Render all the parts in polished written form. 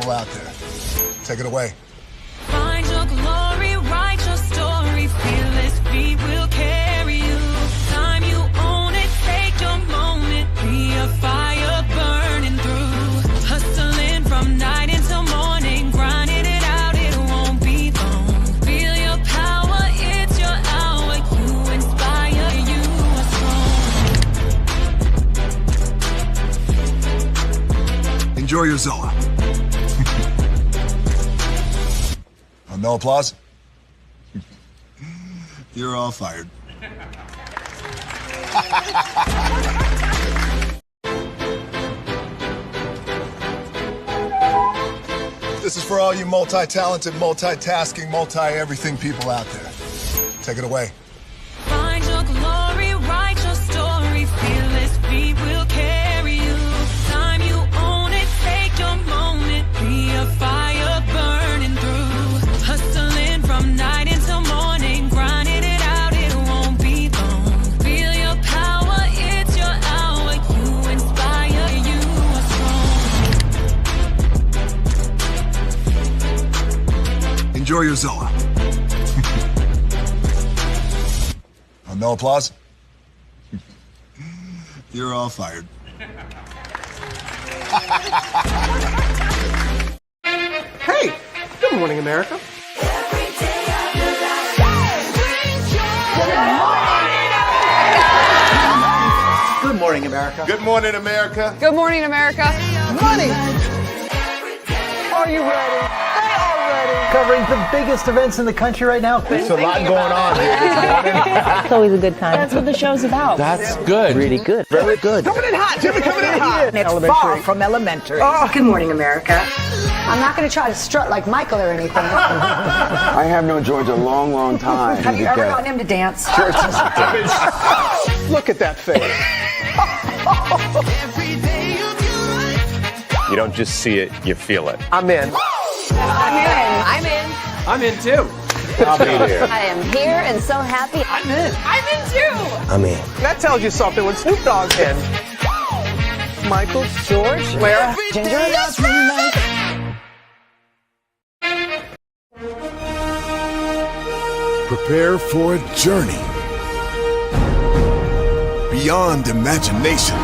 people out there. Take it away. Find your glory, write your story, fearless feet will carry you. Time you own it, take your moment, be a fire burning through. Hustling from night until morning, grinding it out, it won't be long. Feel your power, it's your hour, you inspire, you are strong. Enjoy your Zoa. No applause? You're all fired. This is for all you multi-talented, multitasking, multi-everything people out there. Take it away. Find your glory, write your story, fearless feet will carry you. Time you own it, take your moment, be a fire burning through. Hustling from night until morning, grinding it out, it won't be long. Feel your power, it's your hour, you inspire, you are strong. Enjoy your Zoa. No applause? You're all fired. Hey, good morning, America. Good morning, America. Good morning, America. Good morning, America. Money. Are you ready? They are ready. Covering the biggest events in the country right now. There's a lot going on here. It's always a good time. That's what the show's about. That's good. Really good. Very good. Coming in hot, Jimmy, coming in hot. It's far from elementary. Good morning, America. I'm not going to try to strut like Michael or anything. I have known George a long, long time. Have you ever gotten him to dance? Look at that face. You don't just see it, you feel it. I'm in. I'm in. I'm in. I'm in too. I'll be here. I am here and so happy. I'm in. I'm in too. I'm in. That tells you something when Snoop Dogg's in. Michael, George, Lara, Ginger. Prepare for a journey beyond imagination,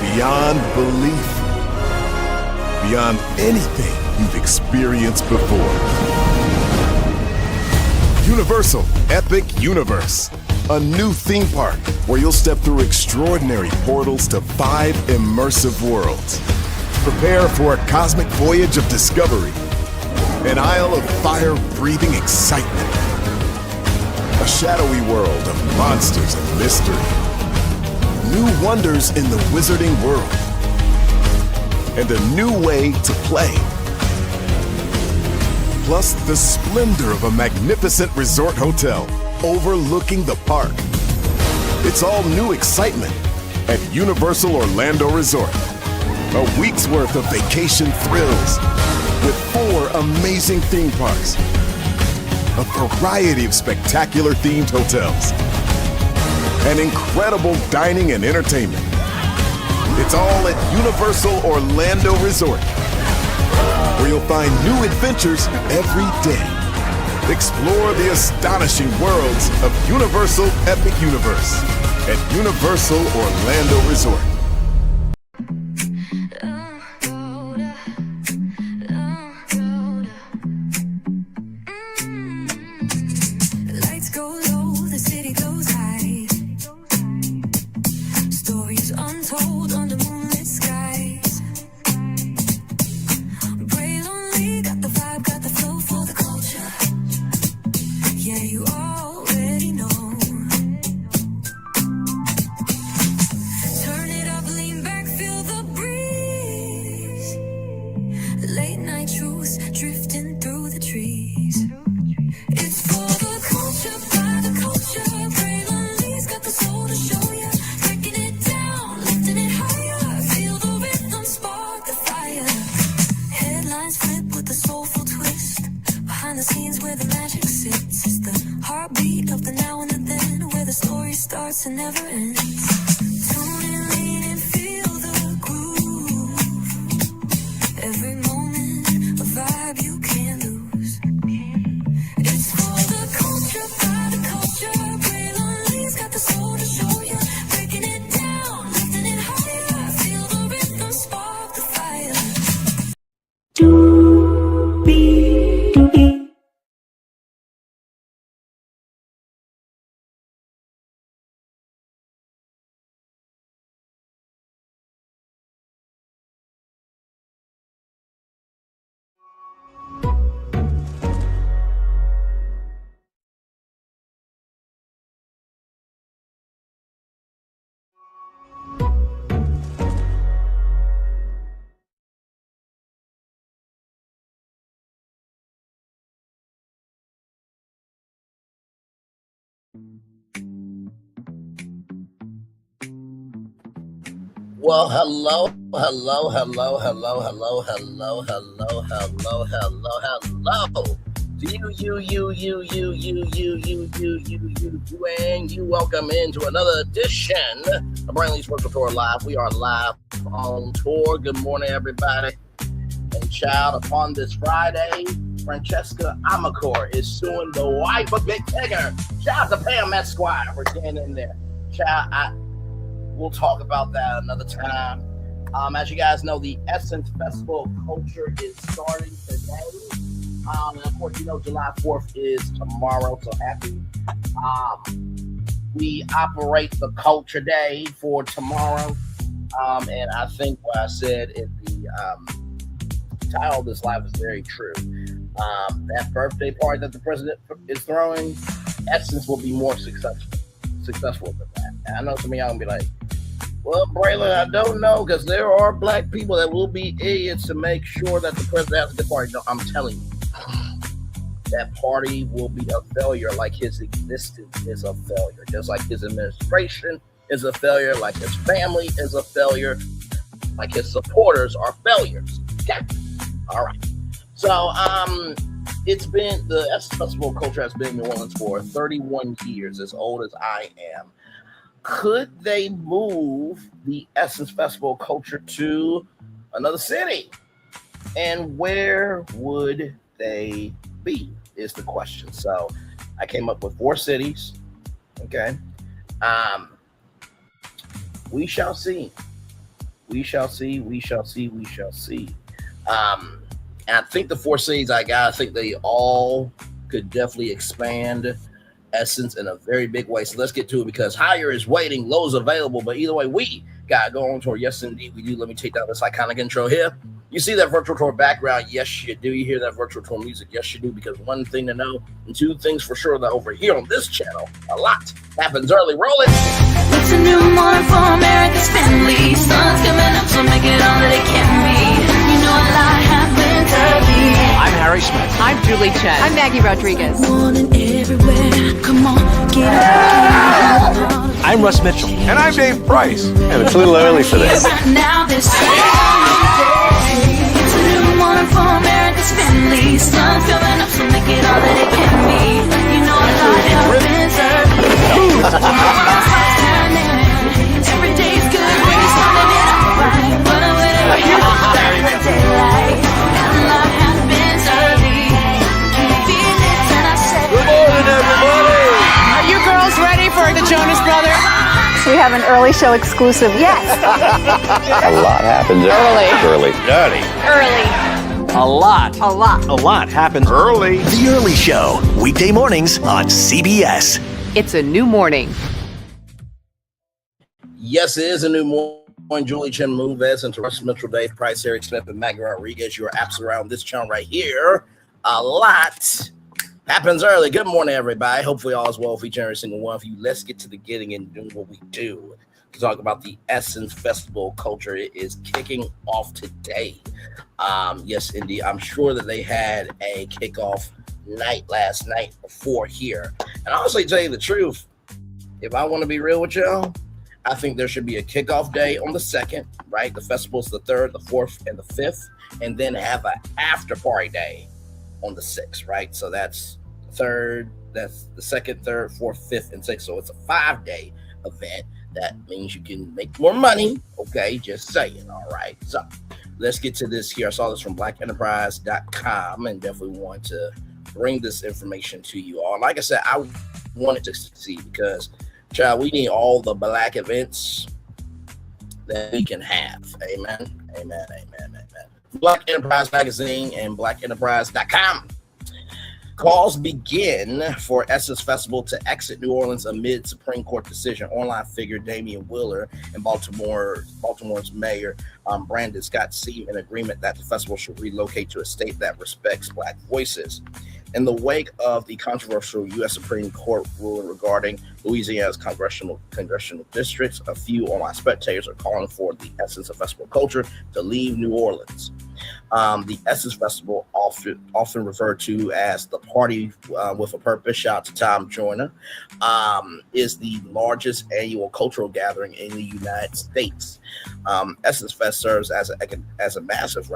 beyond belief, beyond anything you've experienced before. Universal Epic Universe, a new theme park where you'll step through extraordinary portals to 5 immersive worlds. Prepare for a cosmic voyage of discovery, an isle of fire-breathing excitement, a shadowy world of monsters and mystery, new wonders in the wizarding world, and a new way to play. Plus the splendor of a magnificent resort hotel overlooking the park. It's all new excitement at Universal Orlando Resort. A week's worth of vacation thrills with 4 amazing theme parks, a variety of spectacular themed hotels, and incredible dining and entertainment. It's all at Universal Orlando Resort, where you'll find new adventures every day. Explore the astonishing worlds of Universal Epic Universe at Universal Orlando Resort. Every moment, a vibe you can't lose. It's for the culture, by the culture. Orleans got the soul to show you. Breaking it down, lifting it higher. Feel the rhythm, spark the fire. Well, hello to you. Welcome into another edition of Orleans Tour Live. We are live on tour. Good morning, everybody. And child, upon this Friday, Francesca Amacor is suing the wife of Big Tigger. Shout out to Pam Esquire for getting in there. Child, we'll talk about that another time. As you guys know, the Essence Festival Culture is starting today. And of course, you know, July 4th is tomorrow, so happy. We operate the Culture Day for tomorrow. And I think what I said in the title of this live is very true. That birthday party that the president is throwing, Essence will be more successful than that. And I know some of y'all gonna be like, well, Braylon, I don't know, because there are black people that will be idiots to make sure that the president has a good party. No, I'm telling you, that party will be a failure, like his existence is a failure, just like his administration is a failure, like his family is a failure, like his supporters are failures. Okay, all right. So, it's been, the Essence Festival Culture has been in New Orleans for 31 years, as old as I am. Could they move the Essence Festival Culture to another city? And where would they be is the question. So I came up with 4 cities. Okay. We shall see. We shall see. And I think the 4 cities I think they all could definitely expand Essence in a very big way. So let's get to it, because higher is waiting, low is available. But either way, we got to go on tour. Yes, indeed, we do. Let me take down this iconic intro here. You see that virtual tour background? Yes, you do. You hear that virtual tour music? Yes, you do. Because one thing to know, and 2 things for sure, that over here on this channel, a lot happens early. Roll it. It's a new morning for America's family. Sun's coming up, so make it all that it can be. You know a lot happens early. I'm Harry Smith. I'm Julie Chen. I'm Maggie Rodriguez. Morning everywhere. Come on, get up. I'm Russ Mitchell. And I'm Dave Price. And it's a little early for this. Right now, this it's a new morning for America's family. Sun's coming up, so make it all that it can be. You know a lot happens early. Every day's good when you're starting it out right. But whenever you're in the daylight, and a lot happens early. Can you feel it? And I say, Good morning, everybody. Are you girls ready for the Jonas Brothers? We have an early show exclusive. Yes. A lot happens early. A lot happens Early. The Early Show, weekday mornings on CBS. It's a new morning. Yes, it is a new morning. Julie Chen, Moonves, and Russ Mitchell, Dave Price, Eric Smith, and Maggie Rodriguez. Your apps around this channel right here. A lot happens early. Good morning, everybody. Hopefully all is well with each and every single one of you. Let's get to the getting and doing what we do to talk about the Essence Festival Culture. It is kicking off today. Yes, indeed. I'm sure that they had a kickoff night last night before here. And honestly, tell you the truth, if I want to be real with y'all, I think there should be a kickoff day on the 2nd, right? The festival's the 3rd, the 4th, and the 5th, and then have an after party day on the 6th, right? So that's the 3rd, that's the 2nd, 3rd, 4th, 5th, and 6th. So it's a 5-day event. That means you can make more money. Okay, just saying. All right. So let's get to this here. I saw this from blackenterprise.com and definitely want to bring this information to you all. Like I said, I wanted to succeed because, child, we need all the black events that we can have. Amen. Amen. Amen. Amen. Black Enterprise Magazine and blackenterprise.com. Calls begin for Essence Festival to exit New Orleans amid Supreme Court decision. Online figure Damian Wheeler and Baltimore's mayor Brandon Scott seem in agreement that the festival should relocate to a state that respects Black voices. In the wake of the controversial U.S. Supreme Court ruling regarding Louisiana's congressional districts, a few online spectators are calling for the Essence of Festival culture to leave New Orleans. The Essence Festival, often referred to as the Party with a Purpose, shout out to Tom Joyner, is the largest annual cultural gathering in the United States. Essence Fest serves as a massive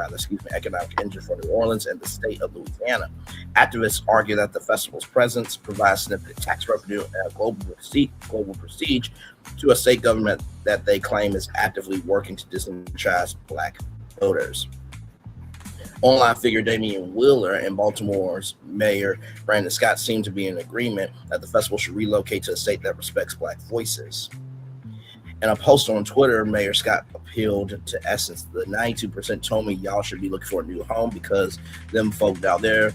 economic engine for New Orleans and the state of Louisiana. Activists argue that the festival's presence provides significant tax revenue and a global prestige to a state government that they claim is actively working to disenfranchise Black voters. Online figure Damian Wheeler and Baltimore's mayor Brandon Scott seem to be in agreement that the festival should relocate to a state that respects Black voices. In a post on Twitter, Mayor Scott appealed to Essence. The 92% told me y'all should be looking for a new home because them folk down there,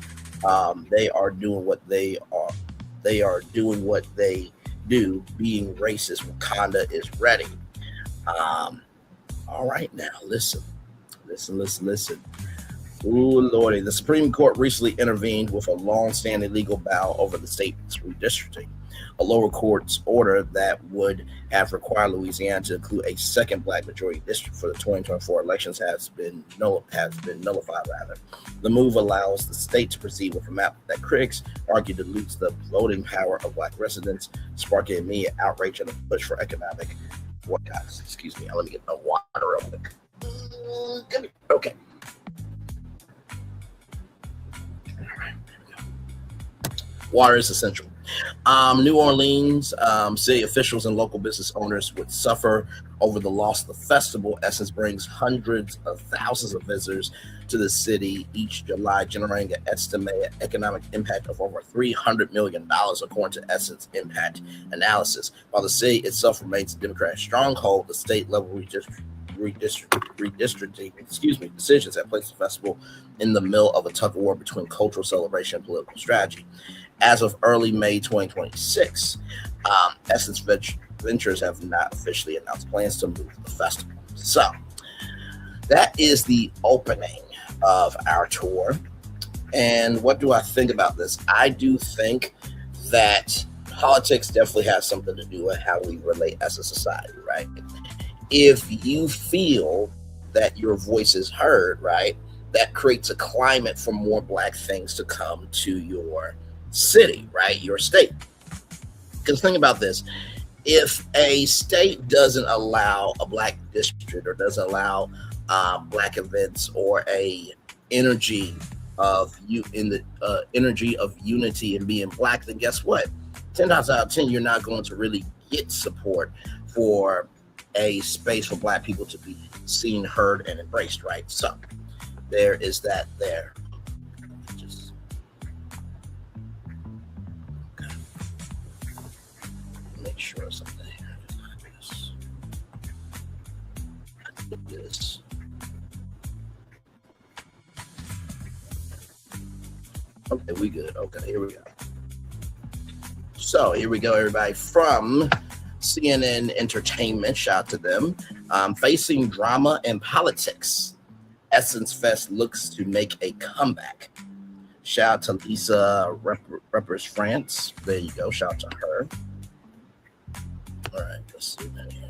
they are doing what they are. They are doing what they do, being racist. Wakanda is ready. All right, now listen. Ooh, Lordy. The Supreme Court recently intervened with a long-standing legal battle over the state's redistricting. A lower court's order that would have required Louisiana to include a second Black majority district for the 2024 elections has been nullified. The move allows the state to proceed with a map that critics argue dilutes the voting power of Black residents, sparking immediate outrage and a push for economic boycotts. Excuse me, let me get my water real quick. Okay. Water is essential. New Orleans city officials and local business owners would suffer over the loss of the festival. Essence brings hundreds of thousands of visitors to the city each July, generating an estimated economic impact of over $300 million, according to Essence Impact Analysis. While the city itself remains a Democratic stronghold, the state-level redistricting decisions have placed the festival in the middle of a tug of war between cultural celebration and political strategy. As of early May 2026, Essence Ventures have not officially announced plans to move the festival. So that is the opening of our tour. And what do I think about this? I do think that politics definitely has something to do with how we relate as a society, right? If you feel that your voice is heard, right, that creates a climate for more Black things to come to your city, right, your state. Because think about this. If a state doesn't allow a Black district or doesn't allow Black events or a energy of energy of unity and being Black, then guess what? 10 times out of 10, you're not going to really get support for a space for Black people to be seen, heard, and embraced, right? So there is that there. Just okay. Make sure something here. This. Okay, we good. Okay, here we go. So here we go, everybody. From CNN Entertainment, shout out to them. Facing drama and politics, Essence Fest looks to make a comeback. Shout out to Lisa Reppers France. There you go. Shout out to her. All right, let's see that here.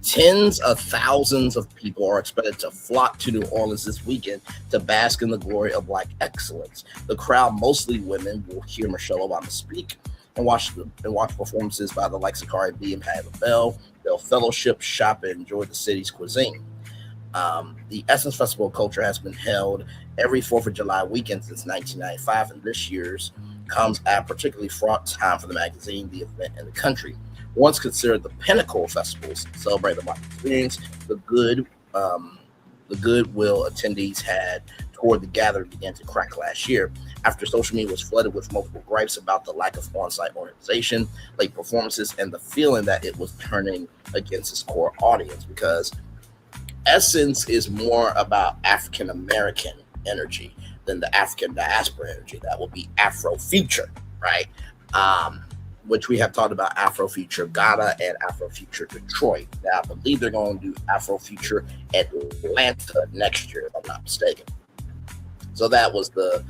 Tens of thousands of people are expected to flock to New Orleans this weekend to bask in the glory of Black excellence. The crowd, mostly women, will hear Michelle Obama speak and watch performances by the likes of Cardi B and Patti LaBelle. They'll fellowship, shop, and enjoy the city's cuisine. The Essence Festival of Culture has been held every 4th of July weekend since 1995, and this year's comes at a particularly fraught time for the magazine, the event, and the country. Once considered the pinnacle of festivals, celebrate the Black experience, the good the goodwill attendees had toward the gathering began to crack last year after social media was flooded with multiple gripes about the lack of on-site organization, late performances, and the feeling that it was turning against its core audience, because Essence is more about African American energy than the African diaspora energy. That will be Afrofuture, right? Which we have talked about Afrofuture Ghana and Afrofuture Detroit. Now, I believe they're going to do Afrofuture Atlanta next year, if I'm not mistaken. So that was the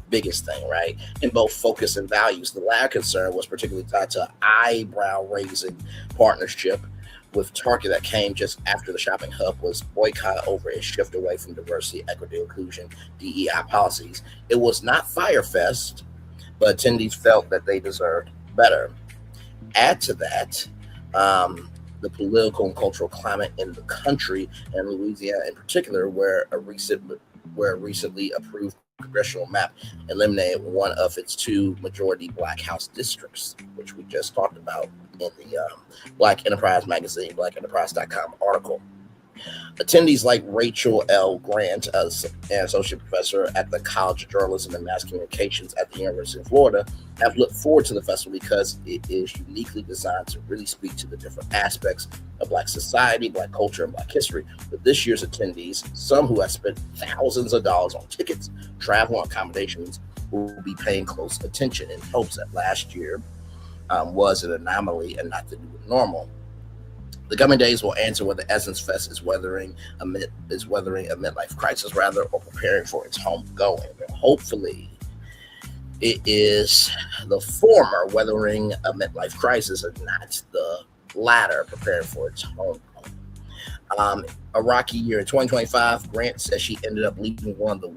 biggest thing, right? In both focus and values, the latter concern was particularly tied to an eyebrow-raising partnership with Target that came just after the shopping hub was boycotted over its shift away from diversity, equity, inclusion, DEI policies. It was not Firefest, but attendees felt that they deserved better. Add to that the political and cultural climate in the country, and Louisiana in particular, where a recently approved congressional map eliminated one of its two majority Black House districts, which we just talked about in the Black Enterprise magazine, blackenterprise.com article. Attendees like Rachel L. Grant, an associate professor at the College of Journalism and Mass Communications at the University of Florida, have looked forward to the festival because it is uniquely designed to really speak to the different aspects of Black society, Black culture, and Black history. But this year's attendees, some who have spent thousands of dollars on tickets, travel, and accommodations, will be paying close attention in hopes that last year was an anomaly and not the new normal. The coming days will answer whether Essence Fest is weathering a midlife crisis, or preparing for its homegoing. Hopefully, it is the former, weathering a midlife crisis, and not the latter, preparing for its homegoing. A rocky year in 2025. Grant says she ended up leaving one of the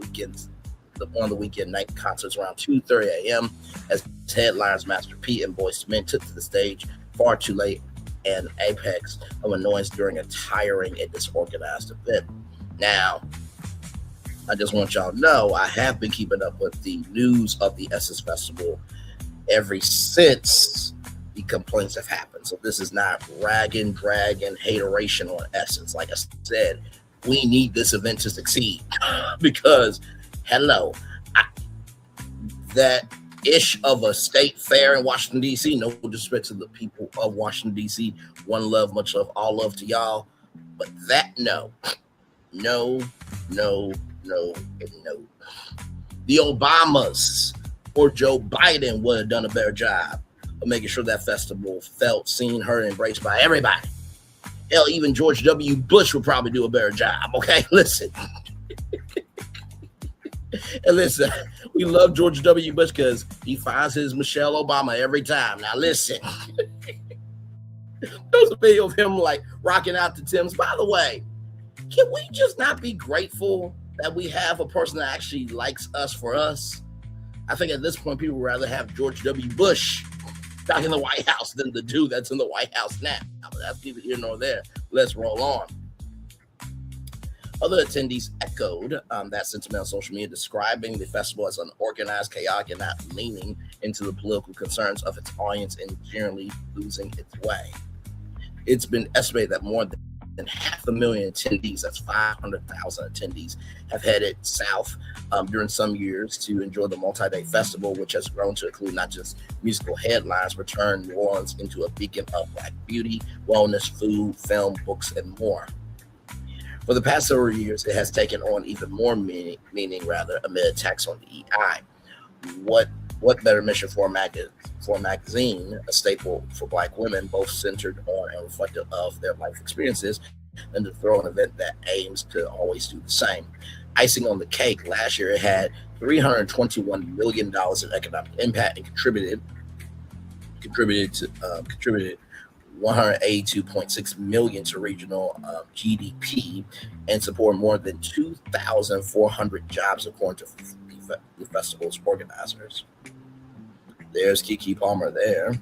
weekend night concerts around 2:30 a.m. as headliners Master P and Boyz II Men took to the stage far too late, and apex of annoyance during a tiring and disorganized event. Now, I just want y'all to know I have been keeping up with the news of the Essence Festival ever since the complaints have happened. So this is not ragging, dragging, hateration on Essence. Like I said, we need this event to succeed because, hello, that ish of a state fair in Washington, D.C. No disrespect to the people of Washington, D.C. One love, much love, all love to y'all. But that, no. And no. The Obamas or Joe Biden would have done a better job of making sure that festival felt seen, heard, and embraced by everybody. Hell, even George W. Bush would probably do a better job, okay? Listen. And listen, we love George W. Bush because he finds his Michelle Obama every time. Now listen, there's a video of him like rocking out to Tim's. By the way, can we just not be grateful that we have a person that actually likes us for us? I think at this point, people would rather have George W. Bush back in the White House than the dude that's in the White House now. But that's neither here nor there. Let's roll on. Other attendees echoed that sentiment on social media, describing the festival as unorganized, chaotic, and not leaning into the political concerns of its audience and generally losing its way. It's been estimated that more than 500,000 attendees, that's 500,000 attendees, have headed south during some years to enjoy the multi-day festival, which has grown to include not just musical headlines, but turned New Orleans into a beacon of Black beauty, wellness, food, film, books, and more. For the past several years, it has taken on even more meaning amid attacks on DEI. What better mission for a magazine, a staple for Black women, both centered on and reflective of their life experiences, than to throw an event that aims to always do the same. Icing on the cake, last year it had $321 million in economic impact and contributed 182.6 million to regional GDP and support more than 2,400 jobs, according to the festival's organizers. There's Keke Palmer there.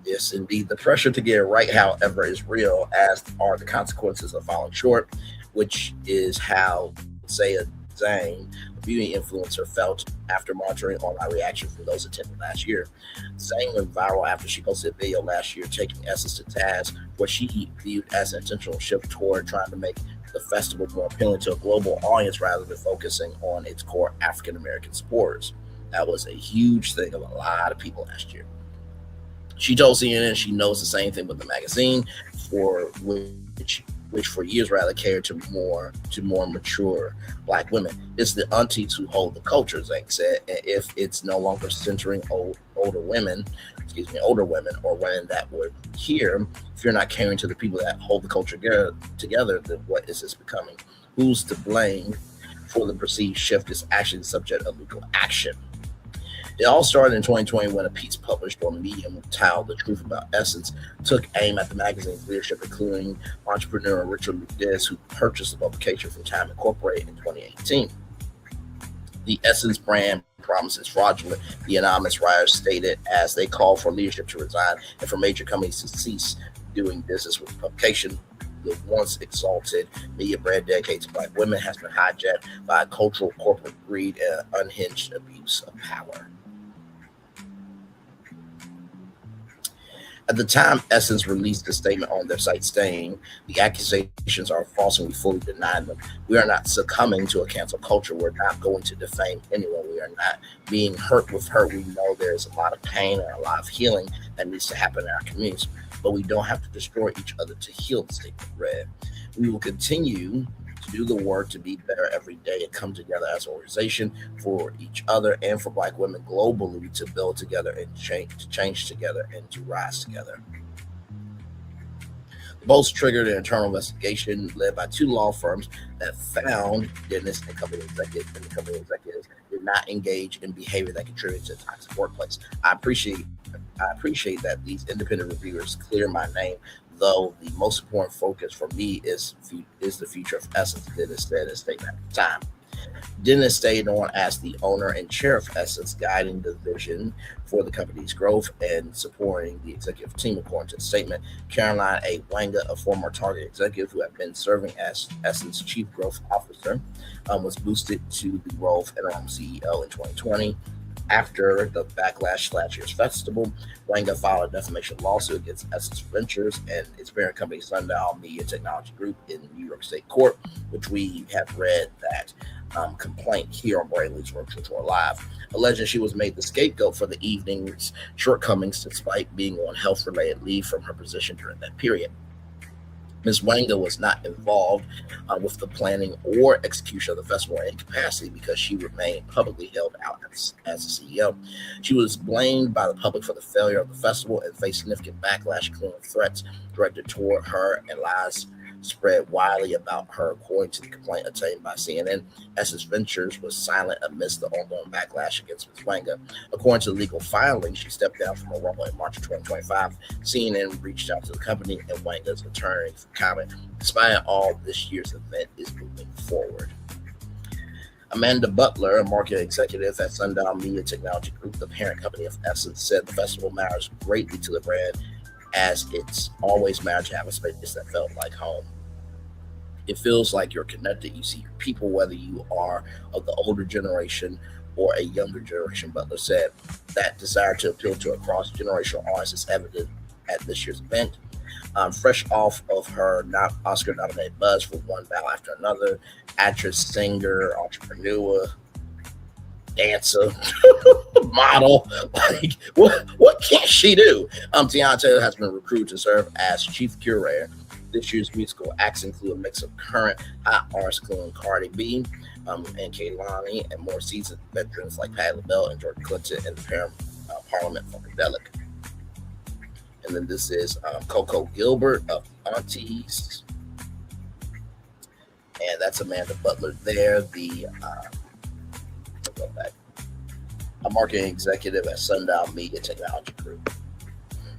Yes, indeed. The pressure to get it right, however, is real, as are the consequences of falling short, which is how Zaya Zane, a beauty influencer felt after monitoring online reaction from those attending last year. Zhang went viral after she posted a video last year taking Essence to task, what she viewed as an intentional shift toward trying to make the festival more appealing to a global audience rather than focusing on its core African American supporters. That was a huge thing of a lot of people last year. She told CNN she knows the same thing with the magazine, for which for years rather catered to more mature Black women. It's the aunties who hold the culture, Zhang said, and if it's no longer centering older women, or women that were here, if you're not catering to the people that hold the culture together, then what is this becoming? Who's to blame for the perceived shift is actually the subject of legal action. It all started in 2020 when a piece published on Medium titled The Truth About Essence took aim at the magazine's leadership, including entrepreneur Richard Lucas, who purchased the publication from Time Incorporated in 2018. The Essence brand promises fraudulent, the anonymous writers stated, as they call for leadership to resign and for major companies to cease doing business with the publication. The once exalted media brand dedicated to Black women has been hijacked by cultural corporate greed and unhinged abuse of power. At the time, Essence released a statement on their site saying, "The accusations are false and we fully deny them. We are not succumbing to a cancel culture. We're not going to defame anyone. We are not being hurt with hurt. We know there's a lot of pain and a lot of healing that needs to happen in our communities, but we don't have to destroy each other to heal," the statement read. "We will continue to do the work to be better every day and come together as an organization for each other and for Black women globally to build together and change together and to rise together." The post triggered an internal investigation led by two law firms that found Dennis and company executives did not engage in behavior that contributed to a toxic workplace. I appreciate that these independent reviewers clear my name, though the most important focus for me is the future of Essence, Dennis said in a statement at the time. Dennis stayed on as the owner and chair of Essence, guiding the vision for the company's growth and supporting the executive team, according to the statement. Caroline A. Wanga, a former Target executive who had been serving as Essence Chief Growth Officer, was boosted to the role of interim CEO in 2020. After the backlash last year's festival, Wanga filed a defamation lawsuit against Essence Ventures and its parent company, Sundial Media Technology Group, in New York State Court, which we have read that complaint here on Brainley's Virtual Tour Live, alleging she was made the scapegoat for the evening's shortcomings despite being on health-related leave from her position during that period. Ms. Wanga was not involved with the planning or execution of the festival in capacity because she remained publicly held out as the CEO. She was blamed by the public for the failure of the festival and faced significant backlash, including threats directed toward her and lies spread widely about her, according to the complaint obtained by CNN. Essence Ventures was silent amidst the ongoing backlash against Ms. Wanga. According to the legal filing, she stepped down from her role in March of 2025. CNN reached out to the company and Wanga's attorney for comment. Despite all, this year's event is moving forward. Amanda Butler, a marketing executive at Sundial Media Technology Group, the parent company of Essence, said the festival matters greatly to the brand, as it's always mattered to have a space that felt like home. It feels like you're connected. You see your people, whether you are of the older generation or a younger generation, Butler said. That desire to appeal to a cross-generational audience is evident at this year's event. Fresh off of her Oscar-nominated buzz for one battle after another, actress, singer, entrepreneur, dancer, model, like what can't she do? Tiana Taylor has been recruited to serve as chief curator. This year's musical acts include a mix of current hot artists including Cardi B and Kehlani, and more seasoned veterans like Patti LaBelle and George Clinton and the Parliament Funkadelic. And then this is Coco Gilbert of Aunties, and that's Amanda Butler there, a marketing executive at Sundial Media Technology Group.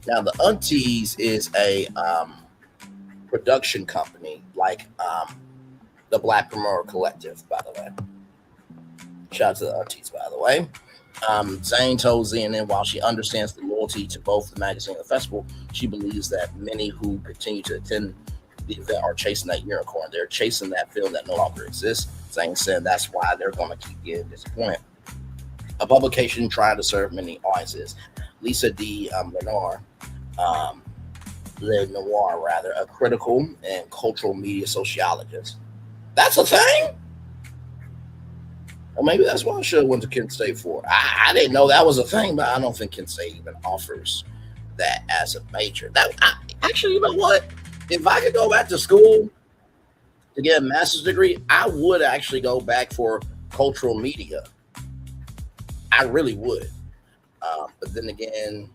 Now, the Aunties is a production company like the Black Promoter Collective, by the way. Shout out to the Aunties, by the way. Zane told CNN while she understands the loyalty to both the magazine and the festival, she believes that many who continue to attend the event are chasing that unicorn. They're chasing that film that no longer exists. Saying said that's why they're going to keep getting disappointed. A publication trying to serve many audiences. Lisa D. Lenoir, a critical and cultural media sociologist. That's a thing? Or maybe that's what I should have went to Kent State for. I didn't know that was a thing, but I don't think Kent State even offers that as a major. Actually, you know what? If I could go back to school to get a master's degree, I would actually go back for cultural media. I really would. But then again,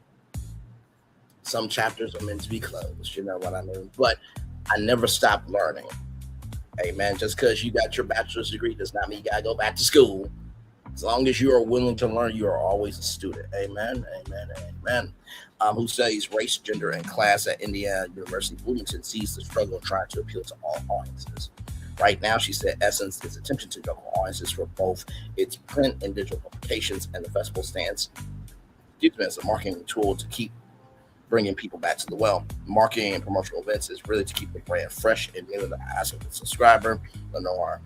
some chapters are meant to be closed. You know what I mean? But I never stopped learning. Hey, man, just because you got your bachelor's degree does not mean you got to go back to school. As long as you are willing to learn, you are always a student. Amen, amen, amen. Who studies race, gender, and class at Indiana University Bloomington sees the struggle trying to appeal to all audiences. Right now, she said Essence is attempting to juggle audiences for both its print and digital publications, and the festival stands as a marketing tool to keep bringing people back to the well. Marketing and promotional events is really to keep the brand fresh and new in the eyes of the subscriber, Lenoir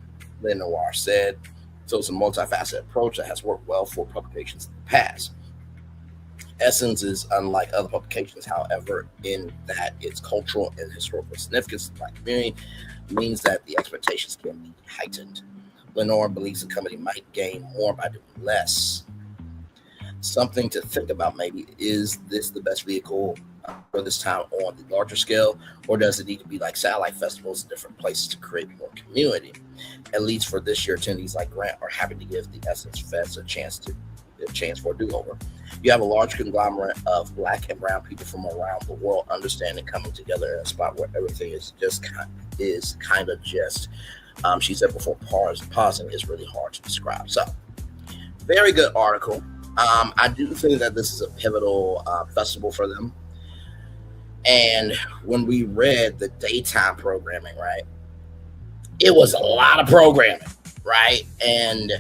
said. So it's a multifaceted approach that has worked well for publications in the past. Essence is unlike other publications, however, in that its cultural and historical significance in the Black community means that the expectations can be heightened. Lenoir believes the company might gain more by doing less. Something to think about maybe, is this the best vehicle for this time on the larger scale, or does it need to be like satellite festivals in different places to create more community? At least for this year, attendees like Grant are happy to give the Essence Fest a chance for a do-over. You have a large conglomerate of Black and brown people from around the world understanding, coming together in a spot where everything is kind of just, she said before pausing, is really hard to describe. So, very good article. I do think that this is a pivotal festival for them. And when we read the daytime programming, right, it was a lot of programming, right? And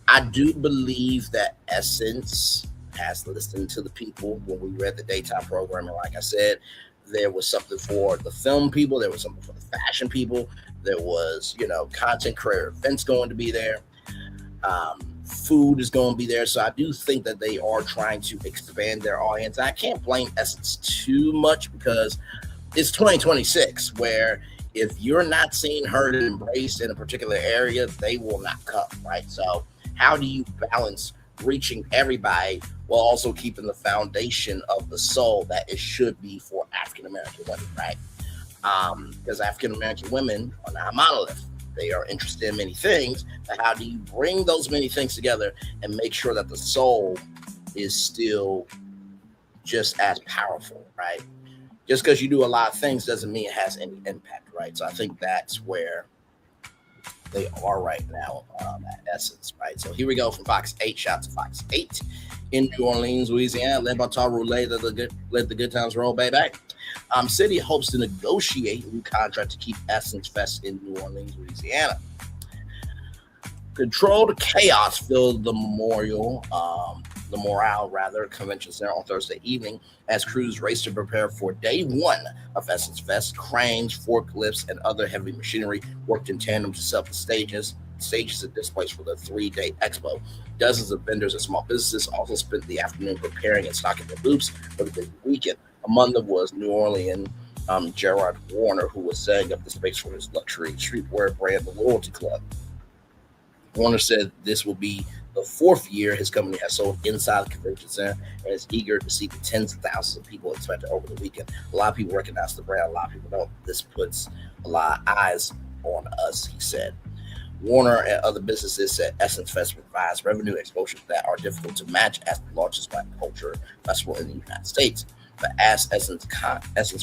I do believe that Essence has listened to the people when we read the daytime programming. Like I said, there was something for the film people. There was something for the fashion people. There was, content creator events going to be there. Food is going to be there. So I do think that they are trying to expand their audience. I can't blame Essence too much because it's 2026, where if you're not seen, heard, and embraced in a particular area, they will not come, right? So how do you balance reaching everybody while also keeping the foundation of the soul that it should be for African-American women, right? Because African-American women are not a monolith. They are interested in many things, but how do you bring those many things together and make sure that the soul is still just as powerful, right? Just because you do a lot of things doesn't mean it has any impact, right? So I think that's where they are right now at Essence, right? So here we go from Fox 8. Shout out to Fox 8 in New Orleans, Louisiana. Led by Tar Roulette, let the good times roll, baby. City hopes to negotiate a new contract to keep Essence Fest in New Orleans, Louisiana. Controlled chaos filled the Morale Convention Center on Thursday evening as crews raced to prepare for day one of Essence Fest. Cranes, forklifts, and other heavy machinery worked in tandem to set up the stages and displays for the 3-day expo. Dozens of vendors and small businesses also spent the afternoon preparing and stocking their booths for the big weekend. Among them was New Orleans Gerard Warner, who was setting up the space for his luxury streetwear brand, the Loyalty Club. Warner said this will be the 4th year his company has sold inside the convention center and is eager to see the tens of thousands of people expected over the weekend. A lot of people recognize the brand, a lot of people don't. This puts a lot of eyes on us, he said. Warner and other businesses said Essence Fest provides revenue exposures that are difficult to match as the largest Black culture festival in the United States. But as Essence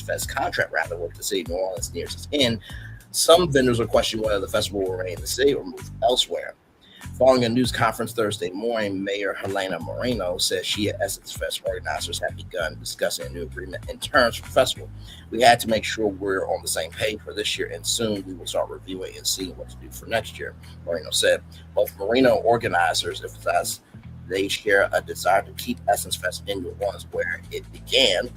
Fest contract with the city of New Orleans nears its end, some vendors are questioning whether the festival will remain in the city or move elsewhere. Following a news conference Thursday morning, Mayor Helena Moreno said she and Essence Fest organizers have begun discussing a new agreement in terms for the festival. We had to make sure we're on the same page for this year, and soon we will start reviewing and seeing what to do for next year, Moreno said. Both Moreno organizers emphasized they share a desire to keep Essence Fest in New Orleans, where it began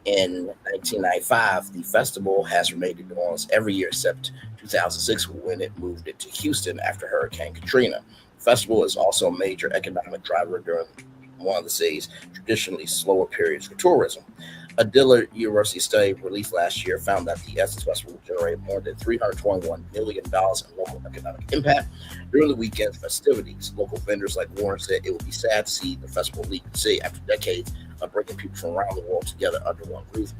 in 1995. The festival has remained in New Orleans every year except 2006 when it moved it to Houston after Hurricane Katrina. The festival is also a major economic driver during one of the city's traditionally slower periods for tourism. A Dillard University study released last year found that the Essence Festival will generate more than $321 million in local economic impact during the weekend's festivities. Local vendors like Warren said it would be sad to see the festival leave the city after decades of bringing people from around the world together under one roof.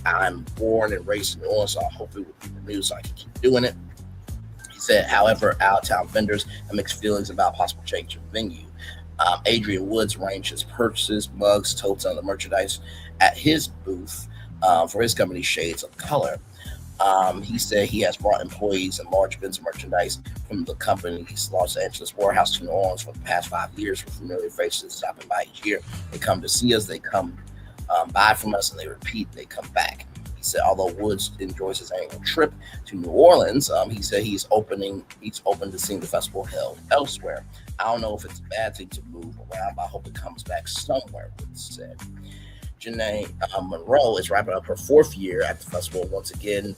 I'm born and raised in New Orleans, so I hope it will be renewed so I can keep doing it. He said, however, out-of-town vendors have mixed feelings about possible change of venue. Adrian Woods arranged his purchases, mugs, totes, and other merchandise at his booth for his company, Shades of Color. He said he has brought employees and large bins of merchandise from the company's Los Angeles warehouse to New Orleans for the past 5 years, with familiar faces stopping by each year. They come to see us, they come buy from us, and they repeat, they come back. He said, although Woods enjoys his annual trip to New Orleans, he said he's open to seeing the festival held elsewhere. I don't know if it's a bad thing to move around, but I hope it comes back somewhere, Woods said. Janae Monroe is wrapping up her 4th year at the festival once again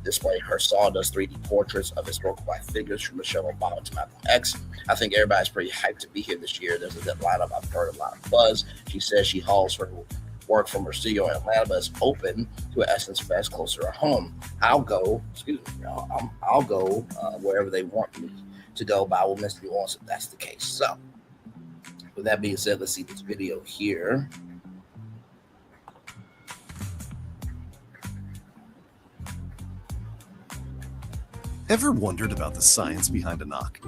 displaying her sawdust 3D portraits of historical Black figures from Michelle Obama to Malcolm X. I think everybody's pretty hyped to be here this year. There's a good lineup. I've heard a lot of buzz. She says she hauls her work from her studio in Atlanta, but it's open to an Essence Fest closer to home. I'll go wherever they want me to go, but I will miss New Orleans if that's the case. So, with that being said, let's see this video here. Ever wondered about the science behind a knock?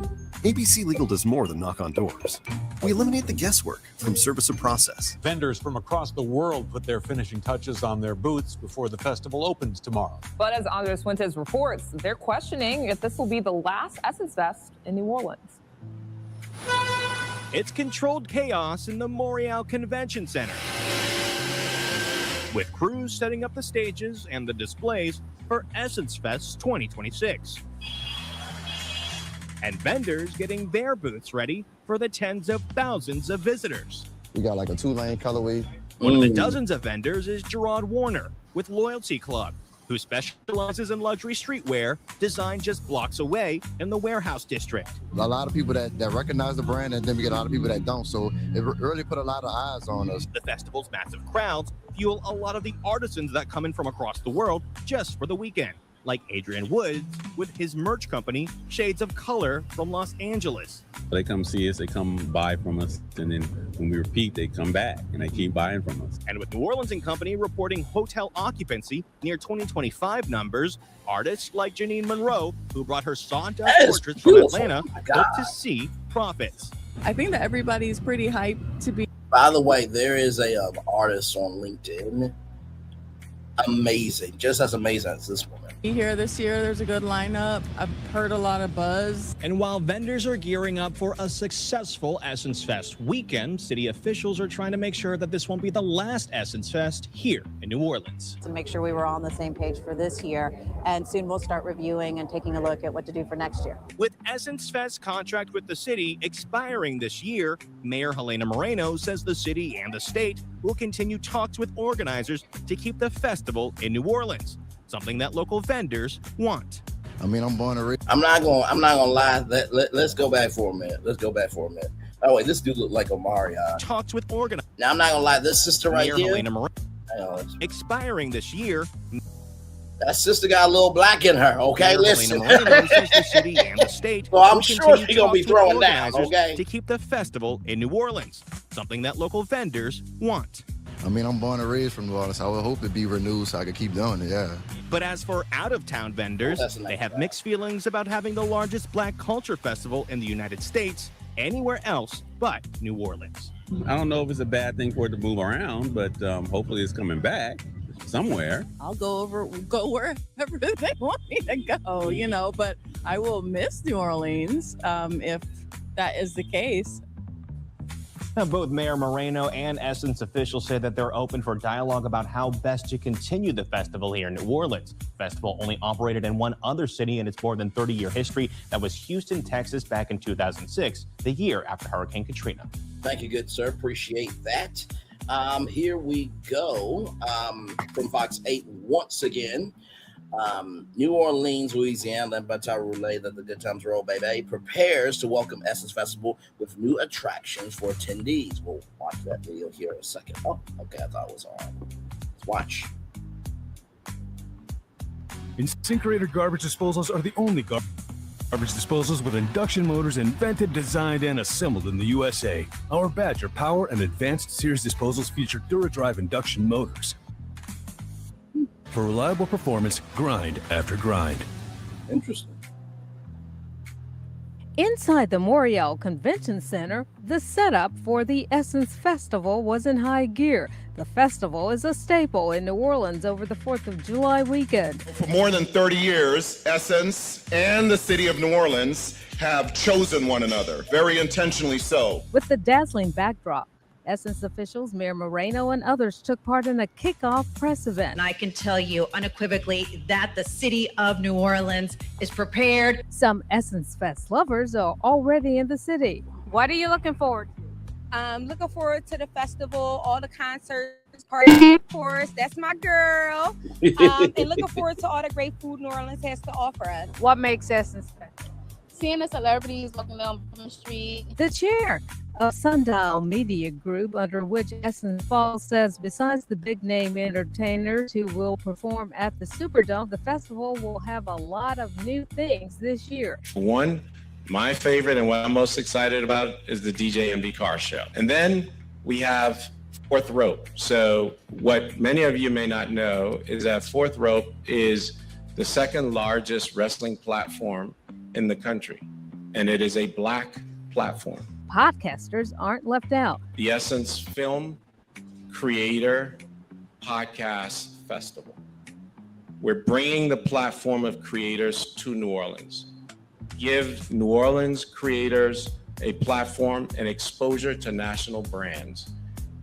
ABC Legal does more than knock on doors. We eliminate the guesswork from service or process. Vendors from across the world put their finishing touches on their booths before the festival opens tomorrow. But as Andres Fuentes reports, they're questioning if this will be the last Essence Fest in New Orleans. It's controlled chaos in the Montreal Convention Center, with crews setting up the stages and the displays for Essence Fest 2026. And vendors getting their booths ready for the tens of thousands of visitors. We got like a 2-lane colorway. One of the dozens of vendors is Gerard Warner with Loyalty Club, who specializes in luxury streetwear designed just blocks away in the warehouse district. A lot of people that recognize the brand, and then we get a lot of people that don't, so it really put a lot of eyes on us. The festival's massive crowds fuel a lot of the artisans that come in from across the world just for the weekend, like Adrian Woods with his merch company, Shades of Color from Los Angeles. They come see us, they come buy from us, and then when we repeat, they come back and they keep buying from us. And with New Orleans & Company reporting hotel occupancy near 2025 numbers, artists like Janine Monroe, who brought her sawdust portraits from Atlanta, hope to see profits. I think that everybody's pretty hyped to be. By the way, there is a artist on LinkedIn. Amazing, just as amazing as this woman. Here this year, there's a good lineup. I've heard a lot of buzz. And while vendors are gearing up for a successful Essence Fest weekend, city officials are trying to make sure that this won't be the last Essence Fest here in New Orleans. To make sure we were all on the same page for this year, and soon we'll start reviewing and taking a look at what to do for next year. With Essence Fest contract with the city expiring this year, Mayor Helena Moreno says the city and the state will continue talks with organizers to keep the festival in New Orleans, something that local vendors want. I mean, I'm born to read. I'm not gonna lie. Let's go back for a minute. Oh wait, this dude look like Omarion. Talks with organizers. Now I'm not gonna lie. This sister right Mayor here, Helena Moreno, expiring this year. That sister got a little black in her. Okay, Mayor listen. Helena says the city and the state well, I'm will sure continue she's gonna be talks with throwing down. organizers Okay, to keep the festival in New Orleans, something that local vendors want. I mean, I'm born and raised from New Orleans, so I would hope it be renewed so I could keep doing it, yeah. But as for out-of-town vendors, they have mixed feelings about having the largest Black culture festival in the United States anywhere else but New Orleans. I don't know if it's a bad thing for it to move around, but hopefully it's coming back somewhere. I'll go wherever they want me to go, you know, but I will miss New Orleans if that is the case. Both Mayor Moreno and Essence officials say that they're open for dialogue about how best to continue the festival here in New Orleans. The festival only operated in one other city in its more than 30-year history. That was Houston, Texas, back in 2006, the year after Hurricane Katrina. thank you, good sir. Appreciate that. Here we go from Fox 8 once again. New Orleans, Louisiana, Bataille Relay, Let the Good Times Roll, Baby, prepares to welcome Essence Festival with new attractions for attendees. We'll watch that video here in a second. Oh, okay, I thought it was on. Let's watch. Incinerator garbage disposals are the only garbage disposals with induction motors invented, designed, and assembled in the USA. Our Badger Power and Advanced Series disposals feature DuraDrive induction motors for reliable performance, grind after grind. Interesting. Inside the Morial Convention Center, the setup for the Essence Festival was in high gear. The festival is a staple in New Orleans over the 4th of July weekend. For more than 30 years, Essence and the city of New Orleans have chosen one another, very intentionally so. With the dazzling backdrop, Essence officials, Mayor Moreno, and others took part in a kickoff press event. And I can tell you unequivocally that the city of New Orleans is prepared. Some Essence Fest lovers are already in the city. What are you looking forward to? I'm looking forward to the festival, all the concerts, parties, of course. That's my girl. And looking forward to all the great food New Orleans has to offer us. What makes Essence special? Seeing the celebrities walking down the street. The chair of Sundial Media Group, under which Essence falls, says besides the big-name entertainers who will perform at the Superdome, the festival will have a lot of new things this year. One, my favorite and what I'm most excited about is the DJ MD Car Show. And then we have Fourth Rope. So what many of you may not know is that Fourth Rope is the second largest wrestling platform in the country. And it is a Black platform. Podcasters aren't left out. The Essence Film Creator Podcast Festival. We're bringing the platform of creators to New Orleans. Give New Orleans creators a platform and exposure to national brands.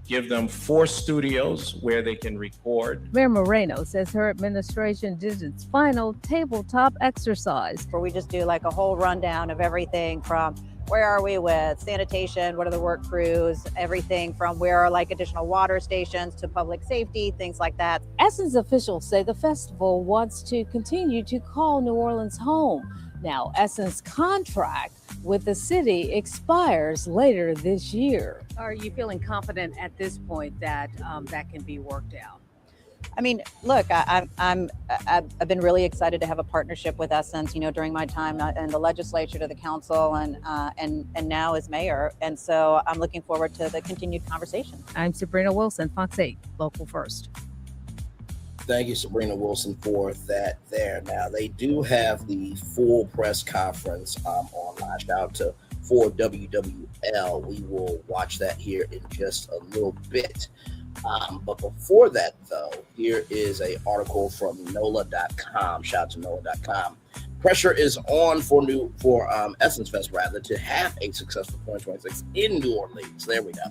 Give them 4 studios where they can record. Mayor Moreno says her administration did its final tabletop exercise, where we just do like a whole rundown of everything from where are we with sanitation, what are the work crews, everything from where are like additional water stations to public safety, things like that. Essence officials say the festival wants to continue to call New Orleans home. Now, Essence contract with the city expires later this year. Are you feeling confident at this point that that can be worked out? I mean, look, I've been really excited to have a partnership with Essence, you know, during my time in the legislature, to the council, and now as mayor. And so I'm looking forward to the continued conversation. I'm Sabrina Wilson, Fox 8, Local First. Thank you, Sabrina Wilson, for that there. Now, they do have the full press conference online. Shout out to 4WWL. We will watch that here in just a little bit. But before that, though, here is an article from NOLA.com. Shout out to NOLA.com. Pressure is on for Essence Fest, rather, to have a successful 2026 in New Orleans. There we go.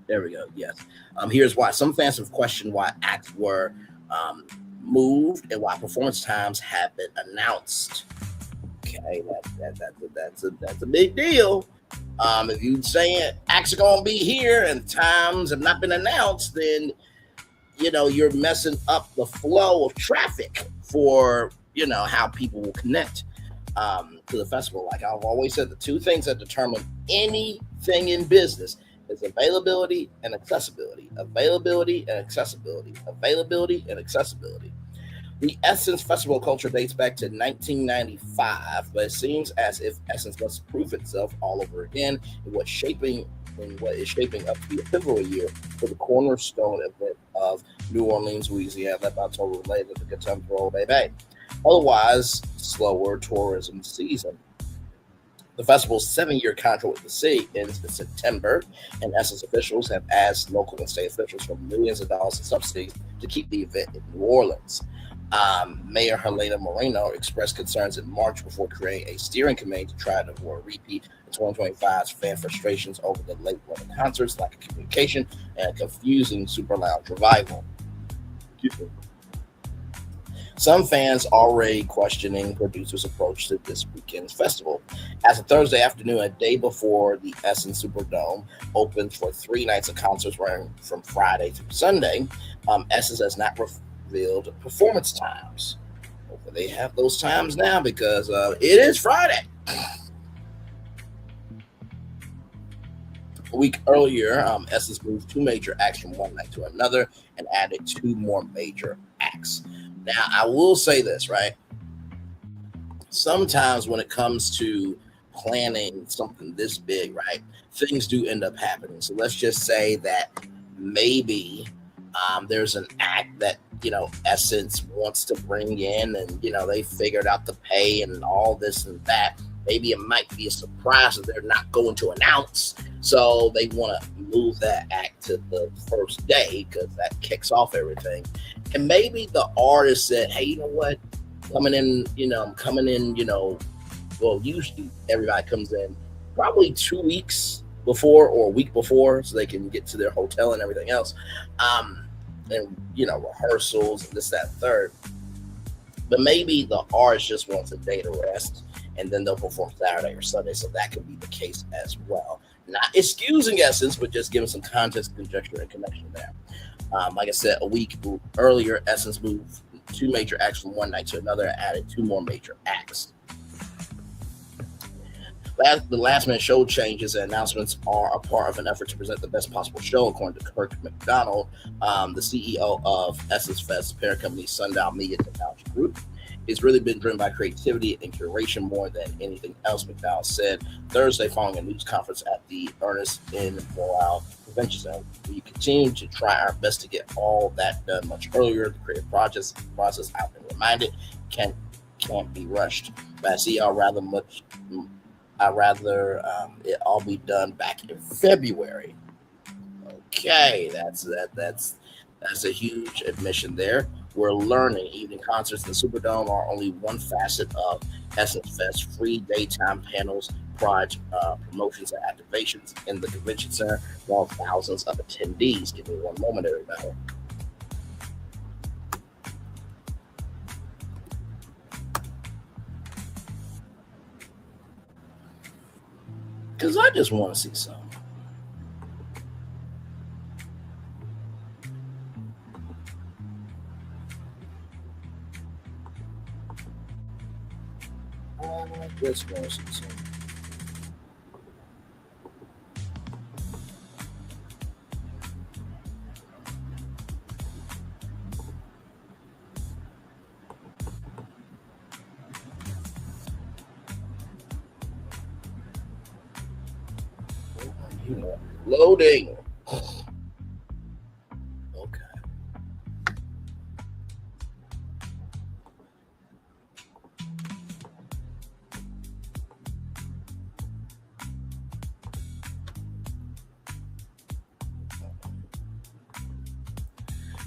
There we go. Yes. Here's why. Some fans have questioned why acts were moved and why performance times have been announced. Okay, that's a big deal. If you saying acts are gonna be here and times have not been announced, then you know you're messing up the flow of traffic for how people will connect to the festival. Like I've always said, the 2 things that determine anything in business is availability and accessibility. Availability and accessibility. Availability and accessibility. The Essence Festival culture dates back to 1995, but it seems as if Essence must prove itself all over again in what is shaping up to be a pivotal year for the cornerstone event of New Orleans, Louisiana, led by Total Relay, Let the Good Times Roll, Baby. Otherwise, slower tourism season. The festival's 7-year contract with the city ends in September, and Essence officials have asked local and state officials for millions of dollars in subsidies to keep the event in New Orleans. Mayor Helena Moreno expressed concerns in March before creating a steering committee to try to avoid a repeat of 2025's fan frustrations over the late running concerts, lack of communication, and a confusing super lounge revival. Some fans already questioning producers' approach to this weekend's festival. As of Thursday afternoon, a day before the Essence Superdome opens for 3 nights of concerts running from Friday through Sunday, Essence has not revealed performance times. Hopefully they have those times now because it is Friday. A week earlier, Essence moved 2 major acts from one night to another and added 2 more major acts. Now, I will say this, right? Sometimes when it comes to planning something this big, right, things do end up happening. So let's just say that maybe there's an act that, Essence wants to bring in and, they figured out the pay and all this and that. Maybe it might be a surprise that they're not going to announce. So they want to move that act to the first day because that kicks off everything. And maybe the artist said, hey, you know what? Coming in, well, usually everybody comes in probably 2 weeks before or a week before so they can get to their hotel and everything else. And, rehearsals and this, that, third. But maybe the artist just wants a day to rest and then they'll perform Saturday or Sunday. So that could be the case as well. Not excusing Essence, but just giving some context, conjecture, and connection there. Like I said, a week earlier, Essence moved 2 major acts from one night to another and added 2 more major acts. The last-minute show changes and announcements are a part of an effort to present the best possible show, according to Kirk McDonald, the CEO of Essence Fest, parent company Sundial Media Technology Group. It's really been driven by creativity and curation more than anything else, McDonald said Thursday following a news conference at the Ernest in Morale Convention Center. We continue to try our best to get all that done much earlier. The creative process, I've been reminded, can't be rushed. But I see I'd rather it all be done back in February. Okay, that's a huge admission there. We're learning. Evening concerts in the Superdome are only one facet of Essence Fest. Free daytime panels, promotions, and activations in the convention center draw thousands of attendees. Give me one moment, everybody. Because I just want to see some. I just want to see some. Loading. Okay.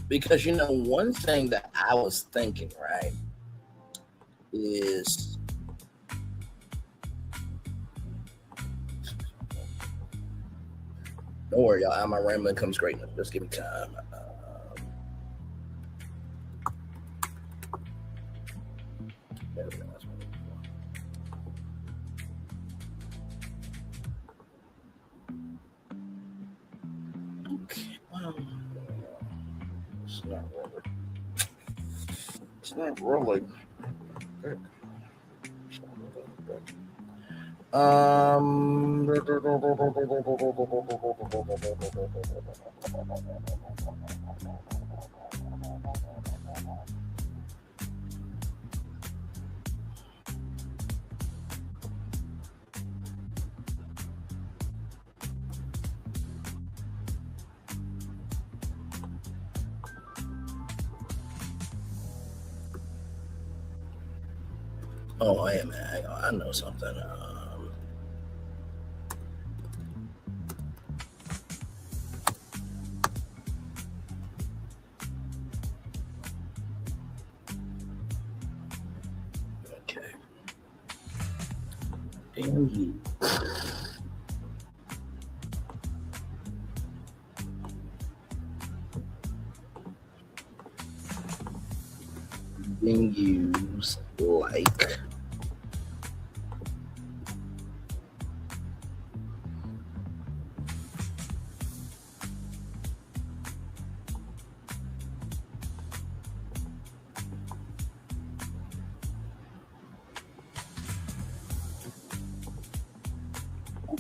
Because one thing that I was thinking, right, is don't worry, y'all. Out of my rambling comes greatness. Just give me time. There we go. That's what I'm looking for. Okay. It's not rolling. Oh, hey man, hang on. I know something. Okay. Damn you. Being used like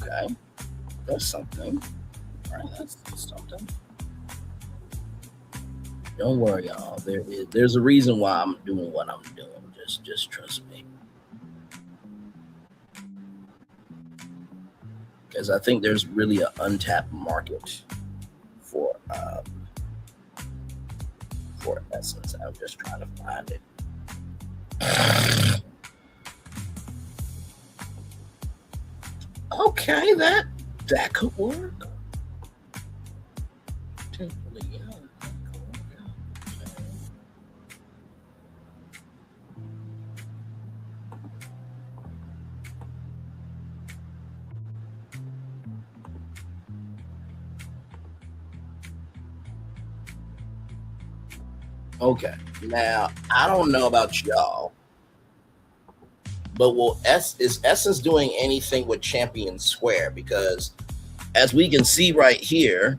Okay, that's something. All right, that's something. Don't worry, y'all. There's a reason why I'm doing what I'm doing. Just trust me. Because I think there's really an untapped market for Essence. I'm just trying to find it. Okay, that could work. Okay, now I don't know about y'all, but is Essence doing anything with Champion Square? Because as we can see right here,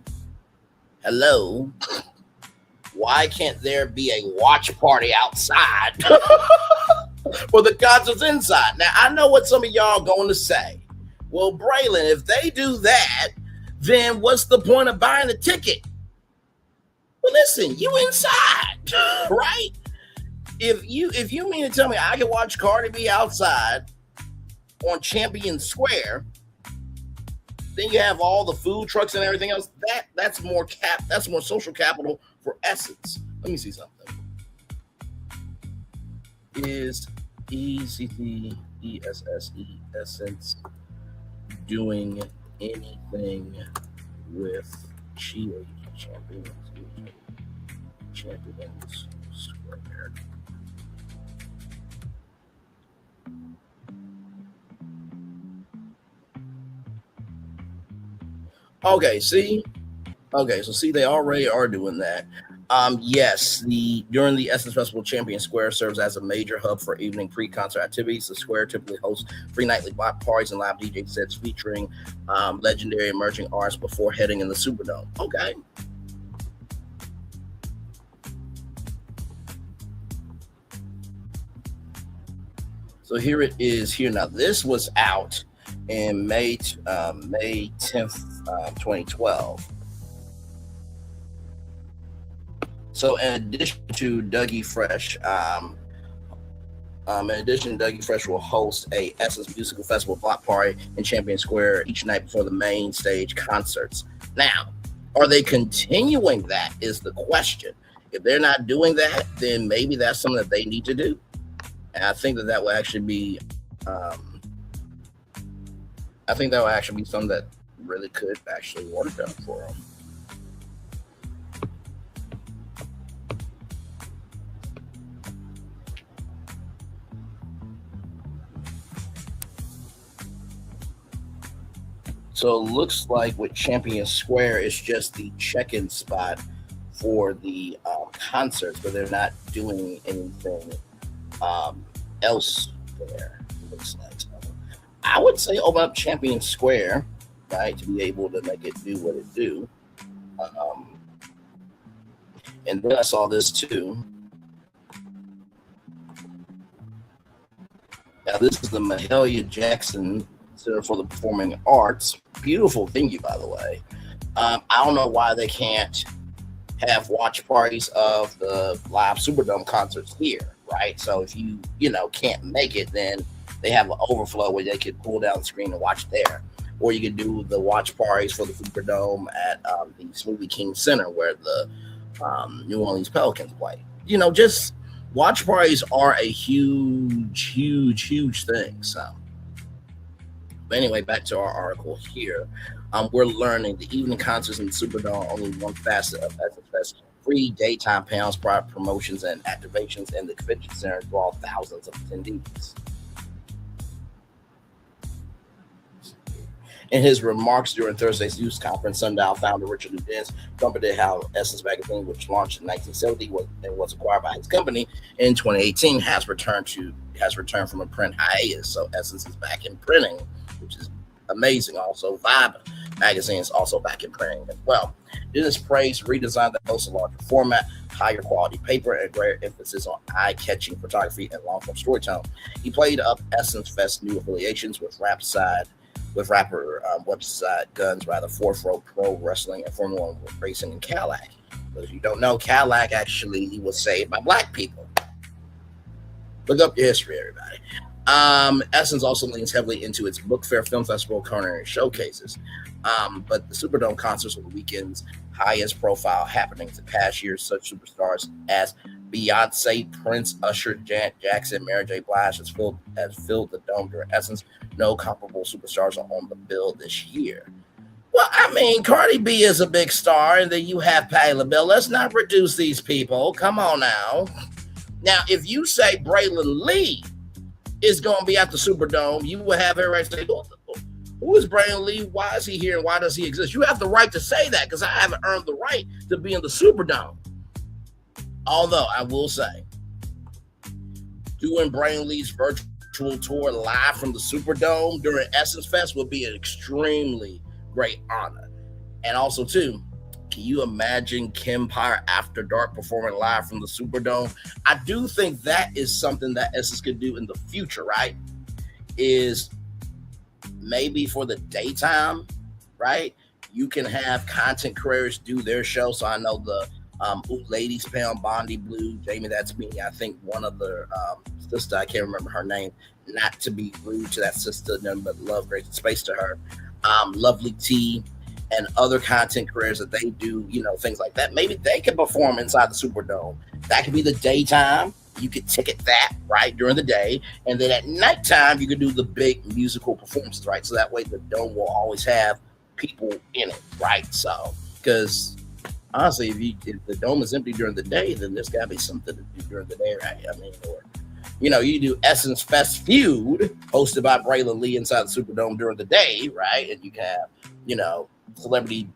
hello, why can't there be a watch party outside for the concerts inside? Now I know what some of y'all going to say. Well, Braylon, if they do that, then what's the point of buying a ticket? Well, listen, you inside, right? If you mean to tell me I can watch Cardi B outside on Champion Square, then you have all the food trucks and everything else. That's more social capital for Essence. Let me see something. Is Essence doing anything with Champions Square? Okay, so they already are doing that. Yes, during the Essence Festival, Champion Square serves as a major hub for evening pre-concert activities. The square typically hosts free nightly block parties and live DJ sets featuring legendary emerging artists before heading in the Superdome. Okay. So here it is here. Now, this was out in May 10th, 2012. So in addition to Dougie Fresh, Dougie Fresh will host a Essence Musical Festival block party in Champion Square each night before the main stage concerts. Now, are they continuing that is the question. If they're not doing that, then maybe that's something that they need to do. And I think that will actually be, something that really could actually work out for them. So it looks like with Champion Square, it's just the check-in spot for the concerts, but they're not doing anything else there. It looks like. So I would say open up Champion Square, right, to be able to make it do what it do. And then I saw this too. Now this is the Mahalia Jackson Center for the Performing Arts. Beautiful venue, by the way. I don't know why they can't have watch parties of the live Superdome concerts here, right? So if you can't make it, then they have an overflow where they could pull down the screen and watch there. Or you could do the watch parties for the Superdome at the Smoothie King Center where the New Orleans Pelicans play. Just watch parties are a huge, huge, huge thing. So, but anyway, back to our article here. We're learning the evening concerts in the Superdome only one facet of Essence Fest. Free daytime panels, product promotions, and activations in the convention center draw thousands of attendees. In his remarks during Thursday's news conference, Sundial founder Richard Ludens trumpeted how Essence magazine, which launched in 1970 and was acquired by his company in 2018, has returned from a print hiatus. So Essence is back in printing, which is amazing. Also, Vibe magazine is also back in printing as well. This praise redesigned the host a larger format, higher quality paper, and greater emphasis on eye-catching photography and long-form storytelling. He played up Essence Fest new affiliations with Rhapside with rapper Guns, rather, Fourth Row Pro Wrestling and Formula One racing in Cadillac. But if you don't know, Cadillac actually was saved by black people. Look up your history, everybody. Essence also leans heavily into its book fair, film festival, culinary showcases. But the Superdome concerts are the weekend's highest profile happenings in past years. Such superstars as Beyonce, Prince, Usher, Janet Jackson, Mary J. Blige has filled the dome during Essence. No comparable superstars are on the bill this year. Well, I mean, Cardi B is a big star, and then you have Patti LaBelle. Let's not reduce these people. Come on now. Now, if you say Braylon Lee is going to be at the Superdome, you will have everybody say, who is Braylon Lee? Why is he here? And why does he exist? You have the right to say that because I haven't earned the right to be in the Superdome. Although, I will say, doing Braylon Lee's virtual tour live from the Superdome during Essence Fest would be an extremely great honor. And also, too, can you imagine Kempire After Dark performing live from the Superdome? I do think that is something that Essence could do in the future, right? Is maybe for the daytime, right? You can have content creators do their show. So I know the Ladies Pound, Bondi Blue, Jamie, that's me. I think one of the sister, I can't remember her name, not to be rude to that sister, but love, great space to her. Lovely T and other content creators that they do, things like that. Maybe they can perform inside the Superdome. That could be the daytime. You could ticket that, right, during the day. And then at nighttime, you could do the big musical performances, right? So that way the dome will always have people in it, right? So, because honestly, if the dome is empty during the day, then there's got to be something to do during the day, right? I mean, or, you do Essence Fest Feud hosted by Braylon Lee inside the Superdome during the day, right? And you can have, celebrity,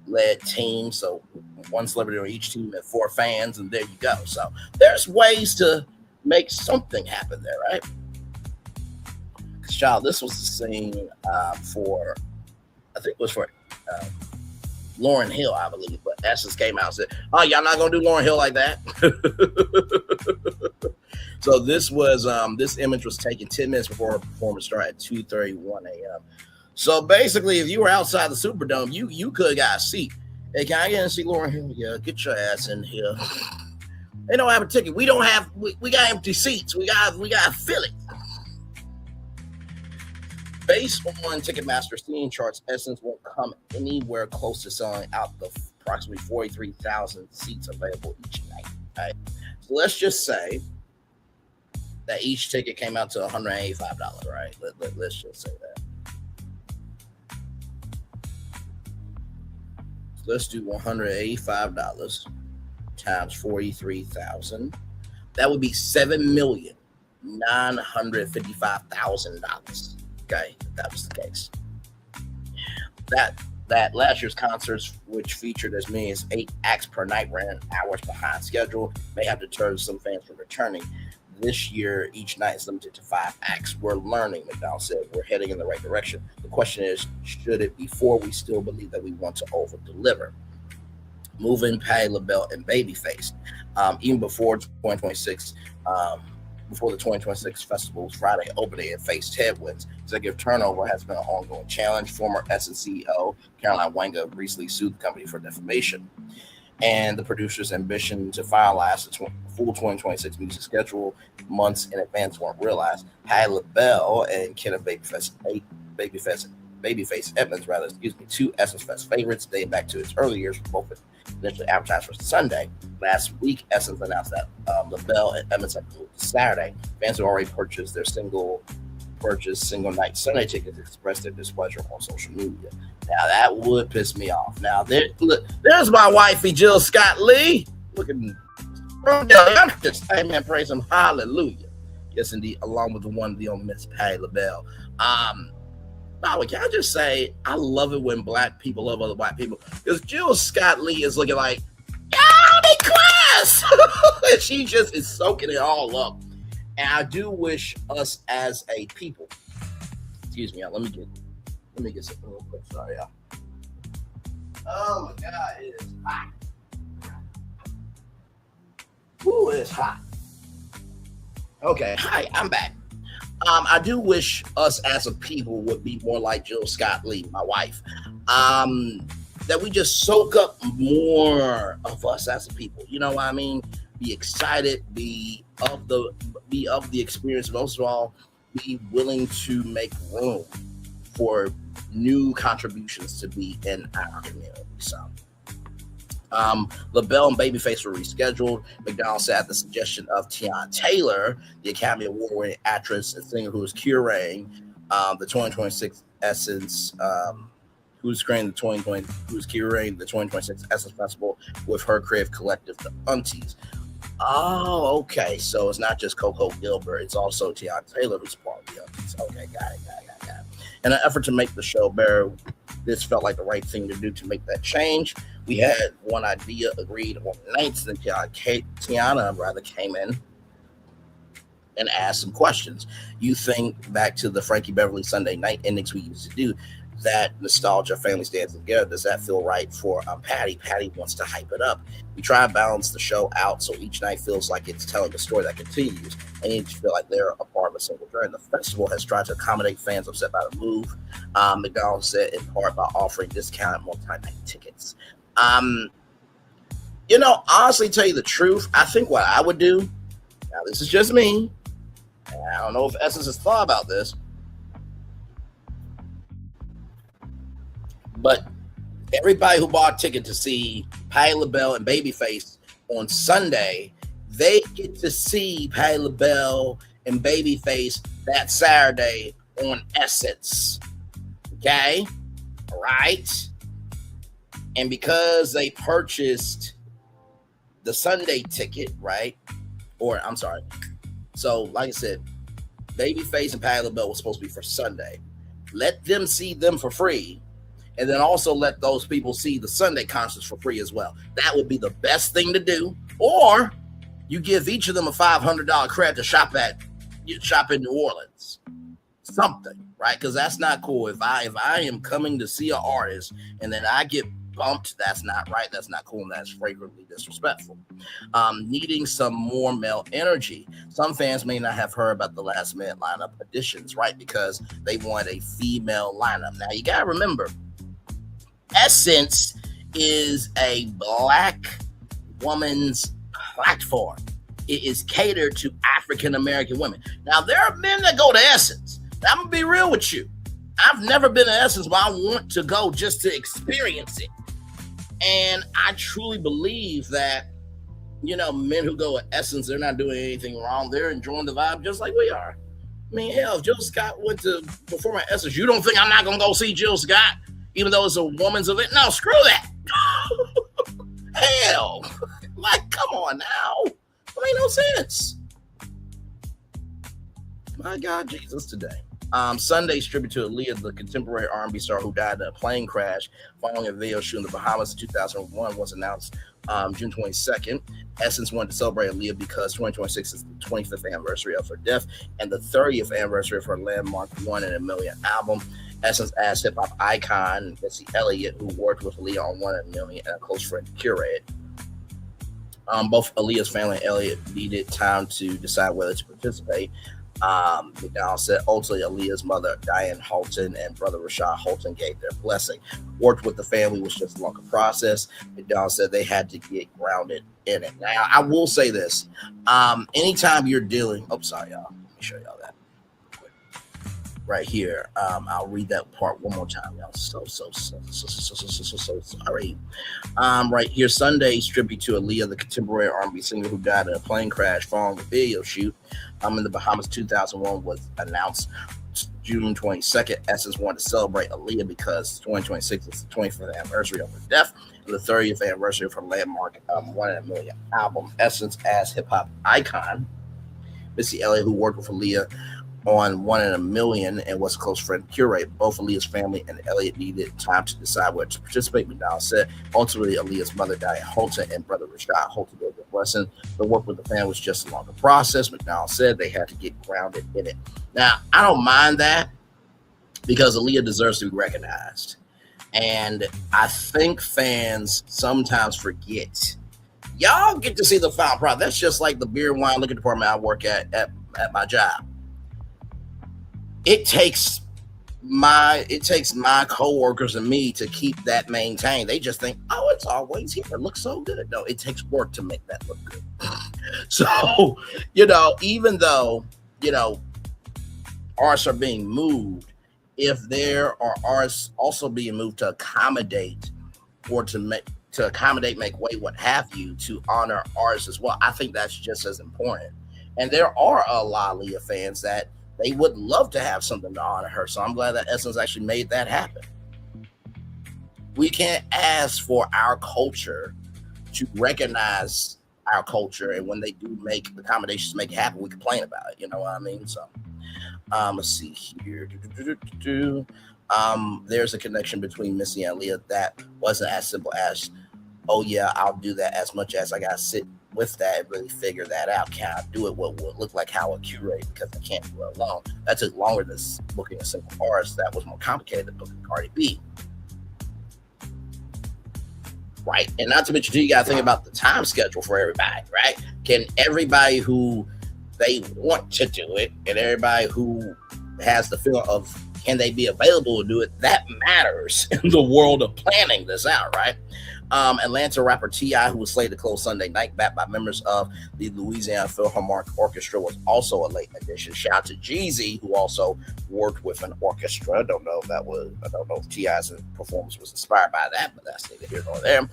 led teams. So one celebrity on each team and 4 fans, and there you go. So there's ways to make something happen there, right? Child, this was the scene for, I think it was for Lauryn Hill, I believe, but Essence came out and said, "Oh, y'all not gonna do Lauryn Hill like that?" So this was this image was taken 10 minutes before her performance started at 2:31 a.m. So basically, if you were outside the Superdome, you could have got a seat. Hey, can I get in see Lauryn Hill? Yeah, get your ass in here. They don't have a ticket. We don't have. We got empty seats. We got to fill it. Based on Ticketmaster seating charts, Essence won't come anywhere close to selling out the approximately 43,000 seats available each night. Right? So let's just say that each ticket came out to $185, right? Let's just say that. Let's do $185 times 43,000. That would be $7,955,000. Okay, if that was the case. That last year's concerts, which featured as many as 8 acts per night, ran hours behind schedule, may have deterred some fans from returning. This year, each night is limited to 5 acts. We're learning, McDowell said. We're heading in the right direction. The question is, should it be 4? We still believe that we want to over-deliver. Moving Patti LaBelle and Babyface. Even before 2026, before the 2026 festival's Friday opening, it faced headwinds. Executive turnover has been an ongoing challenge. Former Essence CEO Caroline Wanga recently sued the company for defamation. And the producer's ambition to finalize the full 2026 music schedule months in advance weren't realized. Patti LaBelle and Kenneth Babyface Edmonds, two Essence Fest favorites dating back to its early years, both initially advertised for Sunday. Last week, Essence announced that LaBelle and Edmonds had moved to Saturday. Fans who already purchased their single night Sunday tickets expressed their displeasure on social media. Now that would piss me off. Now there's my wifey Jill Scott Lee. Looking, I'm just, amen, praise him, hallelujah. Yes, indeed, along with the one, the only Miss Patti LaBelle. By the way, can I just say, I love it when black people love other black people, because Jill Scott Lee is looking like, they class! And she just is soaking it all up. And I do wish us as a people, excuse me, let me get something real quick, sorry, y'all. Oh my God, it is hot. Ooh, it's hot. Okay, hi, I'm back. I do wish us as a people would be more like Jill Scott Lee, my wife. That we just soak up more of us as a people. You know what I mean? Be excited, be of the experience, most of all, be willing to make room for new contributions to be in our community. So LaBelle and Babyface were rescheduled. McDonald said at the suggestion of Tiana Taylor, the Academy Award-winning actress and singer who is curating the 2026 Essence, who's curating the 2026 Essence Festival with her creative collective, the Aunties. Oh, okay. So it's not just Coco Gilbert; it's also Tiana Taylor who's part of the Aunties. Okay, got it. In an effort to make the show better, this felt like the right thing to do to make that change. We had one idea agreed on the 9th, and Tiana came in and asked some questions. You think back to the Frankie Beverly Sunday night endings we used to do, that nostalgia, family stands together. Does that feel right for Patty? Patty wants to hype it up. We try to balance the show out so each night feels like it's telling a story that continues, and each feel like they're a part of a single journey. The festival has tried to accommodate fans upset by the move. McDonald said in part by offering discounted multi-night tickets. Honestly, tell you the truth, I think what I would do, now this is just me, and I don't know if Essence has thought about this, but everybody who bought a ticket to see Patti LaBelle and Babyface on Sunday, they get to see Patti LaBelle and Babyface that Saturday on Essence. Okay? All right? And because they purchased the Sunday ticket, right? Or, I'm sorry. So, like I said, Babyface and Patti LaBelle was supposed to be for Sunday. Let them see them for free. And then also let those people see the Sunday concerts for free as well. That would be the best thing to do. Or you give each of them a $500 credit to shop in New Orleans. Something, right? Because that's not cool. If I am coming to see an artist and then I get bumped, that's not right. That's not cool, and that's flagrantly disrespectful. Needing some more male energy. Some fans may not have heard about the last minute lineup additions, right? Because they want a female lineup. Now you gotta remember, Essence is a Black woman's platform. It is catered to African American women. Now, there are men that go to Essence. I'm going to be real with you. I've never been to Essence, but I want to go just to experience it. And I truly believe that, men who go to Essence, they're not doing anything wrong. They're enjoying the vibe just like we are. I mean, hell, if Jill Scott went to perform at Essence, you don't think I'm not going to go see Jill Scott? Even though it's a woman's event? No, screw that. Hell. Like, come on now. It ain't no sense. My God, Jesus, today. Sunday's tribute to Aaliyah, the contemporary R&B star who died in a plane crash following a video shoot in the Bahamas in 2001 was announced June 22nd. Essence wanted to celebrate Aaliyah because 2026 is the 25th anniversary of her death and the 30th anniversary of her landmark 1 in a Million album. Essence asked hip-hop icon Missy Elliott, who worked with Aaliyah on 1 in a Million, and a close friend to curate. Both Aaliyah's family and Elliott needed time to decide whether to participate. McDonald said ultimately Aaliyah's mother, Diane Holton, and brother Rashad Holton gave their blessing. Worked with the family was just a longer process. McDonald said they had to get grounded in it. Now, I will say this. Anytime you're dealing... Oh, sorry, y'all. Let me show y'all that. Right here. I'll read that part one more time, y'all. So sorry. Right here, Sunday's tribute to Aaliyah, the contemporary R&B singer who died in a plane crash following a video shoot in the Bahamas 2001 was announced June 22nd. Essence wanted to celebrate Aaliyah because 2026 is the 25th anniversary of her death and the 30th anniversary of her landmark 1 in a Million album. Essence asked hip-hop icon Missy Elliott, who worked with Aaliyah on 1 in a Million and was a close friend curate. Both Aaliyah's family and Elliott needed time to decide whether to participate. McDonald said ultimately Aaliyah's mother, Diane Holton, and brother Rashad Holton gave their blessing. The work with the family was just a longer process. McDonald said they had to get grounded in it. Now, I don't mind that because Aaliyah deserves to be recognized. And I think fans sometimes forget. Y'all get to see the final product. That's just like the beer and wine liquor department I work at my job. it takes my coworkers and me to keep that maintained. They just think, oh, it's always here. It looks so good. No, it takes work to make that look good. So, even though, artists are being moved, if there are artists also being moved to accommodate or to make way, what have you, to honor artists as well, I think that's just as important. And there are a lot of Leah fans that they would love to have something to honor her. So I'm glad that Essence actually made that happen. We can't ask for our culture to recognize our culture, and when they do make accommodations to make it happen, we complain about it. You know what I mean? So let's see here. There's a connection between Missy and Leah that wasn't as simple as, oh yeah, I'll do that, as much as I gotta sit with that and really figure that out. Can I do it what would look like how I curate, because I can't do it alone. That took longer than booking a single artist. That was more complicated than booking Cardi B. Right. And not to mention, you got to think about the time schedule for everybody, right? Can everybody who they want to do it and everybody who has the feeling of can they be available to do it, that matters in the world of planning this out, right? Atlanta rapper T.I., who was slated to close Sunday night, backed by members of the Louisiana Philharmonic Orchestra, was also a late addition. Shout out to Jeezy, who also worked with an orchestra. I don't know if T.I.'s performance was inspired by that, but that's neither here nor there.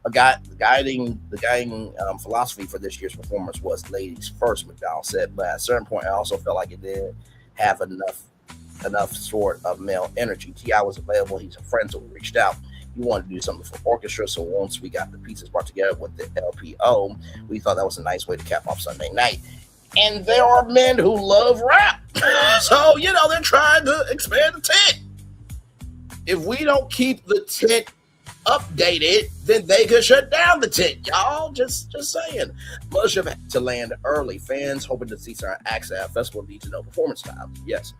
The guiding philosophy for this year's performance was ladies first, McDonald said, but at a certain point, I also felt like it did have enough sort of male energy. T.I. was available. He's a friend, so we reached out. We wanted to do something for orchestra, so once we got the pieces brought together with the LPO, we thought that was a nice way to cap off Sunday night. And there are men who love rap, so they're trying to expand the tent. If we don't keep the tent updated, then they could shut down the tent, y'all. Just saying. Mothership had to land early. Fans hoping to see certain acts at a festival need to know performance time. Yes.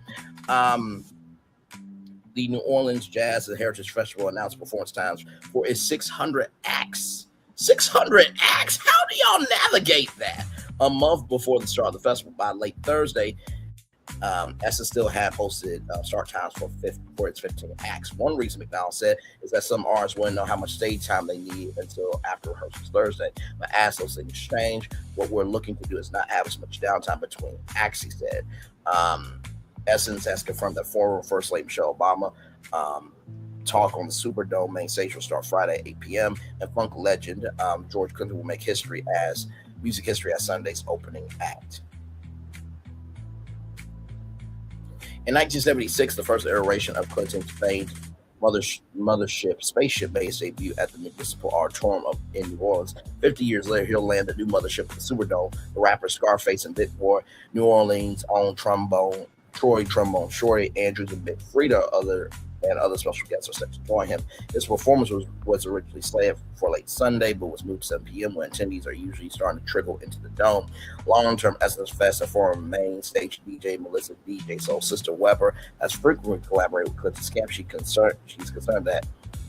The New Orleans Jazz and Heritage Festival announced performance times for its 600 acts. 600 acts? How do y'all navigate that? A month before the start of the festival, by late Thursday, Essence still had posted start times for its 15 acts. One reason McDonald said is that some artists wouldn't know how much stage time they need until after rehearsals Thursday. But as those things change, what we're looking to do is not have as much downtime between acts, he said. Essence has confirmed that former First Lady Michelle Obama talk on the Superdome main stage will start Friday at 8 p.m. And funk legend George Clinton will make music history as Sunday's opening act. In 1976, the first iteration of Clinton's famed Mothership spaceship made its debut at the Municipal Auditorium in New Orleans. 50 years later, he'll land a new mothership at the Superdome. The rapper Scarface and Big Boy, New Orleans' own Troy Trombone Shorty, Andrews, and Big Frida, other special guests are set to join him. His performance was originally slated for late Sunday, but was moved to 7 p.m. when attendees are usually starting to trickle into the dome. Long-term Essence Fest and former main stage DJ Melissa DJ Soul Sister Weber has frequently collaborated with Clinton's camp. She's concerned that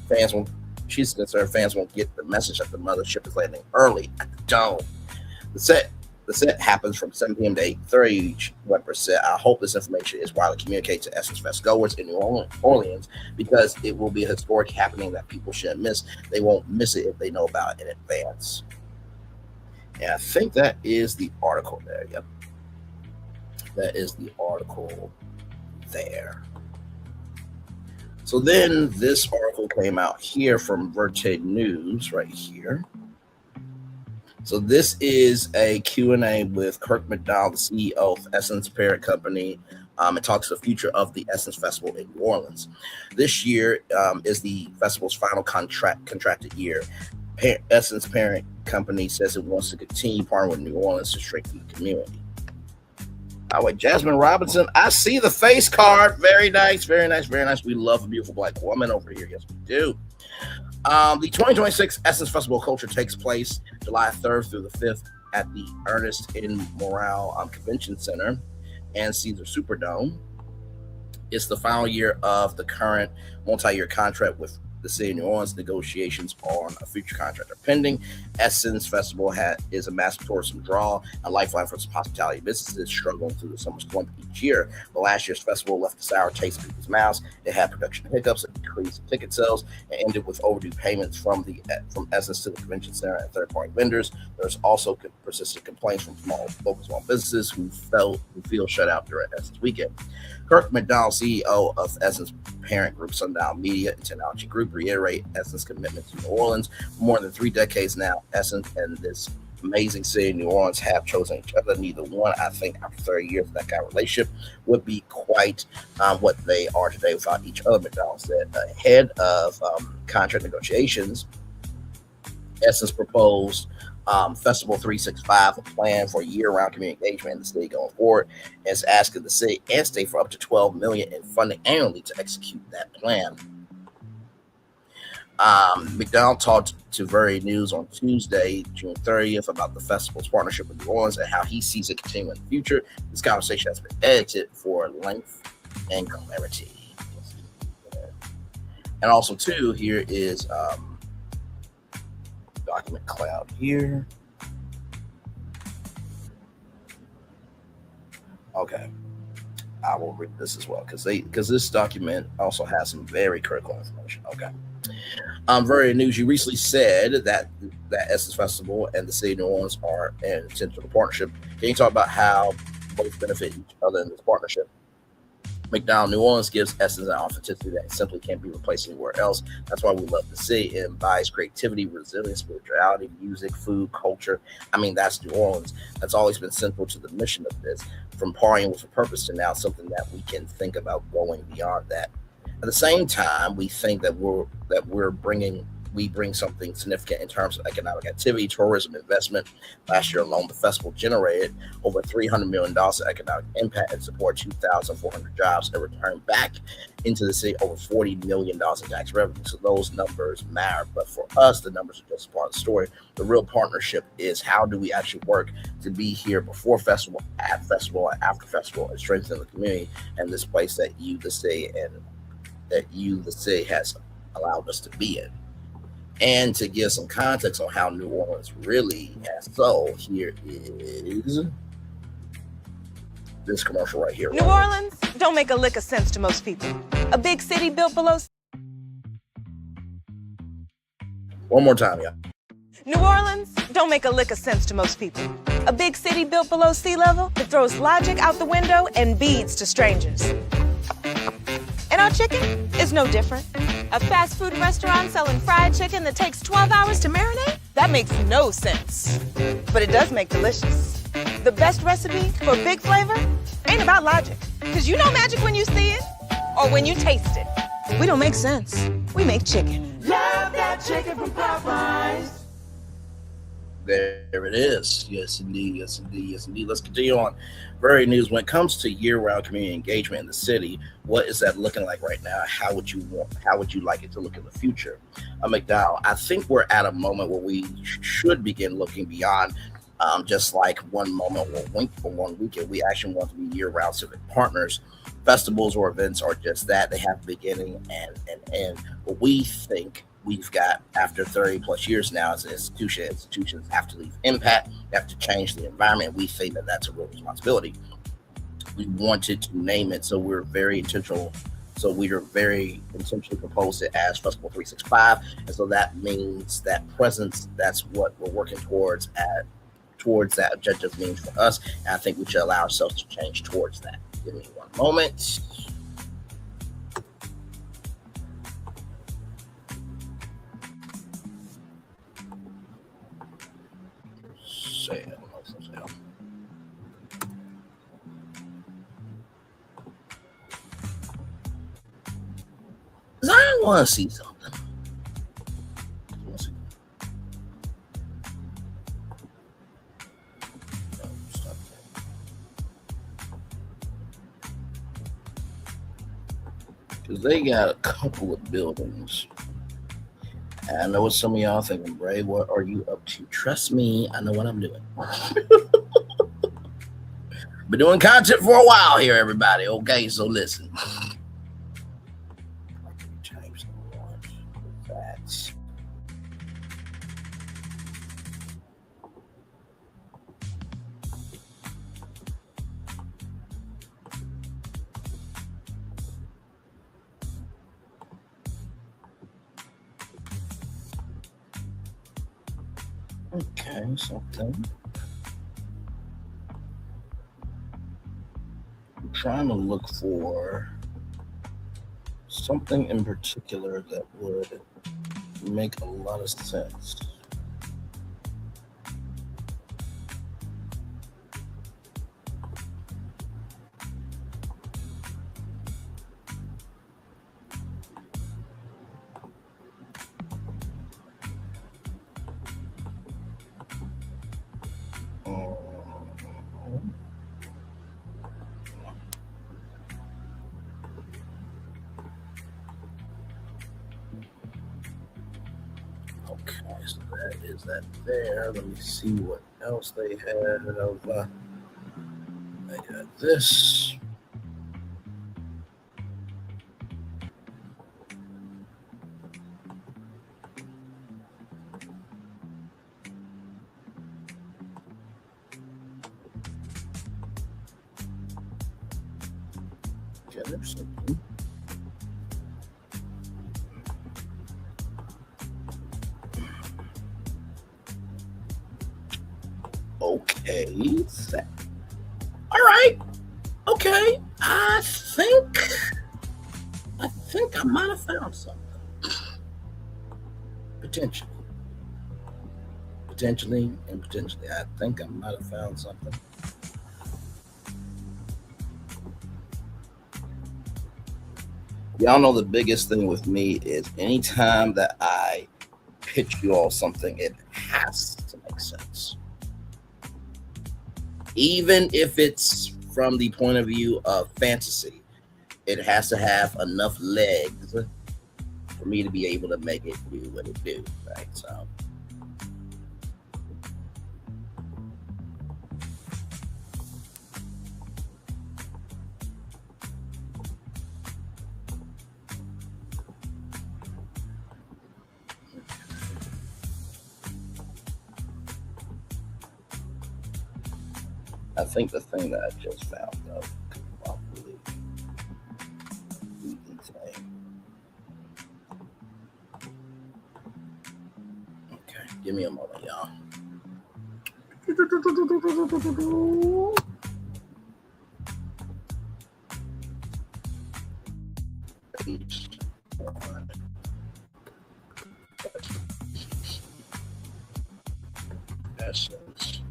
fans won't get the message that the mothership is landing early at the dome. The set happens from 7 p.m. to 8:30, Weber said. I hope this information is widely communicated to Essence Fest goers in New Orleans, because it will be a historic happening that people shouldn't miss. They won't miss it if they know about it in advance. And I think that is the article there. Yep. That is the article there. So then this article came out here from Verte News right here. So this is a Q&A with Kirk McDonald, the CEO of Essence parent company. It talks the future of the Essence Festival in New Orleans. This year is the festival's final contracted year. Essence parent company says it wants to continue partnering with New Orleans to strengthen the community. Oh, wait, Jasmine Robinson. I see the face card. Very nice, very nice, very nice. We love a beautiful black woman over here. Yes, we do. The 2026 Essence Festival Culture takes place July 3rd through the 5th at the Ernest N. Morale Convention Center and Caesar Superdome. It's the final year of the current multi-year contract with the city of New Orleans. Negotiations on a future contract are pending. Essence Festival is a massive tourism draw, a lifeline for some hospitality businesses struggling through the summer slump each year. But last year's festival left a sour taste in people's mouths. It had production hiccups, a decrease in ticket sales, and ended with overdue payments from Essence to the convention center and third-party vendors. There's also persistent complaints from local small businesses who feel shut out during Essence weekend. Kirk McDonald, CEO of Essence parent group Sundown Media and Technology Group, reiterate Essence commitment to New Orleans. For more than 3 decades now, Essence and this amazing city of New Orleans have chosen each other. Neither one, I think, after 30 years of that kind of relationship, would be quite what they are today without each other, McDonald said. Ahead of contract negotiations, Essence proposed Festival 365, a plan for year-round community engagement in the city going forward, and is asking the city and state for up to $12 million in funding annually to execute that plan. McDonald talked to Very News on Tuesday, June 30th, about the festival's partnership with New Orleans and how he sees it continuing in the future. This conversation has been edited for length and clarity. And also, too, here is document cloud here. Okay, I will read this as well because this document also has some very critical information. Okay. Very News, you recently said that Essence Festival and the city of New Orleans are an intentional partnership. Can you talk about how both benefit each other in this partnership? McDonald, New Orleans gives Essence an authenticity that simply can't be replaced anywhere else. That's why we love the city. It embodies creativity, resilience, spirituality, music, food, culture. I mean, that's New Orleans. That's always been central to the mission of this, from partying with a purpose to now something that we can think about going beyond that. At the same time, we think that we bring something significant in terms of economic activity, tourism, investment. Last year alone, the festival generated over $300 million of economic impact and support 2,400 jobs and returned back into the city over $40 million in tax revenue. So those numbers matter. But for us, the numbers are just part of the story. The real partnership is how do we actually work to be here before festival, at festival, and after festival, and strengthen the community and this place that you, the city, has allowed us to be in. And to give some context on how New Orleans really has sold, here is this commercial right here. New Orleans don't make a lick of sense to most people. A big city built below. One more time, y'all. New Orleans don't make a lick of sense to most people. A big city built below sea level that throws logic out the window and beads to strangers. And our chicken is no different. A fast food restaurant selling fried chicken that takes 12 hours to marinate? That makes no sense. But it does make delicious. The best recipe for big flavor ain't about logic. Because you know magic when you see it or when you taste it. We don't make sense. We make chicken. Love that chicken from Popeyes. There it is. Yes, indeed. Yes, indeed. Yes, indeed. Let's continue on. Very News. When it comes to year-round community engagement in the city, what is that looking like right now? How would you like it to look in the future? McDowell, I think we're at a moment where we should begin looking beyond just like one moment or one weekend. We actually want to be year-round civic partners. Festivals or events are just that. They have beginning and end. But we think we've got, after 30 plus years now as an institution, institutions have to leave impact, they have to change the environment. We think that that's a real responsibility. We wanted to name it, so we're very intentional. So we are very intentionally proposed it as Festival 365. And so that means that presence, that's what we're working towards that objective means for us. And I think we should allow ourselves to change towards that. Give me one moment. I want to see something. Because they got a couple of buildings. And I know what some of y'all thinking, Bray, what are you up to? Trust me, I know what I'm doing. Been doing content for a while here, everybody. Okay, so listen. Okay, something. I'm trying to look for something in particular that would make a lot of sense. Okay, so that is that there. Let me see what else they had of. They had this. Okay, there's something. Okay, all right. Okay, I think I might have found something. Potentially, and potentially, I think I might have found something. Y'all know the biggest thing with me is anytime that I pitch you all something, it has to make sense. Even if it's from the point of view of fantasy, it has to have enough legs for me to be able to make it do what it do, right? So I think the thing that I just found though could probably be the thing. Okay, give me a moment, y'all. Essence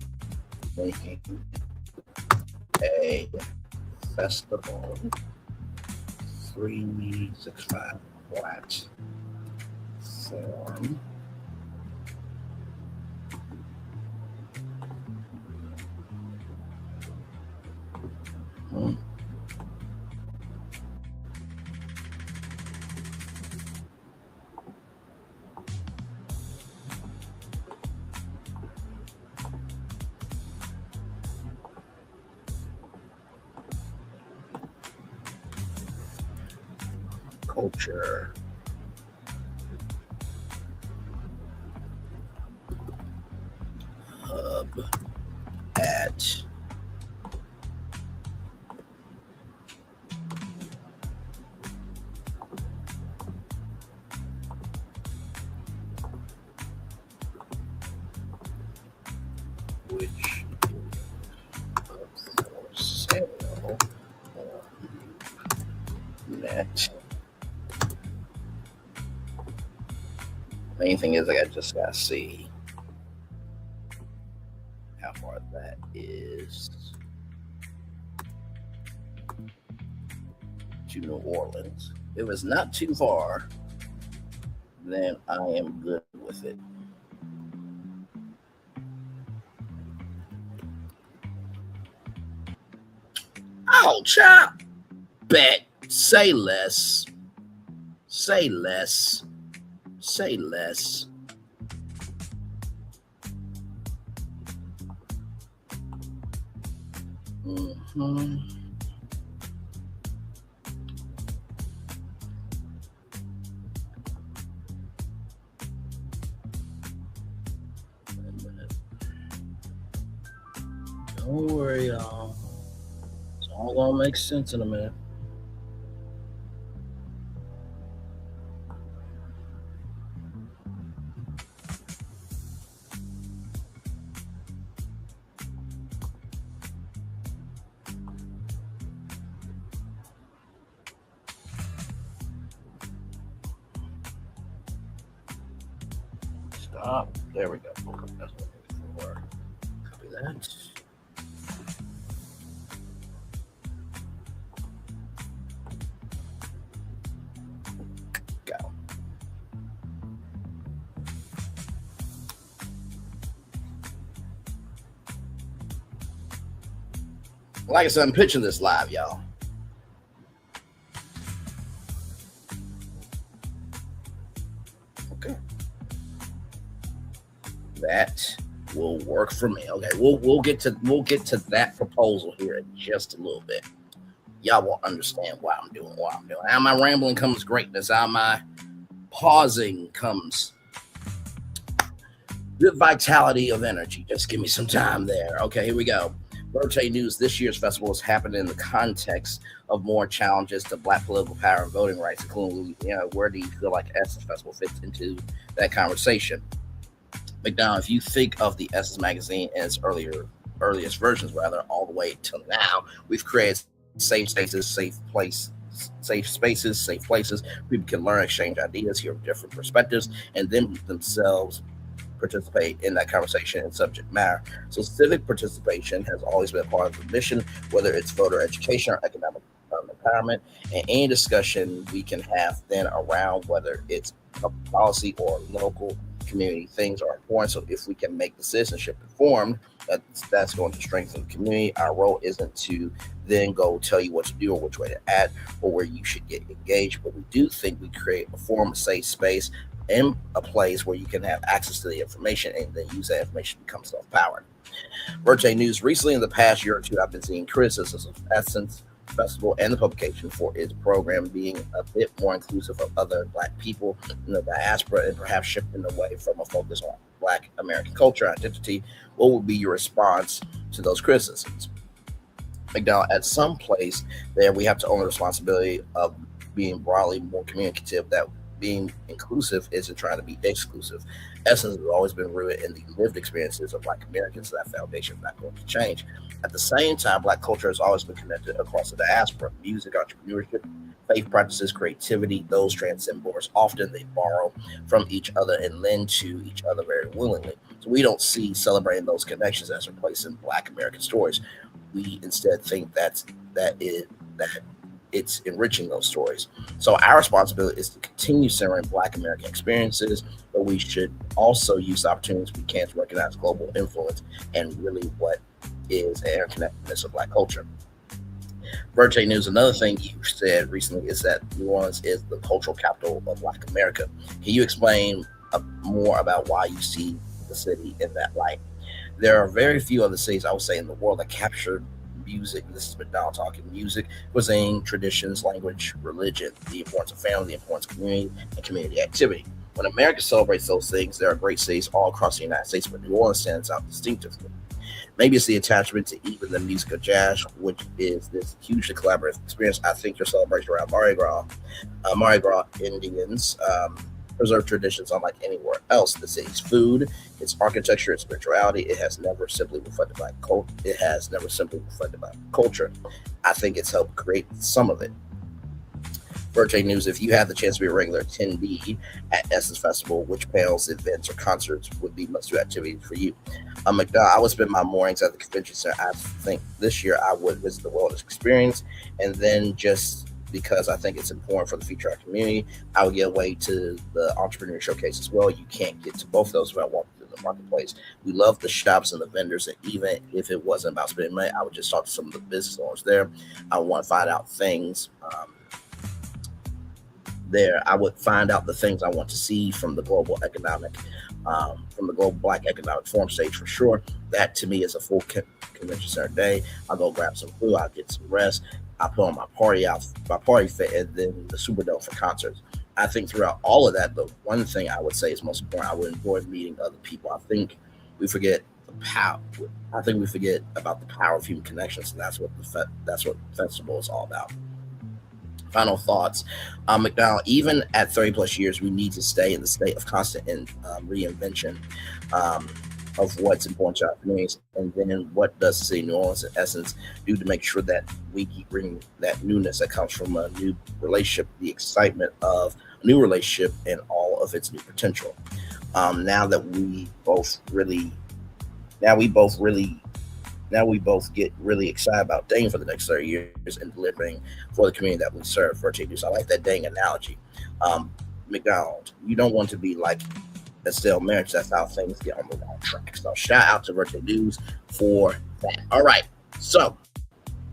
making a festival 365 platform. Culture. Hub at which for sale on net. Main thing is I just gotta see how far that is to New Orleans. If it's not too far, then I am good with it. Oh, chop! Bet. Say less. Say less. Say less. Mm-hmm. Don't worry, y'all. It's all gonna make sense in a minute. There we go. That's what I'm looking for. Copy that. Go. Like I said, I'm pitching this live, y'all. Okay. That will work for me. Okay, we'll get to that proposal here in just a little bit. Y'all will understand why I'm doing what I'm doing. Out of my rambling comes greatness. Out of my pausing comes the vitality of energy. Just give me some time there. Okay, here we go. Birthday news. This year's festival has happened in the context of more challenges to Black political power and voting rights, including, where do you feel like Essence Festival fits into that conversation? McDonald, if you think of the Essence magazine in its earliest versions, rather, all the way till now, we've created safe spaces, safe places. People can learn, exchange ideas, hear different perspectives, and then themselves participate in that conversation and subject matter. So civic participation has always been a part of the mission, whether it's voter education or economic empowerment, and any discussion we can have then around whether it's public policy or local community things are important. So if we can make the citizenship informed, that's going to strengthen the community. Our role isn't to then go tell you what to do or which way to act or where you should get engaged, but we do think we create a form of safe space in a place where you can have access to the information and then use that information to become self-powered. Birthday news. Recently, in the past year or two, I've been seeing criticisms of Essence Festival and the publication for its program being a bit more inclusive of other Black people in the diaspora and perhaps shifting away from a focus on Black American culture and identity. What would be your response to those criticisms? McDowell, at some place there, we have to own the responsibility of being broadly more communicative, that being inclusive isn't trying to be exclusive. Essence has always been rooted in the lived experiences of Black Americans. That foundation is not going to change. At the same time, Black culture has always been connected across the diaspora. Music, entrepreneurship, faith practices, creativity, those transcend borders. Often they borrow from each other and lend to each other very willingly. So we don't see celebrating those connections as replacing Black American stories. We instead think that it's enriching those stories. So our responsibility is to continue centering Black American experiences, but we should also use the opportunities we can to recognize global influence and really what is the interconnectedness of Black culture. Birthday news. Another thing you said recently is that New Orleans is the cultural capital of Black America. Can you explain more about why you see the city in that light? There are very few other cities, I would say, in the world that capture music. This is McDonald talking. Music, cuisine, traditions, language, religion, the importance of family, the importance of community, and community activity. When America celebrates those things, there are great cities all across the United States, but New Orleans stands out distinctively. Maybe it's the attachment to even the music of jazz, which is this hugely collaborative experience. I think your celebration around Mardi Gras Indians preserve traditions unlike anywhere else. The city's food, its architecture, its spirituality, it has never simply reflected by culture. I think it's helped create some of it. Birthday news. If you had the chance to be a regular attendee at Essence Festival, which panels, events, or concerts would be must-do activities for you? McDowell, I would spend my mornings at the convention center. I think this year I would visit the Wellness Experience, and then just because I think it's important for the future of our community, I would get away to the Entrepreneur Showcase as well. You can't get to both of those without walking through the marketplace. We love the shops and the vendors, and even if it wasn't about spending money, I would just talk to some of the business owners there. I want to find out things there. I would find out the things I want to see from the global Black Economic Forum stage for sure. That to me is a full convention center day. I'll go grab some food, I'll get some rest, I put on my party fit, and then the Superdome for concerts. I think throughout all of that, the one thing I would say is most important, I would enjoy meeting other people. I think we forget about the power of human connections, and that's what the festival is all about. Final thoughts. McDonald, even at 30 plus years, we need to stay in the state of constant reinvention of what's important to our communities. And then what does the city of New Orleans, in essence, do to make sure that we keep bringing that newness that comes from a new relationship, the excitement of a new relationship and all of its new potential. Now we both get really excited about Dane for the next 30 years and delivering for the community that we serve. Virtually do. So I like that Dane analogy. McDonald, you don't want to be like Estelle Marriage. That's how things get on the wrong track. So shout out to Virtual News for that. All right. So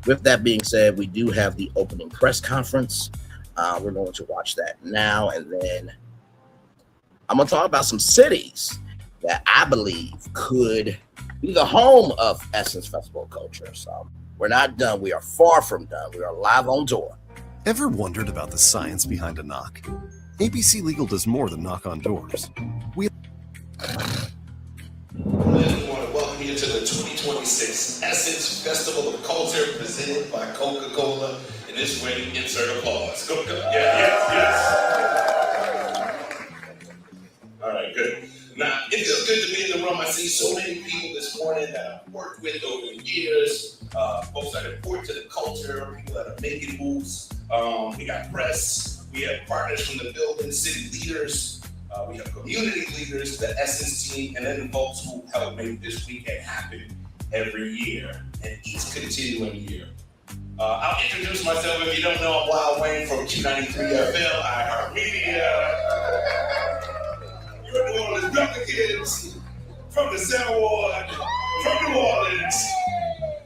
with that being said, we do have the opening press conference. We're going to watch that now, and then I'm going to talk about some cities that I believe could be the home of Essence Festival culture. So we're not done. We are far from done. We are live on tour. Ever wondered about the science behind a knock? ABC Legal does more than knock on doors. We want to welcome you to the 2026 Essence Festival of Culture presented by Coca-Cola. And this way, insert applause. Yes. All right, good. Now, it feels good to be in the room. I see so many people this morning that I've worked with over the years, folks that are important to the culture, people that are making moves. We got press, we have partners from the building, city leaders, we have community leaders, the Essence team, and then the folks who help make this weekend happen every year and each continuing year. I'll introduce myself. If you don't know, I'm Wild Wayne from Q93 FL, iHeartMedia. You're New Orleans replicants from the South Ward, from New Orleans.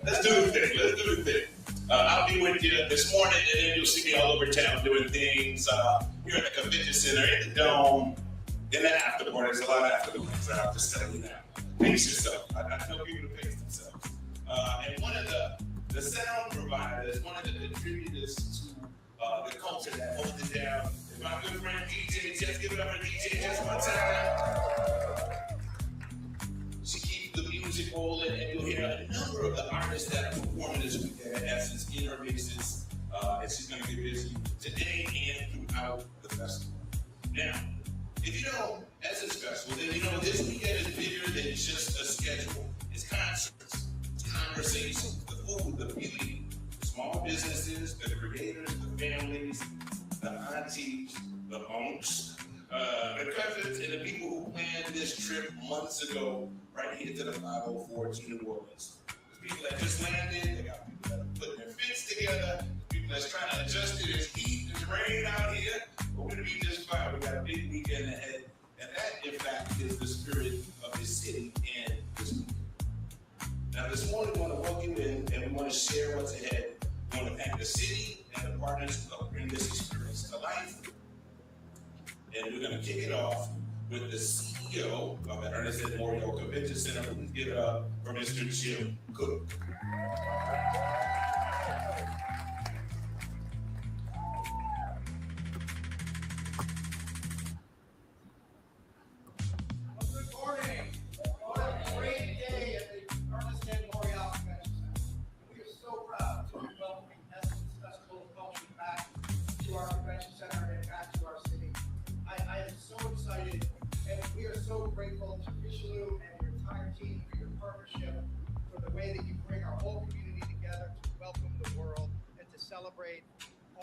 Let's do the thing. I'll be with you this morning, and then you'll see me all over town doing things. Here at the convention center, in the dome, in the afterboard. There's a lot of afterboards. I'll just tell you now. Pace yourself. I know people to pace themselves. And one of the sound providers, one of the contributors to the culture that holds it down is my good friend DJ. Just give it up for DJ just one time. She keeps the music rolling, and you'll hear a number of the artists that are performing this weekend at Essence in her mixes. And she's going to get busy today and throughout the festival. Now, if you know Essence Festival, then you know this weekend is bigger than just a schedule. It's concerts, it's conversations, the food, the beauty, the small businesses, the creators, the families, the aunties, the unks, the cousins, and the people who planned this trip months ago right here to the 504 to New Orleans. There's people that just landed, they got people that are putting their fits together, people that's trying to adjust to this heat, this rain out here. We're going to be just fine. We got a big weekend ahead. And that, in fact, is the spirit of this city and this weekend. Now, this morning, we want to welcome you in, and we want to share what's ahead. We want to thank the city and the partners who helped bring this experience to life. And we're going to kick it off with the CEO of the Orleans Memorial Convention Center. Please give it up for Mr. Jim Cook. Grateful to Successul and your entire team for your partnership, for the way that you bring our whole community together to welcome the world and to celebrate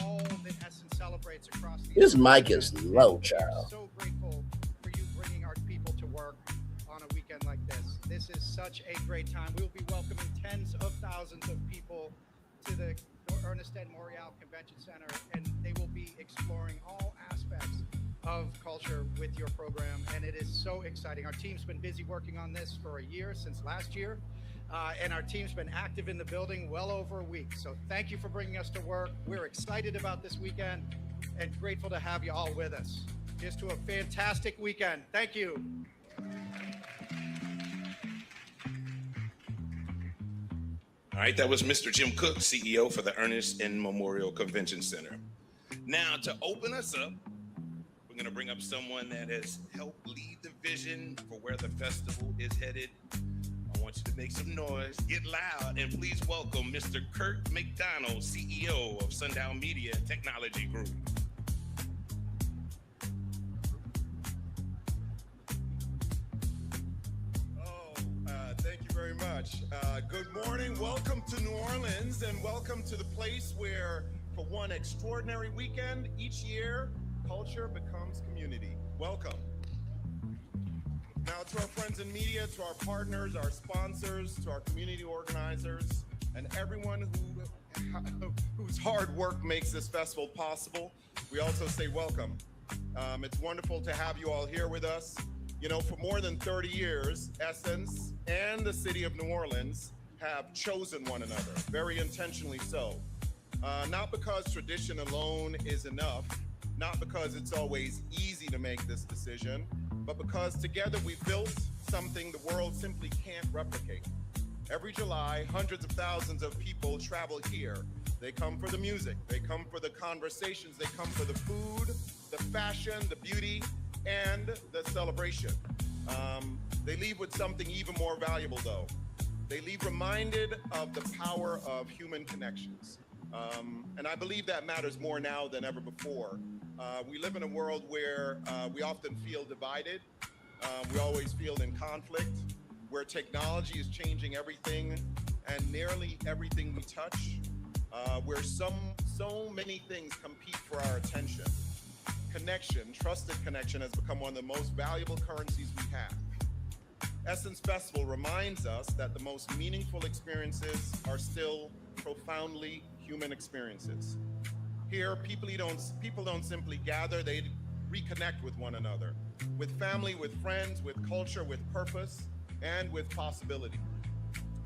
all that Essence celebrates across the This mic is low, child. So grateful for you bringing our people to work on a weekend like this. This is such a great time. We'll be welcoming tens of thousands of people to the Ernest N. Morial Convention Center, and they will be exploring all aspects of culture with your program, and it is so exciting. Our team's been busy working on this for a year, since last year, and our team's been active in the building well over a week. So thank you for bringing us to work. We're excited about this weekend and grateful to have you all with us. Here's to a fantastic weekend. Thank you. All right, that was Mr. Jim Cook, CEO for the Ernest N. Memorial Convention Center. Now, to open us up, we're going to bring up someone that has helped lead the vision for where the festival is headed. I want you to make some noise, get loud, and please welcome Mr. Kurt McDonald, CEO of Sundown Media Technology Group. Thank you very much. Good morning. Welcome to New Orleans, and welcome to the place where, for one extraordinary weekend each year, culture becomes community. Welcome. Now, to our friends in media, to our partners, our sponsors, to our community organizers, and everyone whose hard work makes this festival possible, we also say welcome. It's wonderful to have you all here with us. You know, for more than 30 years, Essence and the city of New Orleans have chosen one another, very intentionally so. Not because tradition alone is enough, not because it's always easy to make this decision, but because together we built something the world simply can't replicate. Every July, hundreds of thousands of people travel here. They come for the music, they come for the conversations, they come for the food, the fashion, the beauty, and the celebration. They leave with something even more valuable though. They leave reminded of the power of human connections. And I believe that matters more now than ever before. We live in a world where we often feel divided. We always feel in conflict, where technology is changing everything and nearly everything we touch, where so many things compete for our attention. Connection, trusted connection, has become one of the most valuable currencies we have. Essence Festival reminds us that the most meaningful experiences are still profoundly human experiences. Here, people don't simply gather, they reconnect with one another, with family, with friends, with culture, with purpose, and with possibility.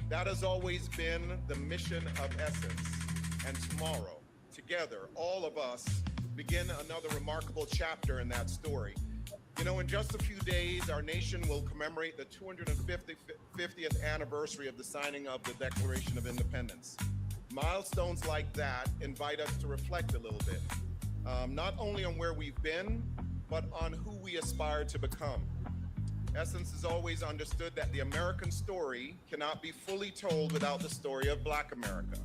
That has always been the mission of Essence. And tomorrow, together, all of us begin another remarkable chapter in that story. You know, in just a few days, our nation will commemorate the 250th anniversary of the signing of the Declaration of Independence. Milestones like that invite us to reflect a little bit, not only on where we've been, but on who we aspire to become. Essence has always understood that the American story cannot be fully told without the story of Black America.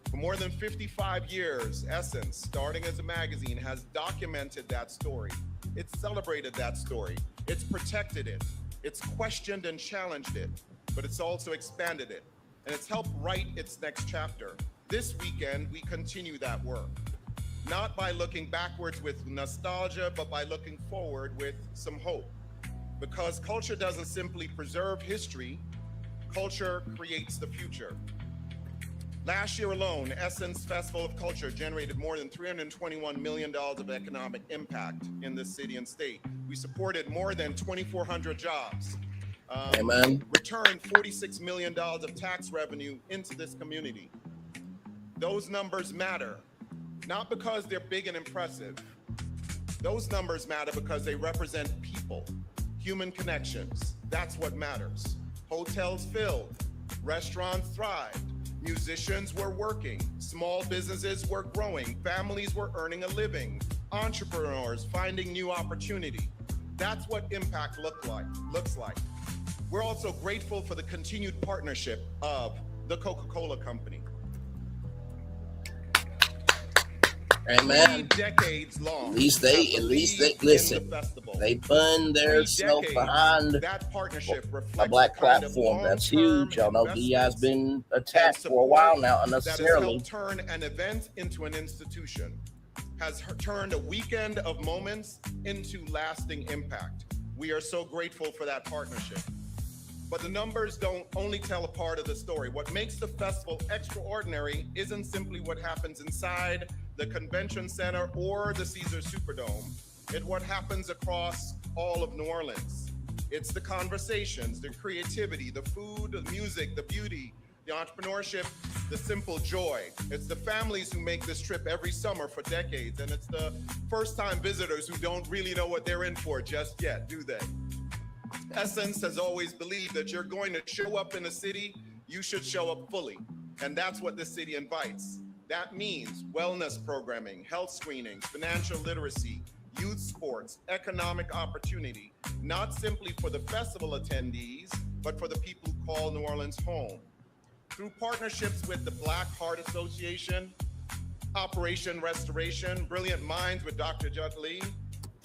For more than 55 years, Essence, starting as a magazine, has documented that story. It's celebrated that story. It's protected it. It's questioned and challenged it, but it's also expanded it. And it's helped write its next chapter. This weekend, we continue that work. Not by looking backwards with nostalgia, but by looking forward with some hope. Because culture doesn't simply preserve history, culture creates the future. Last year alone, Essence Festival of Culture generated more than $321 million of economic impact in this city and state. We supported more than 2,400 jobs. Returned $46 million of tax revenue into this community. Those numbers matter, not because they're big and impressive. Those numbers matter because they represent people, human connections. That's what matters. Hotels filled, restaurants thrived, musicians were working, small businesses were growing, families were earning a living, entrepreneurs finding new opportunity. That's what impact looks like. We're also grateful for the continued partnership of the Coca-Cola Company. Amen. 3 decades long. At least they listen. They fund their self behind that partnership a Black platform. That's huge. Y'all know DI's been attacked for a while now unnecessarily. That has helped turn an event into an institution, has turned a weekend of moments into lasting impact. We are so grateful for that partnership. But the numbers don't only tell a part of the story. What makes the festival extraordinary isn't simply what happens inside the convention center or the Caesars Superdome. It's what happens across all of New Orleans. It's the conversations, the creativity, the food, the music, the beauty, the entrepreneurship, the simple joy. It's the families who make this trip every summer for decades, and it's the first-time visitors who don't really know what they're in for just yet, do they? Essence has always believed that you're going to show up in a city, you should show up fully. And that's what this city invites. That means wellness programming, health screenings, financial literacy, youth sports, economic opportunity, not simply for the festival attendees, but for the people who call New Orleans home. Through partnerships with the Black Heart Association, Operation Restoration, Brilliant Minds with Dr. Judd Lee,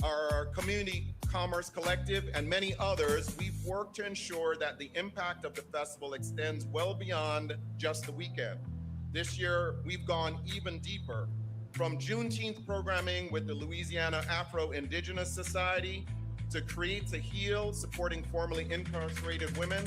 our Community Commerce Collective, and many others, we've worked to ensure that the impact of the festival extends well beyond just the weekend. This year, we've gone even deeper, from Juneteenth programming with the Louisiana Afro-Indigenous Society to create to heal, supporting formerly incarcerated women,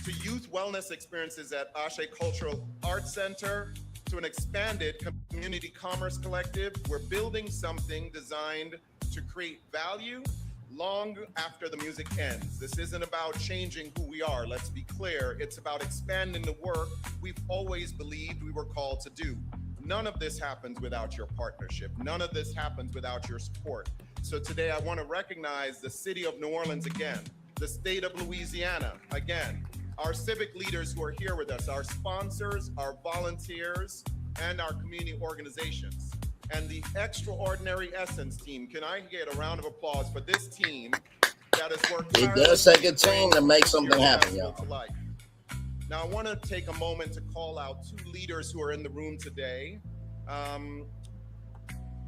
to youth wellness experiences at Ashe Cultural Arts Center, to an expanded community commerce collective. We're building something designed to create value long after the music ends. This isn't about changing who we are, let's be clear. It's about expanding the work we've always believed we were called to do. None of this happens without your partnership. None of this happens without your support. So today I want to recognize the city of New Orleans again, the state of Louisiana again, our civic leaders who are here with us, our sponsors, our volunteers, and our community organizations. And the extraordinary Essence team. Can I get a round of applause for this team that has worked? It does take a team to make something happen, y'all. Now, I want to take a moment to call out two leaders who are in the room today,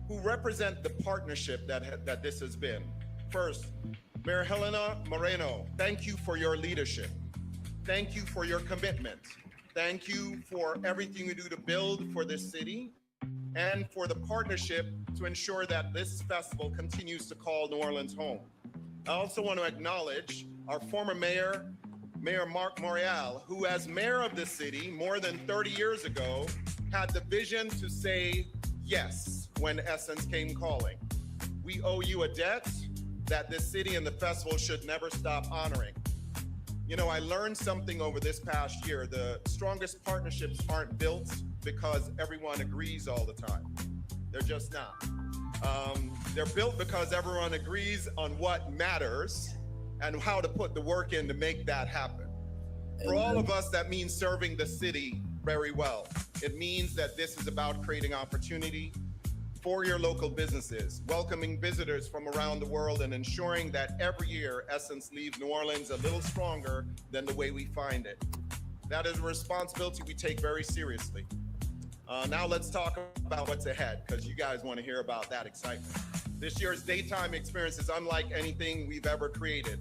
who represent the partnership that this has been. First, Mayor Helena Moreno, thank you for your leadership. Thank you for your commitment. Thank you for everything you do to build for this city and for the partnership to ensure that this festival continues to call New Orleans home. I also want to acknowledge our former mayor, Mayor Mark Morial, who as mayor of this city more than 30 years ago had the vision to say yes when Essence came calling. We owe you a debt that this city and the festival should never stop honoring. You know, I learned something over this past year. The strongest partnerships aren't built because everyone agrees all the time. They're just not. They're built because everyone agrees on what matters and how to put the work in to make that happen. For all of us, that means serving the city very well. It means that this is about creating opportunity for your local businesses, welcoming visitors from around the world, and ensuring that every year Essence leaves New Orleans a little stronger than the way we find it. That is a responsibility we take very seriously. Now let's talk about what's ahead, because you guys want to hear about that excitement. This year's daytime experience is unlike anything we've ever created.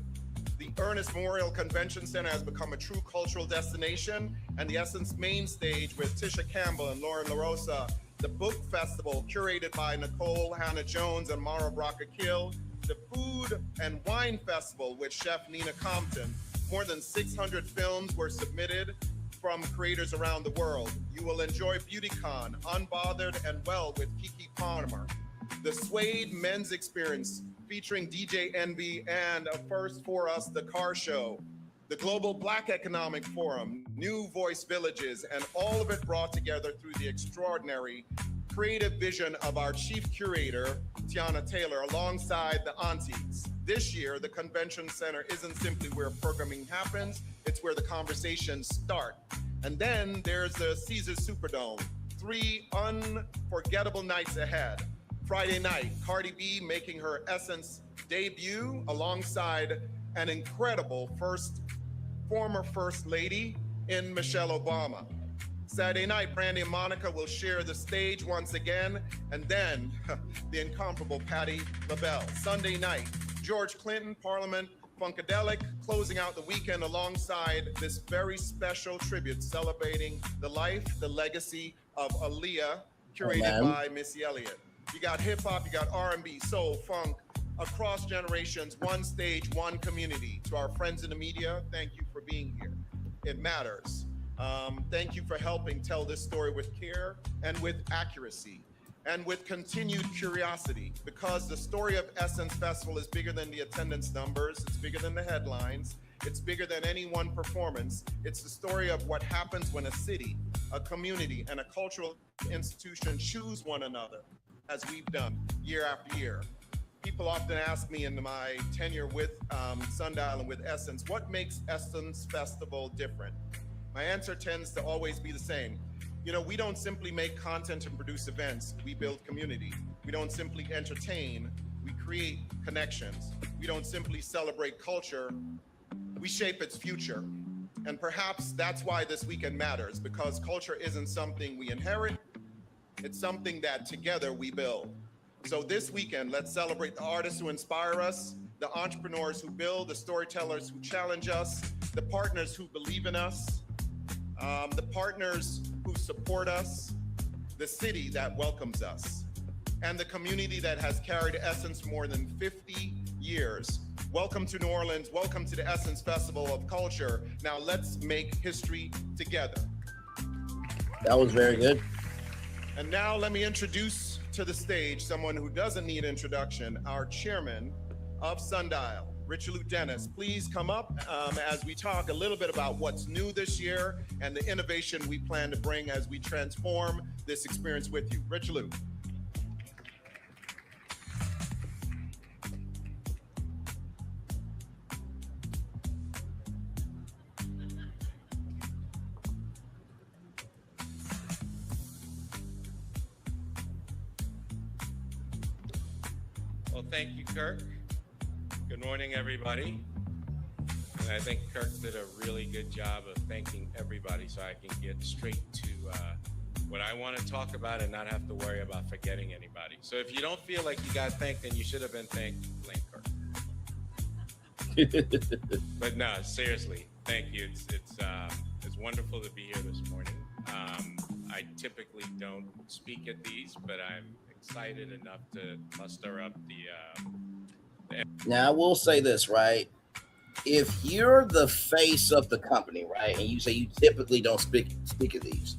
The Ernest Memorial Convention Center has become a true cultural destination, and the Essence main stage with Tisha Campbell and Lauren LaRosa, the book festival curated by Nicole Hannah-Jones and Mara Brock-Akil, the food and wine festival with Chef Nina Compton. More than 600 films were submitted from creators around the world. You will enjoy BeautyCon, Unbothered and Well with Kiki Palmer, the Suede Men's Experience featuring DJ Envy, and a first for us, the Car Show, the Global Black Economic Forum, New Voice Villages, and all of it brought together through the extraordinary creative vision of our chief curator, Tiana Taylor, alongside the aunties. This year, the convention center isn't simply where programming happens, it's where the conversations start. And then there's the Caesars Superdome, 3 unforgettable nights ahead. Friday night, Cardi B making her Essence debut alongside an incredible former First Lady in Michelle Obama. Saturday night, Brandy and Monica will share the stage once again, and then the incomparable Patti LaBelle. Sunday night, George Clinton, Parliament Funkadelic, closing out the weekend alongside this very special tribute celebrating the life, the legacy of Aaliyah, curated by Missy Elliott. You got hip hop, you got R&B, soul, funk, across generations, one stage, one community. To our friends in the media, thank you for being here. It matters. Thank you for helping tell this story with care and with accuracy and with continued curiosity, because the story of Essence Festival is bigger than the attendance numbers. It's bigger than the headlines. It's bigger than any one performance. It's the story of what happens when a city, a community, and a cultural institution choose one another, as we've done year after year. People often ask me in my tenure with Sundial and with Essence, what makes Essence Festival different? My answer tends to always be the same. You know, we don't simply make content and produce events, we build community. We don't simply entertain, we create connections. We don't simply celebrate culture, we shape its future. And perhaps that's why this weekend matters, because culture isn't something we inherit, it's something that together we build. So this weekend, let's celebrate the artists who inspire us, the entrepreneurs who build, the storytellers who challenge us, the partners who believe in us, the partners who support us, the city that welcomes us, and the community that has carried Essence for more than 50 years. Welcome to New Orleans. Welcome to the Essence Festival of Culture. Now let's make history together. That was very good. And now let me introduce to the stage someone who doesn't need introduction, our chairman of Sundial, Richelieu Dennis. Please come up as we talk a little bit about what's new this year and the innovation we plan to bring as we transform this experience with you. Richelieu. Well, thank you, Kirk. Good morning, everybody. And I think Kirk did a really good job of thanking everybody, so I can get straight to what I want to talk about and not have to worry about forgetting anybody. So if you don't feel like you got thanked and you should have been thanked, blame Kirk. But no, seriously, thank you. It's wonderful to be here this morning. I typically don't speak at these, but I'm excited enough to muster up the Now, I will say this, right? If you're the face of the company, right, and you say you typically don't speak at these,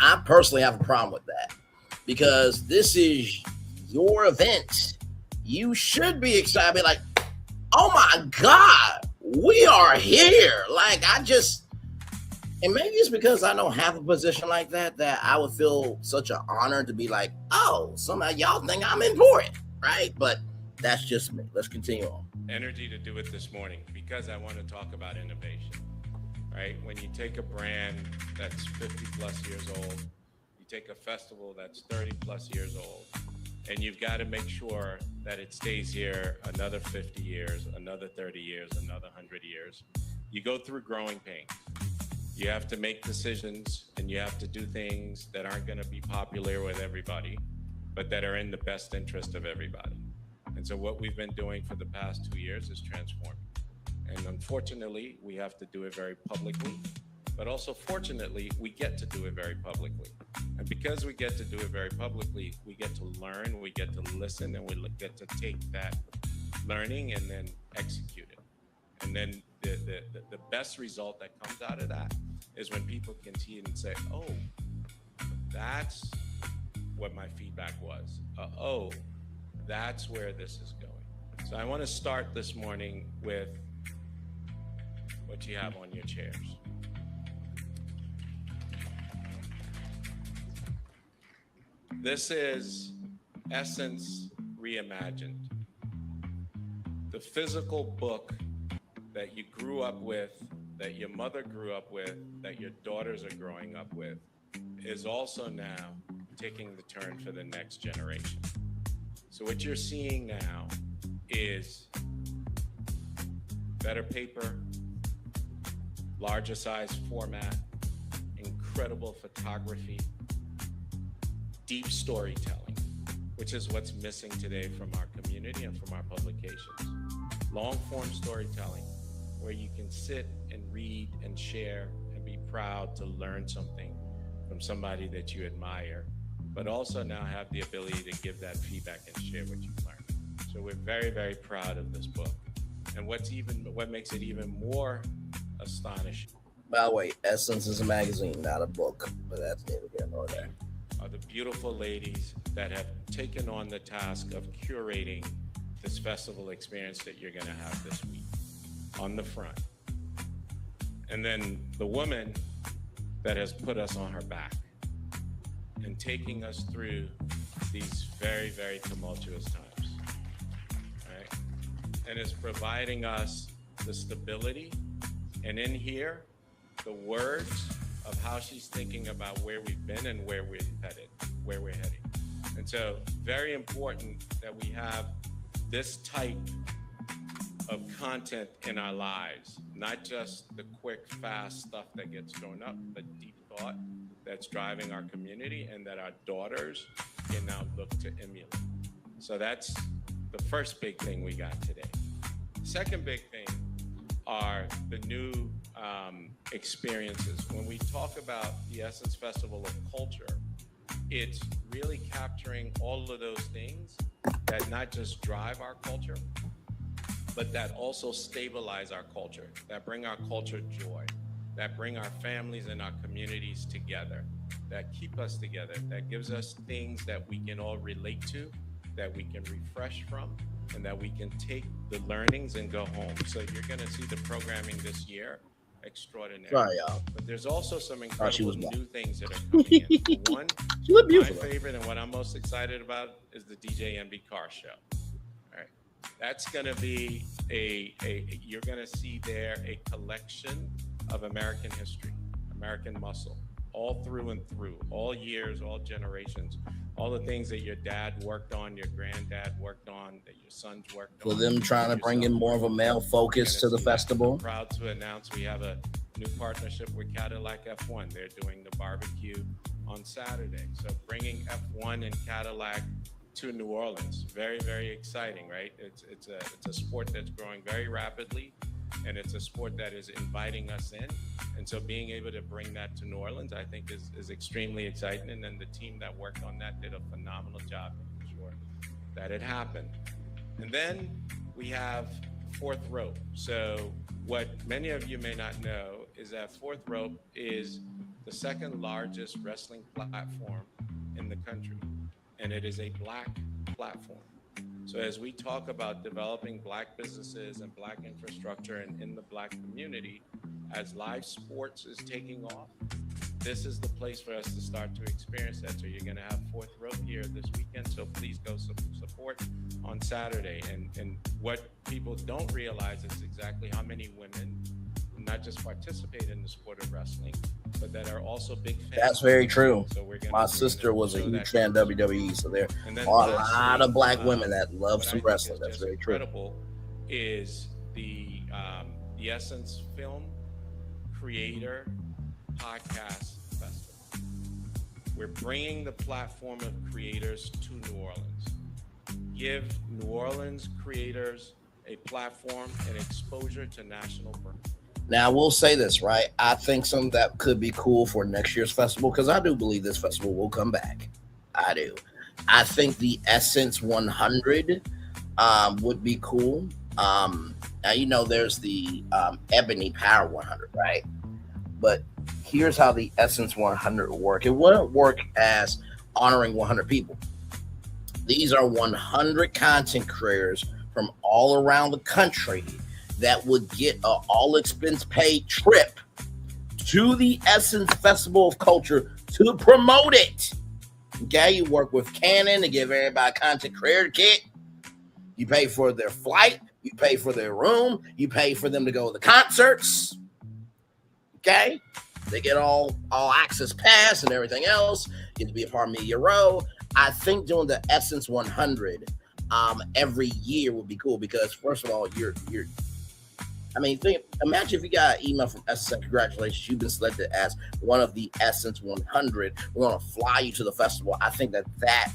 I personally have a problem with that because this is your event. You should be excited, be like, oh my God, we are here. Like, and maybe it's because I don't have a position like that I would feel such an honor to be like, oh, some of y'all think I'm in for it, right? But that's just me. Let's continue on. Energy to do it this morning because I want to talk about innovation, right? When you take a brand that's 50 plus years old, you take a festival that's 30 plus years old, and you've got to make sure that it stays here another 50 years, another 30 years, another 100 years. You go through growing pains. You have to make decisions and you have to do things that aren't going to be popular with everybody, but that are in the best interest of everybody. And so what we've been doing for the past 2 years is transforming. And unfortunately, we have to do it very publicly, but also fortunately, we get to do it very publicly. And because we get to do it very publicly, we get to learn, we get to listen, and we get to take that learning and then execute it. And then the best result that comes out of that is when people can see it and say, oh, that's what my feedback was. Oh, that's where this is going. So I want to start this morning with what you have on your chairs. This is Essence Reimagined, the physical book that you grew up with, that your mother grew up with, that your daughters are growing up with, is also now taking the turn for the next generation. So what you're seeing now is better paper, larger size format, incredible photography, deep storytelling, which is what's missing today from our community and from our publications. Long form storytelling, where you can sit and read and share and be proud to learn something from somebody that you admire, but also now have the ability to give that feedback and share what you've learned. So we're very, very proud of this book. And what makes it even more astonishing. By the way, Essence is a magazine, not a book, but that's neither here nor there. Are the beautiful ladies that have taken on the task of curating this festival experience that you're going to have this week on the front. And then the woman that has put us on her back and taking us through these very, very tumultuous times, right? And is providing us the stability, and in here, the words of how she's thinking about where we've been and where we're heading. And so very important that we have this type of content in our lives, not just the quick, fast stuff that gets thrown up, but deep thought that's driving our community and that our daughters can now look to emulate. So that's the first big thing we got today. The second big thing are the new experiences. When we talk about the Essence Festival of Culture, it's really capturing all of those things that not just drive our culture, but that also stabilize our culture, that bring our culture joy, that bring our families and our communities together, that keep us together, that gives us things that we can all relate to, that we can refresh from, and that we can take the learnings and go home. So you're gonna see the programming this year, extraordinary. Sorry, y'all. But there's also some she incredible was black. new things that are coming in. One, She looked my beautiful. favorite and what I'm most excited about is the DJ MB Car Show. All right, that's gonna be you're gonna see there a collection of American history, American muscle, all through and through, all years, all generations, all the things that your dad worked on, your granddad worked on, that your sons worked For on. them trying to bring in more of a male focus to the festival. I'm proud to announce we have a new partnership with Cadillac F1. They're doing the barbecue on Saturday. So bringing F1 and Cadillac to New Orleans, very, very exciting, right? It's a sport that's growing very rapidly, and it's a sport that is inviting us in. And so being able to bring that to New Orleans, I think is extremely exciting. And then the team that worked on that did a phenomenal job making sure that it happened. And then we have Fourth Rope. So what many of you may not know is that Fourth Rope is the second largest wrestling platform in the country. And it is a Black platform. So as we talk about developing Black businesses and Black infrastructure and in the Black community, as live sports is taking off, this is the place for us to start to experience that. So you're going to have Fourth Rope here this weekend. So please go support on Saturday. And what people don't realize is exactly how many women not just participate in the sport of wrestling, but that are also big fans. That's very true. So My sister was a huge fan of WWE, so there are a lot of Black women that love some wrestling. That's very true. Incredible is the Essence Film Creator Podcast Festival. We're bringing the platform of creators to New Orleans. Give New Orleans creators a platform and exposure to national brands. Now, we'll say this, right? I think something that could be cool for next year's festival, because I do believe this festival will come back. I do. I think the Essence 100 would be cool. Now, you know, there's the Ebony Power 100, right? But here's how the Essence 100 will work. It wouldn't work as honoring 100 people. These are 100 content creators from all around the country that would get an all-expense-paid trip to the Essence Festival of Culture to promote it. Okay, you work with Canon to give everybody a content creator kit. You pay for their flight. You pay for their room. You pay for them to go to the concerts. Okay, they get all access pass and everything else. Get to be a part of Media Row. I think doing the Essence 100 every year would be cool because, first of all, imagine if you got an email from Essence saying, congratulations, you've been selected as one of the Essence 100. We're going to fly you to the festival. I think that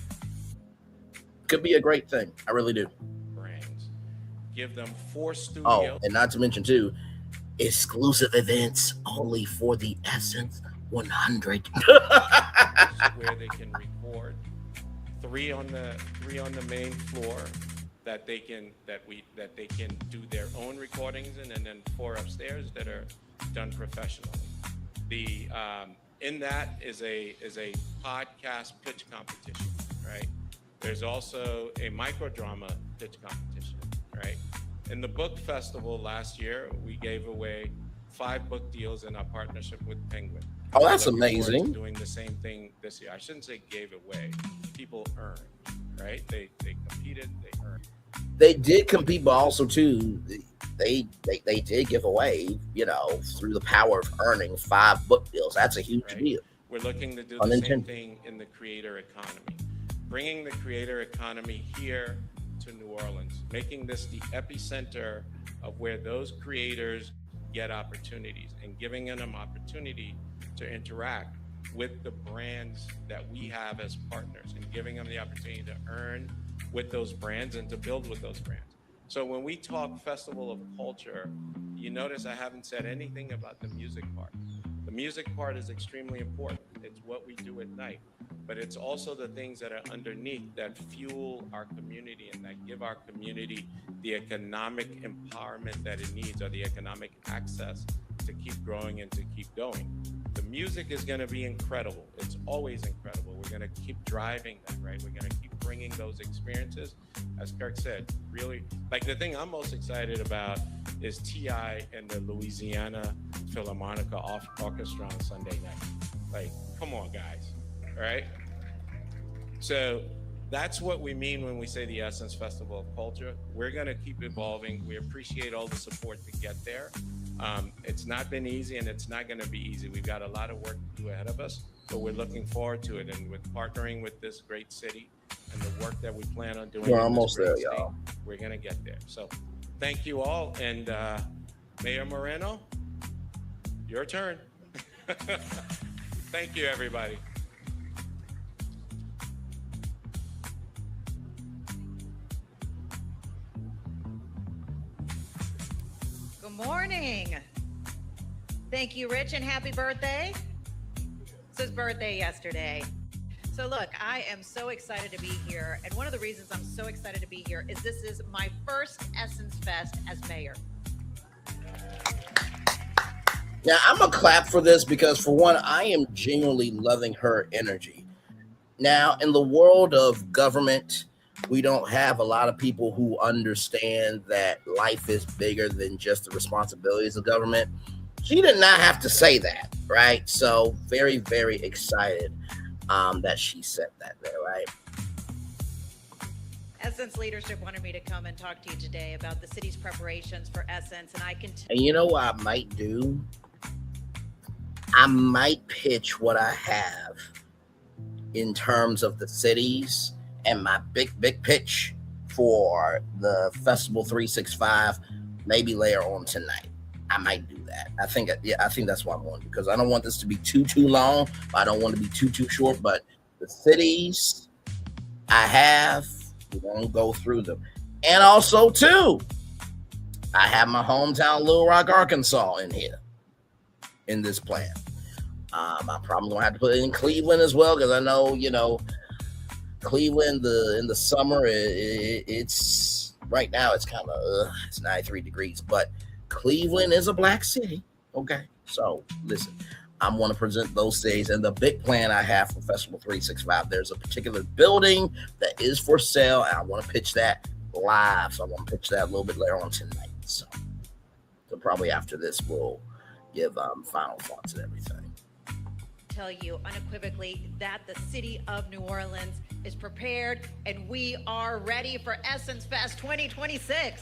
could be a great thing. I really do. Brands. Give them 4 studios. Oh, and not to mention, too, exclusive events only for the Essence 100. Where they can record 3 on the main floor. That they can do their own recordings in, and then 4 upstairs that are done professionally. The in that is a podcast pitch competition, right? There's also a microdrama pitch competition, right? In the book festival last year, we gave away 5 book deals in our partnership with Penguin. Oh, that's Looking forward to amazing. doing the same thing this year. I shouldn't say gave away. People earned, right? They competed, they earned. They did compete, but also too, they did give away, through the power of earning 5 book deals. That's a huge deal. We're looking to do the same thing in the creator economy, bringing the creator economy here to New Orleans, making this the epicenter of where those creators get opportunities and giving them opportunity to interact with the brands that we have as partners and giving them the opportunity to earn with those brands and to build with those brands. So when we talk Festival of Culture, you notice I haven't said anything about the music part. The music part is extremely important. it's what we do at night, but it's also the things that are underneath that fuel our community and that give our community the economic empowerment that it needs, or the economic access to keep growing and to keep going. The music is going to be incredible. It's always incredible. We're going to keep driving that, right? We're going to keep bringing those experiences. As Kirk said, really, like the thing I'm most excited about is T.I. and the Louisiana Philharmonica Orchestra on Sunday night. Like, come on, guys, all right? So that's what we mean when we say the Essence Festival of Culture. We're going to keep evolving. We appreciate all the support to get there. It's not been easy, and it's not going to be easy. We've got a lot of work to do ahead of us, but we're looking forward to it. And with partnering with this great city and the work that we plan on doing, we're almost there, y'all. We're going to get there. So thank you all. And Mayor Moreno, your turn. Thank you, everybody. Good morning. Thank you, Rich, and happy birthday. It's his birthday yesterday. So look, I am so excited to be here. And one of the reasons I'm so excited to be here is this is my first Essence Fest as mayor. Now, I'm going to clap for this because, for one, I am genuinely loving her energy. Now, in the world of government, we don't have a lot of people who understand that life is bigger than just the responsibilities of government. She did not have to say that, right? So very, very excited that she said that there, right? Essence leadership wanted me to come and talk to you today about the city's preparations for Essence, and I can. And you know what I might do? I might pitch what I have in terms of the cities and my big pitch for the Festival 365, maybe later on tonight. I might do that. I think that's what I'm going to do, because I don't want this to be too long. I don't want to be too short, but the cities I have, we're going to go through them. And also, too, I have my hometown, Little Rock, Arkansas in here, in this plan. I'm probably going to have to put it in Cleveland as well, because I know, Cleveland, in the summer, it's right now, it's kind of, it's 93 degrees, but Cleveland is a black city. Okay. So listen, I'm going to present those cities, and the big plan I have for Festival 365, there's a particular building that is for sale, and I want to pitch that live. So I want to pitch that a little bit later on tonight. So probably after this, we'll give final thoughts and everything. Tell you unequivocally that the city of New Orleans is prepared, and we are ready for Essence Fest 2026.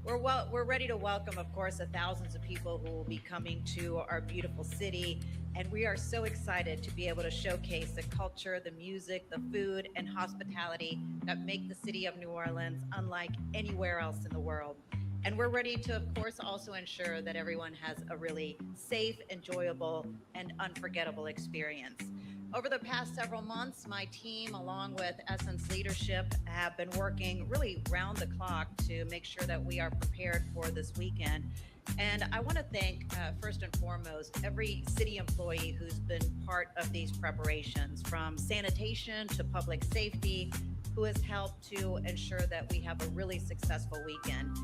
We're ready to welcome, of course, the thousands of people who will be coming to our beautiful city, and we are so excited to be able to showcase the culture, the music, the food, and hospitality that make the city of New Orleans unlike anywhere else in the world. And we're ready to, of course, also ensure that everyone has a really safe, enjoyable, and unforgettable experience. Over the past several months, my team, along with Essence leadership, have been working really round the clock to make sure that we are prepared for this weekend. And I want to thank, first and foremost, every city employee who's been part of these preparations, from sanitation to public safety, who has helped to ensure that we have a really successful weekend.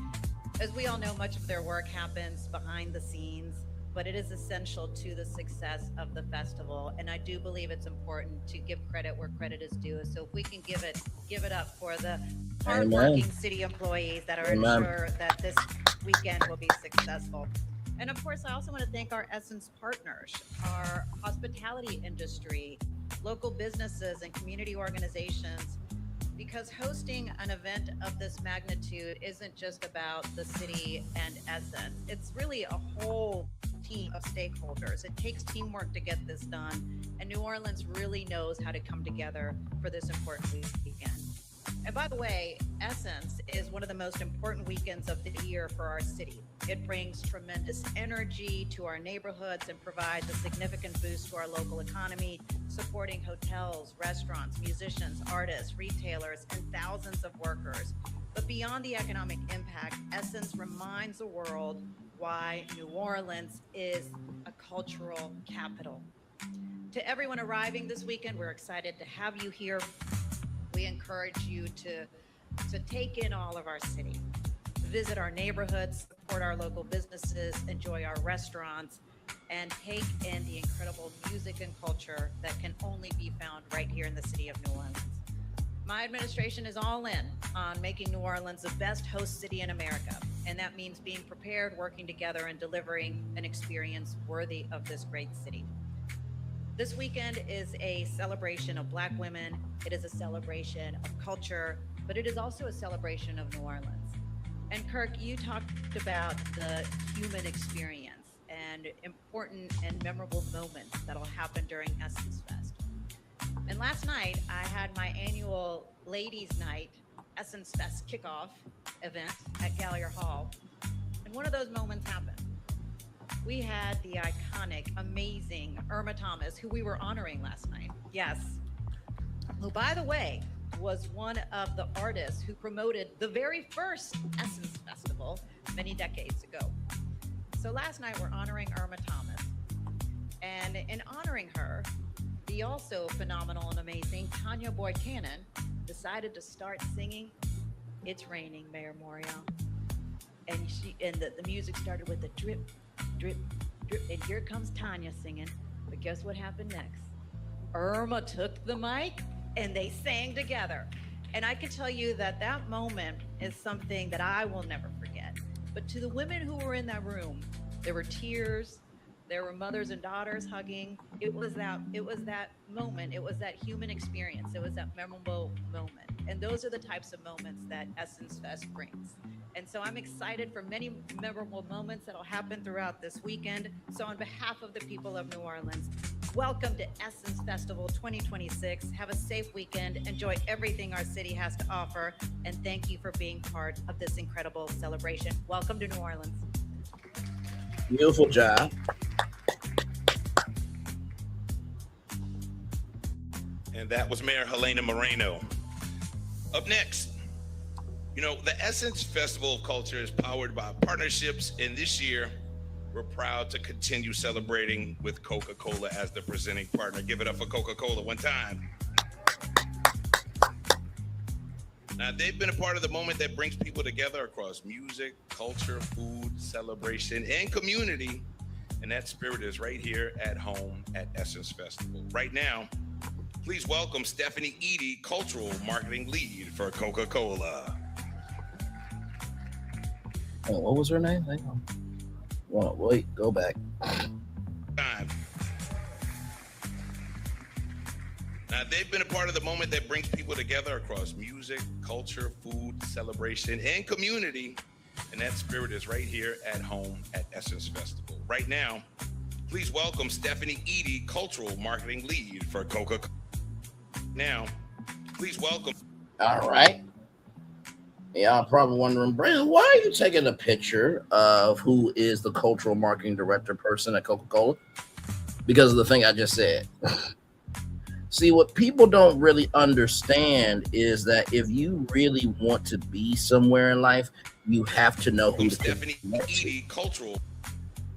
As we all know, much of their work happens behind the scenes, but it is essential to the success of the festival. And I do believe it's important to give credit where credit is due. So if we can give it up for the hardworking city employees that are ensure that this weekend will be successful. And of course, I also want to thank our Essence partners, our hospitality industry, local businesses and community organizations, because hosting an event of this magnitude isn't just about the city and Essence. It's really a whole team of stakeholders. It takes teamwork to get this done, and New Orleans really knows how to come together for this important weekend. And by the way, Essence is one of the most important weekends of the year for our city. It brings tremendous energy to our neighborhoods and provides a significant boost to our local economy, supporting hotels, restaurants, musicians, artists, retailers, and thousands of workers. But beyond the economic impact, Essence reminds the world why New Orleans is a cultural capital. To everyone arriving this weekend, we're excited to have you here. We encourage you to take in all of our city, visit our neighborhoods, support our local businesses, enjoy our restaurants, and take in the incredible music and culture that can only be found right here in the city of New Orleans. My administration is all in on making New Orleans the best host city in America, and that means being prepared, working together, and delivering an experience worthy of this great city. This weekend is a celebration of Black women. It is a celebration of culture, but it is also a celebration of New Orleans. And Kirk, you talked about the human experience and important and memorable moments that'll happen during Essence Fest. And last night, I had my annual Ladies' Night Essence Fest kickoff event at Gallier Hall. And one of those moments happened. We had the iconic, amazing Irma Thomas, who we were honoring last night. Yes. Who, by the way, was one of the artists who promoted the very first Essence Festival many decades ago. So last night, we're honoring Irma Thomas. And in honoring her, the also phenomenal and amazing Tanya Boyd-Cannon decided to start singing It's Raining, Mayor Morial. And the music started with a drip, drip, drip. And here comes Tanya singing. But guess what happened next? Irma took the mic and they sang together. And I can tell you that that moment is something that I will never forget. But to the women who were in that room, there were tears. There were mothers and daughters hugging. It was that moment. It was that human experience. It was that memorable moment. And those are the types of moments that Essence Fest brings. And so I'm excited for many memorable moments that'll happen throughout this weekend. So on behalf of the people of New Orleans, welcome to Essence Festival 2026. Have a safe weekend. Enjoy everything our city has to offer. And thank you for being part of this incredible celebration. Welcome to New Orleans. Beautiful job. And that was Mayor Helena Moreno. Up next, the Essence Festival of Culture is powered by partnerships, and this year, we're proud to continue celebrating with Coca-Cola as the presenting partner. Give it up for Coca-Cola one time. Now, they've been a part of the moment that brings people together across music, culture, food, celebration, and community. And that spirit is right here at home at Essence Festival. Right now, please welcome Stephanie Eady, Cultural Marketing Lead for Coca-Cola. Oh, what was her name? Hang on. Wait, go back. Time. Now, they've been a part of the moment that brings people together across music, culture, food, celebration, and community. And that spirit is right here at home at Essence Festival. Right now, please welcome Stephanie Eady, Cultural Marketing Lead for Coca-Cola. Now, please welcome. All right. Y'all probably wondering, Brandon, why are you taking a picture of who is the cultural marketing director person at Coca-Cola? Because of the thing I just said. See, what people don't really understand is that if you really want to be somewhere in life, you have to know who Stephanie Eady, cultural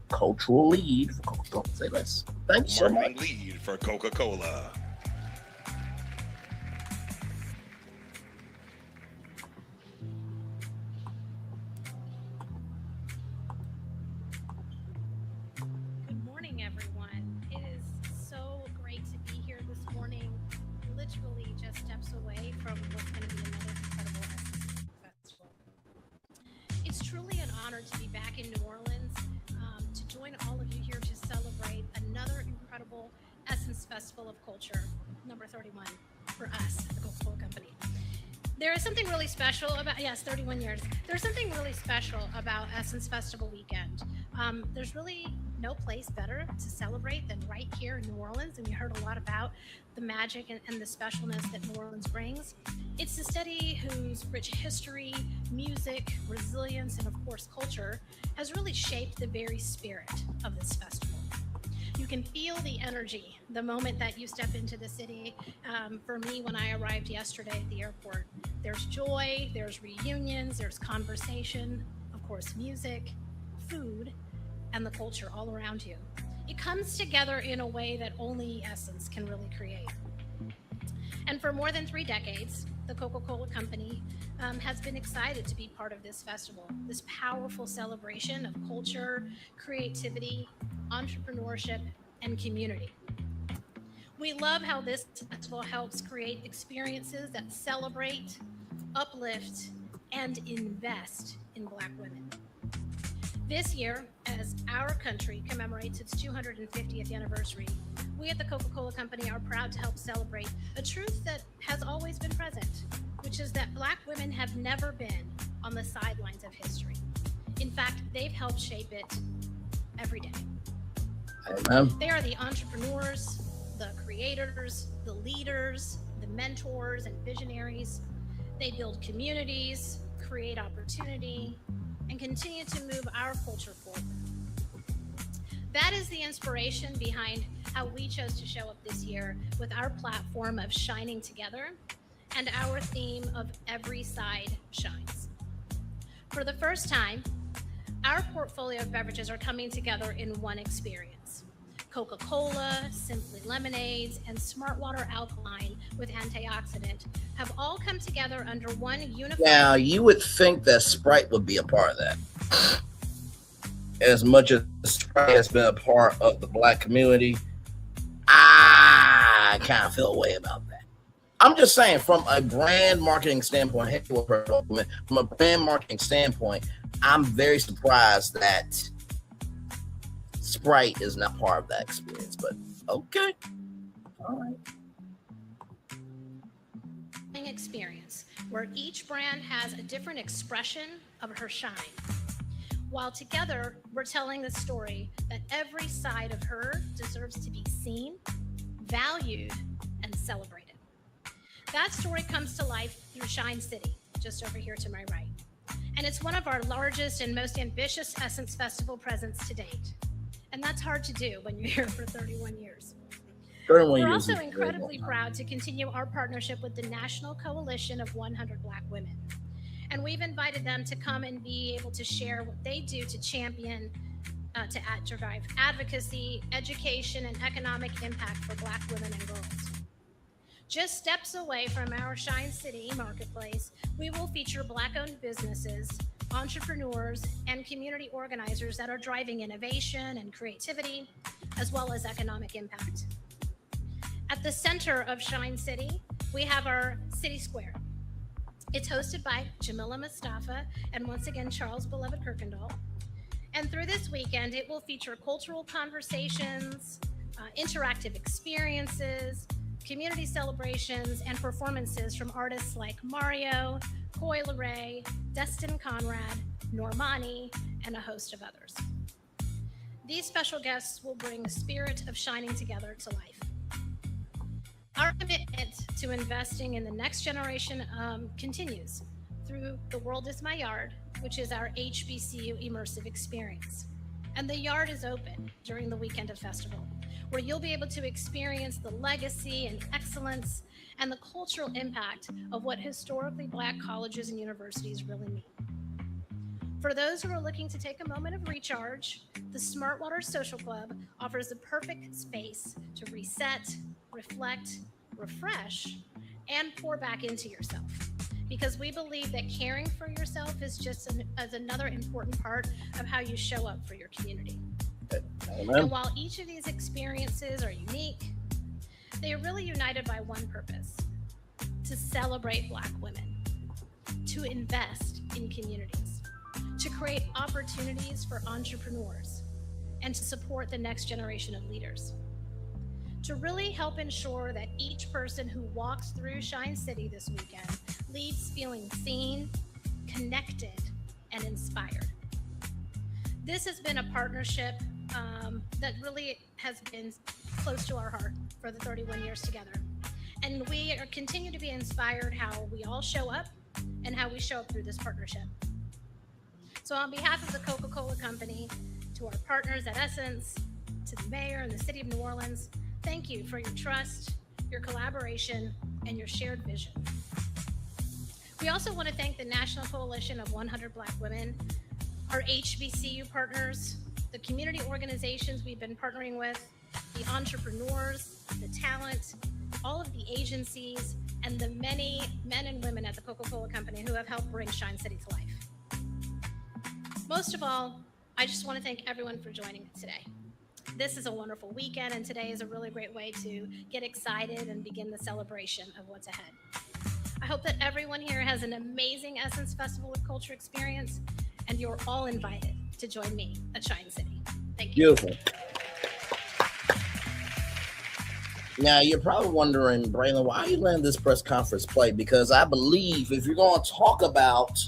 lead for Coca-Cola. Say less. Thank you so much. Marketing lead for Coca-Cola. Good morning, everyone. It is so great to be here this morning. Literally just steps away from what's going to be another incredible Essence Festival. It's truly an honor to be back in New Orleans, to join all of you here to celebrate another incredible Essence Festival of Culture, number 31 for us, the Coca-Cola Company. There is something really special about, 31 years. There's something really special about Essence Festival weekend. There's really no place better to celebrate than right here in New Orleans. And we heard a lot about the magic and the specialness that New Orleans brings. It's a city whose rich history, music, resilience, and of course culture has really shaped the very spirit of this festival. You can feel the energy the moment that you step into the city. For me, when I arrived yesterday at the airport, there's joy, there's reunions, there's conversation, of course, music, food, and the culture all around you. It comes together in a way that only Essence can really create. And for more than 3 decades, the Coca-Cola Company has been excited to be part of this festival, this powerful celebration of culture, creativity, entrepreneurship, and community. We love how this festival helps create experiences that celebrate, uplift, and invest in Black women. This year, as our country commemorates its 250th anniversary, we at the Coca-Cola Company are proud to help celebrate a truth that has always been present, which is that Black women have never been on the sidelines of history. In fact, they've helped shape it every day. Amen. They are the entrepreneurs, the creators, the leaders, the mentors and visionaries. They build communities, create opportunity, and continue to move our culture forward. That is the inspiration behind how we chose to show up this year with our platform of Shining Together and our theme of Every Side Shines. For the first time, our portfolio of beverages are coming together in one experience. Coca-Cola, Simply Lemonades, and Smart Water Alkaline with antioxidant have all come together under one unified... Now, you would think that Sprite would be a part of that. As much as Sprite has been a part of the Black community, I kind of feel a way about that. I'm just saying, from a brand marketing standpoint, from a brand marketing standpoint, I'm very surprised that Sprite is not part of that experience, but okay. All right. Experience where each brand has a different expression of her shine. While together, we're telling the story that every side of her deserves to be seen, valued, and celebrated. That story comes to life through Shine City, just over here to my right. And it's one of our largest and most ambitious Essence Festival presents to date. And that's hard to do when you're here for 31 years. We're also incredibly proud to continue our partnership with the National Coalition of 100 Black Women. And we've invited them to come and be able to share what they do to champion, to drive advocacy, education, and economic impact for Black women and girls. Just steps away from our Shine City marketplace, we will feature Black-owned businesses, entrepreneurs, and community organizers that are driving innovation and creativity, as well as economic impact. At the center of Shine City, we have our City Square. It's hosted by Jamila Mustafa and once again, Charles Beloved Kirkendall. And through this weekend, it will feature cultural conversations, interactive experiences, community celebrations, and performances from artists like Mario, Coy Leray, Destin Conrad, Normani, and a host of others. These special guests will bring the spirit of shining together to life. Our commitment to investing in the next generation continues through The World is My Yard, which is our HBCU immersive experience. And the yard is open during the weekend of festival, where you'll be able to experience the legacy and excellence and the cultural impact of what historically Black colleges and universities really mean. For those who are looking to take a moment of recharge, the Smart Water Social Club offers the perfect space to reset, reflect, refresh, and pour back into yourself. Because we believe that caring for yourself is just as another important part of how you show up for your community. Amen. And while each of these experiences are unique, they are really united by one purpose: to celebrate Black women, to invest in communities, to create opportunities for entrepreneurs, and to support the next generation of leaders. To really help ensure that each person who walks through Shine City this weekend leaves feeling seen, connected, and inspired. This has been a partnership that really has been close to our heart for the 31 years together. And we continue to be inspired how we all show up and how we show up through this partnership. So on behalf of the Coca-Cola Company, to our partners at Essence, to the mayor and the city of New Orleans, thank you for your trust, your collaboration, and your shared vision. We also want to thank the National Coalition of 100 Black Women, our HBCU partners, the community organizations we've been partnering with, the entrepreneurs, the talent, all of the agencies, and the many men and women at the Coca-Cola Company who have helped bring Shine City to life. Most of all, I just want to thank everyone for joining me today. This is a wonderful weekend, and today is a really great way to get excited and begin the celebration of what's ahead. I hope that everyone here has an amazing Essence Festival of Culture experience, and you're all invited to join me at Shine City. Thank you. Beautiful. Now, you're probably wondering, Braylon, why are you letting this press conference play? Because I believe if you're going to talk about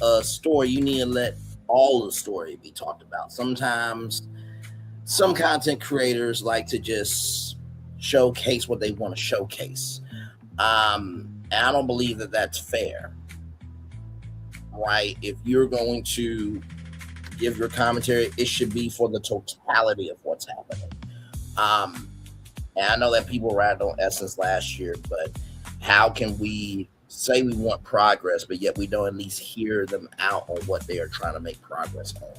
a story, you need to let all the story be talked about. Sometimes some content creators like to just showcase what they want to showcase. And I don't believe that that's fair, right? If you're going to give your commentary, it should be for the totality of what's happening. And I know that people ratted on Essence last year, but how can we say we want progress, but yet we don't at least hear them out on what they are trying to make progress on?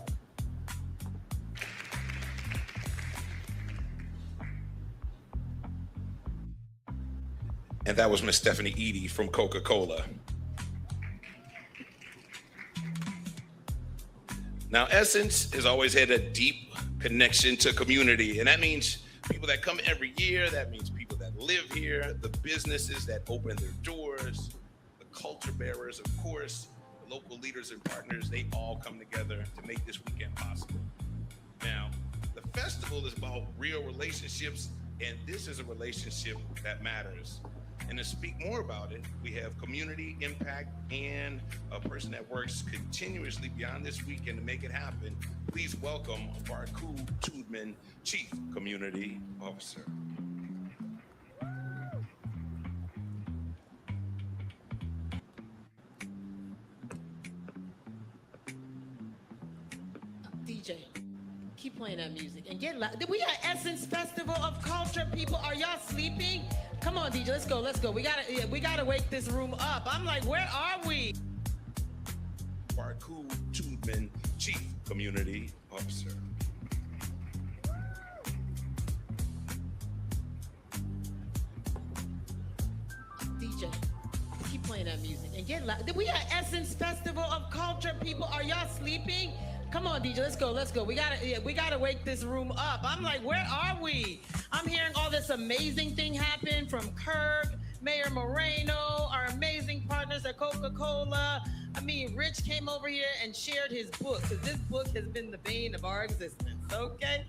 And that was Miss Stephanie Eady from Coca-Cola. Now, Essence has always had a deep connection to community, and that means people that come every year, that means people that live here, the businesses that open their doors, the culture bearers, of course, the local leaders and partners, they all come together to make this weekend possible. Now, the festival is about real relationships, and this is a relationship that matters. And to speak more about it, we have community impact and a person that works continuously beyond this weekend to make it happen. Please welcome Barku Tudman, Chief Community Officer. DJ, keep playing that music and get loud. We got Essence Festival of Culture, people. Are y'all sleeping? Come on, DJ, let's go, let's go. We gotta wake this room up. I'm like, where are we? Barku Tudman, Chief Community Officer. DJ, keep playing that music and get loud. We got Essence Festival of Culture, people. Are y'all sleeping? Come on, DJ, let's go, let's go. We gotta wake this room up. I'm like, where are we? I'm hearing all this amazing thing happen from Kirk, Mayor Moreno, our amazing partners at Coca-Cola. I mean, Rich came over here and shared his book, because this book has been the bane of our existence, okay?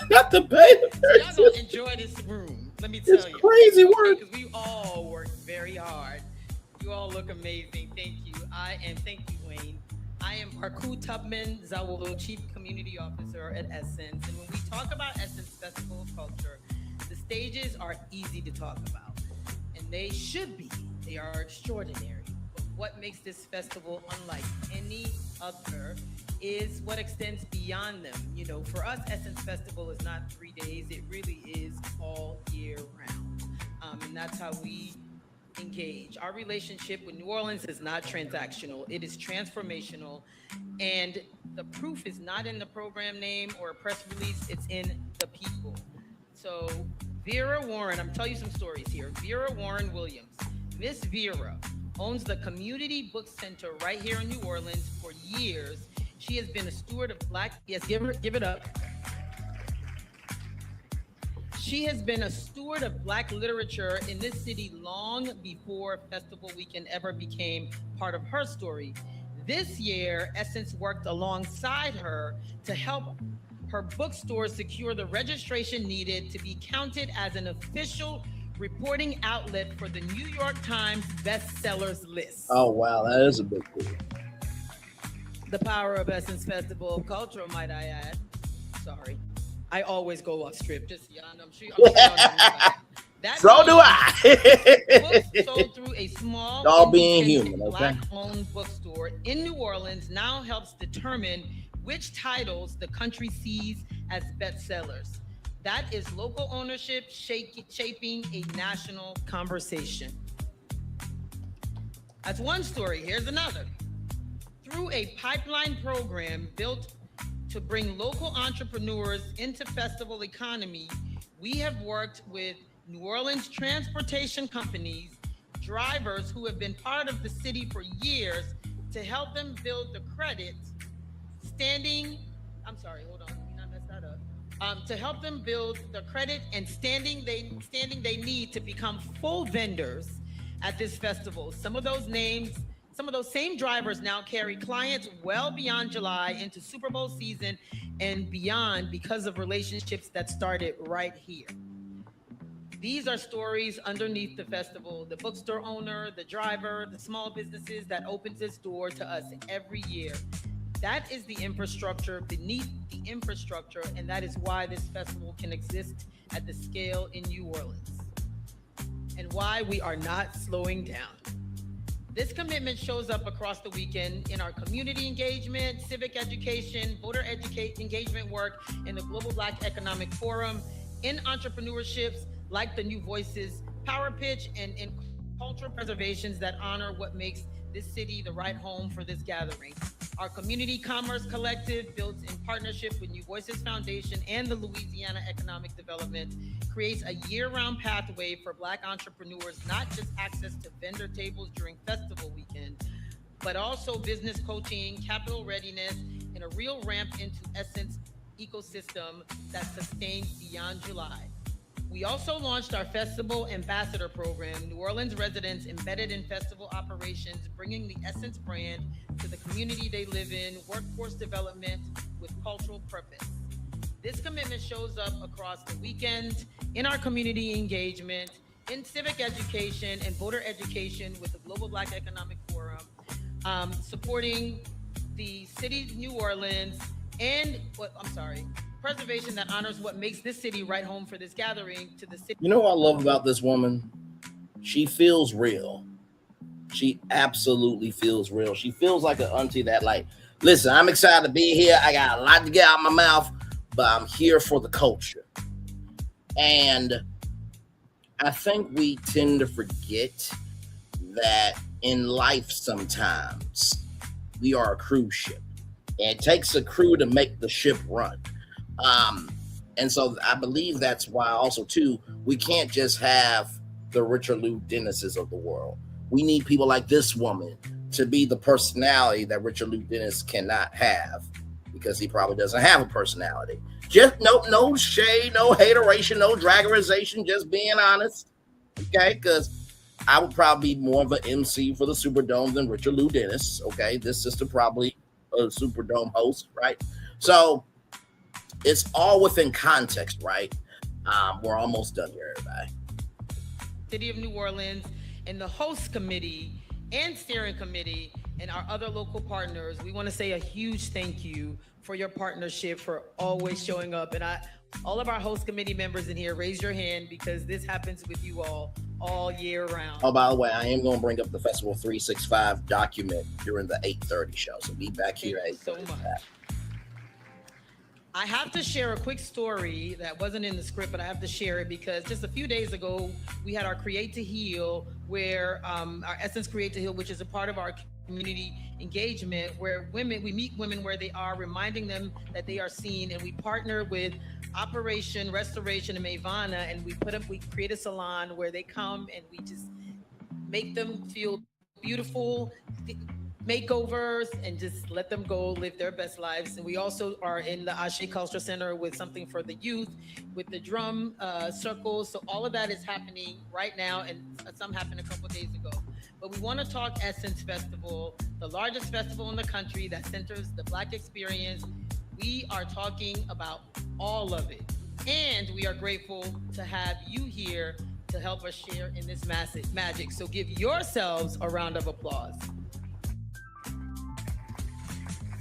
Not the bane of our existence. Y'all gonna enjoy this room, let me tell you. It's crazy work. Because we all work very hard. You all look amazing, thank you. Thank you, Wayne. I am Barku Tubman Zawolo, Chief Community Officer at Essence. And when we talk about Essence Festival of Culture, the stages are easy to talk about. And they should be. They are extraordinary. But what makes this festival unlike any other is what extends beyond them. You know, for us, Essence Festival is not 3 days. It really is all year round. And that's how we engage. Our relationship with New Orleans is not transactional. It is transformational. And the proof is not in the program name or a press release. It's in the people. So Vera Warren, I'm telling you some stories here. Vera Warren Williams. Miss Vera owns the Community Book Center right here in New Orleans for years. She has been a steward of give it up. She has been a steward of Black literature in this city long before Festival Weekend ever became part of her story. This year, Essence worked alongside her to help her bookstore secure the registration needed to be counted as an official reporting outlet for the New York Times bestsellers list. Oh, wow, that is a big deal. The power of Essence Festival of Culture, might I add. Sorry. I always go off script. Just I'm sure that. So do I. Books sold through a small, all being human, okay? Black-owned bookstore in New Orleans now helps determine which titles the country sees as bestsellers. That is local ownership shaping a national conversation. That's one story. Here's another. Through a pipeline program built to bring local entrepreneurs into festival economy, we have worked with New Orleans transportation companies, drivers who have been part of the city for years to help them build the credit to help them build the credit and standing they need to become full vendors at this festival. Some of those same drivers now carry clients well beyond July into Super Bowl season and beyond because of relationships that started right here. These are stories underneath the festival, the bookstore owner, the driver, the small businesses that opens its door to us every year. That is the infrastructure beneath the infrastructure, and that is why this festival can exist at the scale in New Orleans and why we are not slowing down. This commitment shows up across the weekend in our community engagement, civic education, voter engagement work in the Global Black Economic Forum, in entrepreneurships like the New Voices Power Pitch, and in cultural preservations that honor what makes this city the right home for this gathering. Our Community Commerce Collective, built in partnership with New Voices Foundation and the Louisiana Economic Development, creates a year-round pathway for Black entrepreneurs, not just access to vendor tables during festival weekend, but also business coaching, capital readiness, and a real ramp into Essence ecosystem that sustains beyond July. We also launched our Festival Ambassador Program, New Orleans residents embedded in festival operations, bringing the Essence brand to the community they live in, workforce development with cultural purpose. This commitment shows up across the weekend, in our community engagement, in civic education and voter education with the Global Black Economic Forum, supporting the city of New Orleans, and preservation that honors what makes this city right home for this gathering to the city. You know what I love about this woman? She feels real. She absolutely feels real. She feels like an auntie that, like, listen, I'm excited to be here. I got a lot to get out of my mouth, but I'm here for the culture. And I think we tend to forget that in life sometimes we are a cruise ship. And it takes a crew to make the ship run. And so I believe that's why also too, we can't just have the Richard Lou Dennises of the world. We need people like this woman to be the personality that Richard Lou Dennis cannot have, because he probably doesn't have a personality. Just no shade, no hateration, no dragarization, just being honest. Okay, because I would probably be more of an MC for the Superdome than Richard Lou Dennis. Okay, this sister probably a Superdome host, right? So it's all within context, right? We're almost done here, everybody. City of New Orleans and the host committee and steering committee and our other local partners, we want to say a huge thank you for your partnership, for always showing up. And all of our host committee members in here, raise your hand, because this happens with you all year round. Oh, by the way, I am going to bring up the Festival 365 document during the 8:30 show. So be back here at 8:30. I have to share a quick story that wasn't in the script, but I have to share it because just a few days ago, we had our Create to Heal, where our Essence Create to Heal, which is a part of our community engagement, where we meet women where they are, reminding them that they are seen. And we partner with Operation Restoration in Mavana, and we create a salon where they come and we just make them feel beautiful, makeovers, and just let them go live their best lives. And we also are in the Ashe Culture Center with something for the youth, with the drum circles. So all of that is happening right now, and some happened a couple days ago. But we want to talk Essence Festival, the largest festival in the country that centers the Black experience. We are talking about all of it. And we are grateful to have you here to help us share in this massive magic. So give yourselves a round of applause.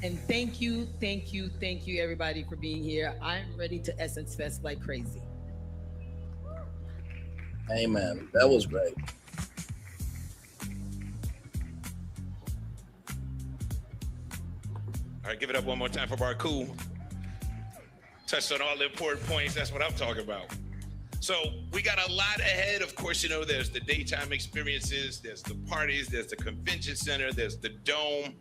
And thank you, everybody, for being here. I'm ready to Essence Fest like crazy. Amen. That was great. All right, give it up one more time for Barku. Touched on all the important points. That's what I'm talking about. So we got a lot ahead. Of course, you know, there's the daytime experiences, there's the parties, there's the convention center, there's the dome.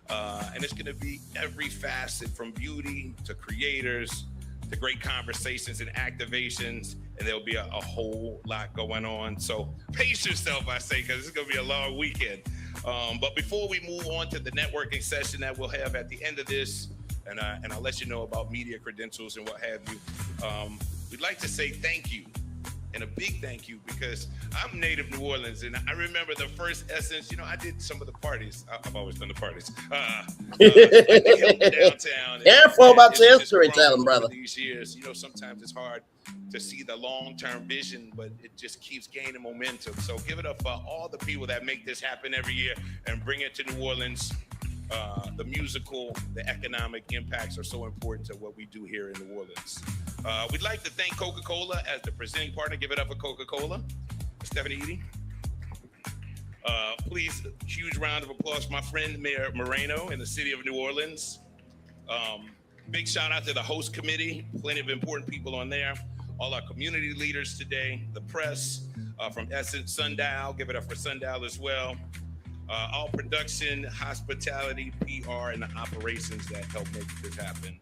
And it's going to be every facet from beauty to creators to great conversations and activations. And there'll be a whole lot going on. So pace yourself, I say, because it's going to be a long weekend. But before we move on to the networking session that we'll have at the end of this, and I'll let you know about media credentials and what have you, we'd like to say thank you. And a big thank you, because I'm native New Orleans, and I remember the first Essence. I did some of the parties. I've always done the parties. Downtown. Careful about your history telling, brother. These years, sometimes it's hard to see the long-term vision, but it just keeps gaining momentum. So give it up for all the people that make this happen every year and bring it to New Orleans. The musical, the economic impacts are so important to what we do here in New Orleans. We'd like to thank Coca-Cola as the presenting partner. Give it up for Coca-Cola. Stephanie Eady. Please, huge round of applause for my friend Mayor Moreno in the city of New Orleans. Big shout out to the host committee. Plenty of important people on there. All our community leaders today, the press from Essence, Sundial. Give it up for Sundial as well. All production, hospitality, PR, and the operations that help make this happen.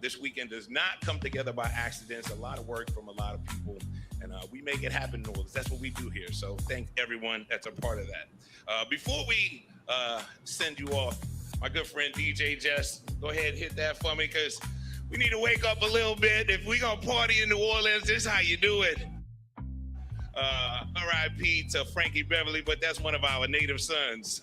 This weekend does not come together by accident. It's a lot of work from a lot of people, and we make it happen, New Orleans. That's what we do here. So thank everyone that's a part of that. Before we send you off, my good friend DJ Jess, go ahead and hit that for me, because we need to wake up a little bit. If we're going to party in New Orleans, this is how you do it. R.I.P. to Frankie Beverly, but that's one of our native sons.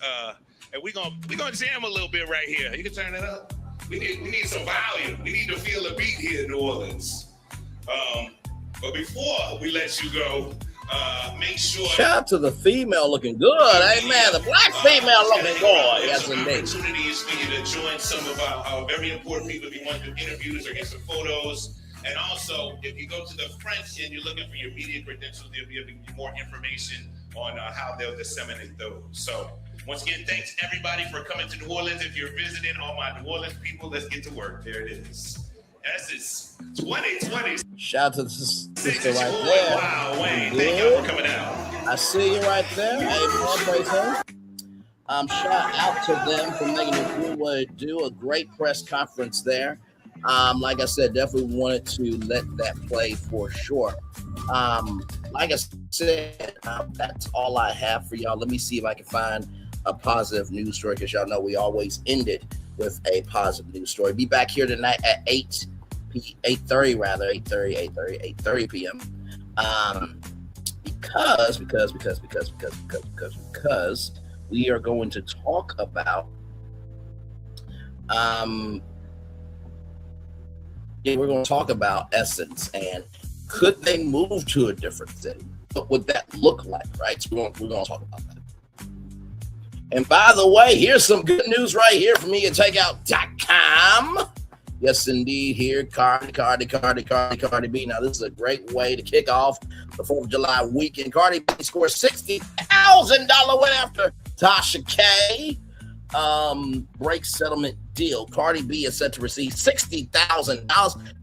And we're gonna jam a little bit right here. You can turn that up. We need some volume. We need to feel a beat here in New Orleans. But before we let you go, make sure. Shout out to the female looking good. Hey man, the black female looking good. Yes, indeed. Opportunities for you to join some of our very important people if you want to do interviews or get some photos. And also, if you go to the front and you're looking for your media credentials, they'll be able to give you more information on how they'll disseminate those. So once again, thanks everybody for coming to New Orleans. If you're visiting, all my New Orleans people, let's get to work. There it is. Essence 2020. Shout out to the sister right there. Wow, Wayne, thank y'all for coming out. I see you right there. Hey, shout out to them for making it cool way to do a great press conference there. Like I said, definitely wanted to let that play for sure. Like I said, that's all I have for y'all. Let me see if I can find a positive news story, because y'all know we always end it with a positive news story. Be back here tonight at 8:30 p.m. Because we are going to talk about we're going to talk about Essence and could they move to a different city? What would that look like, right? So we're going to talk about that. And by the way, here's some good news right here from me at takeout.com. Yes, indeed, here, Cardi B. Now, this is a great way to kick off the 4th of July weekend. Cardi B scored $60,000 win after Tasha K. Break settlement deal. Cardi B is set to receive $60,000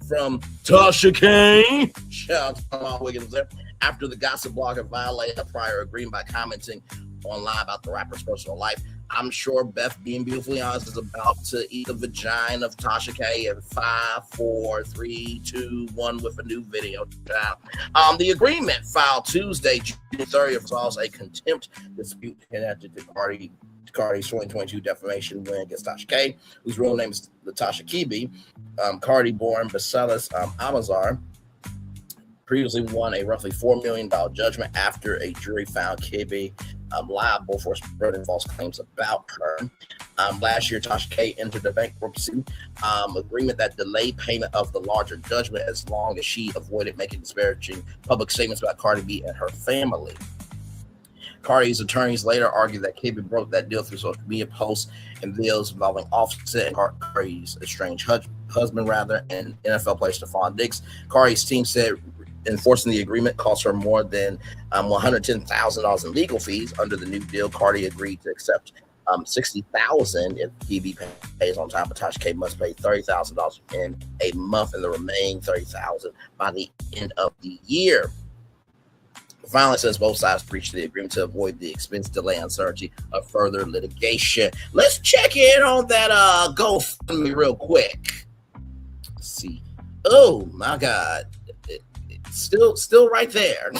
from Tasha K. Shout out to all Wiggins there. After the gossip blogger violated a prior agreement by commenting online about the rapper's personal life. I'm sure Beth, being beautifully honest, is about to eat the vagina of Tasha K in 5, 4, 3, 2, 1 with a new video. The agreement filed Tuesday, June 30th, resolves a contempt dispute connected to Cardi's 2022 defamation win against Tasha K, whose real name is Latasha Kibi. Cardi, born Basilis Amazar, previously won a roughly $4 million judgment after a jury found Kibi liable for spreading false claims about her. Last year, Tasha K entered a bankruptcy agreement that delayed payment of the larger judgment as long as she avoided making disparaging public statements about Cardi B and her family. Cardi's attorneys later argued that Kibi broke that deal through social media posts and videos involving Offset and Cardi's estranged husband, and NFL player Stephon Diggs. Cardi's team said enforcing the agreement cost her more than $110,000 in legal fees. Under the new deal, Cardi agreed to accept $60,000 if Kibi pays on time, but Tasha K must pay $30,000 in a month and the remaining $30,000 by the end of the year. Finally, says both sides reached the agreement to avoid the expense, delay, uncertainty of further litigation. Let's check in on that GoFundMe real quick. Let's see. Oh my God, it's still right there.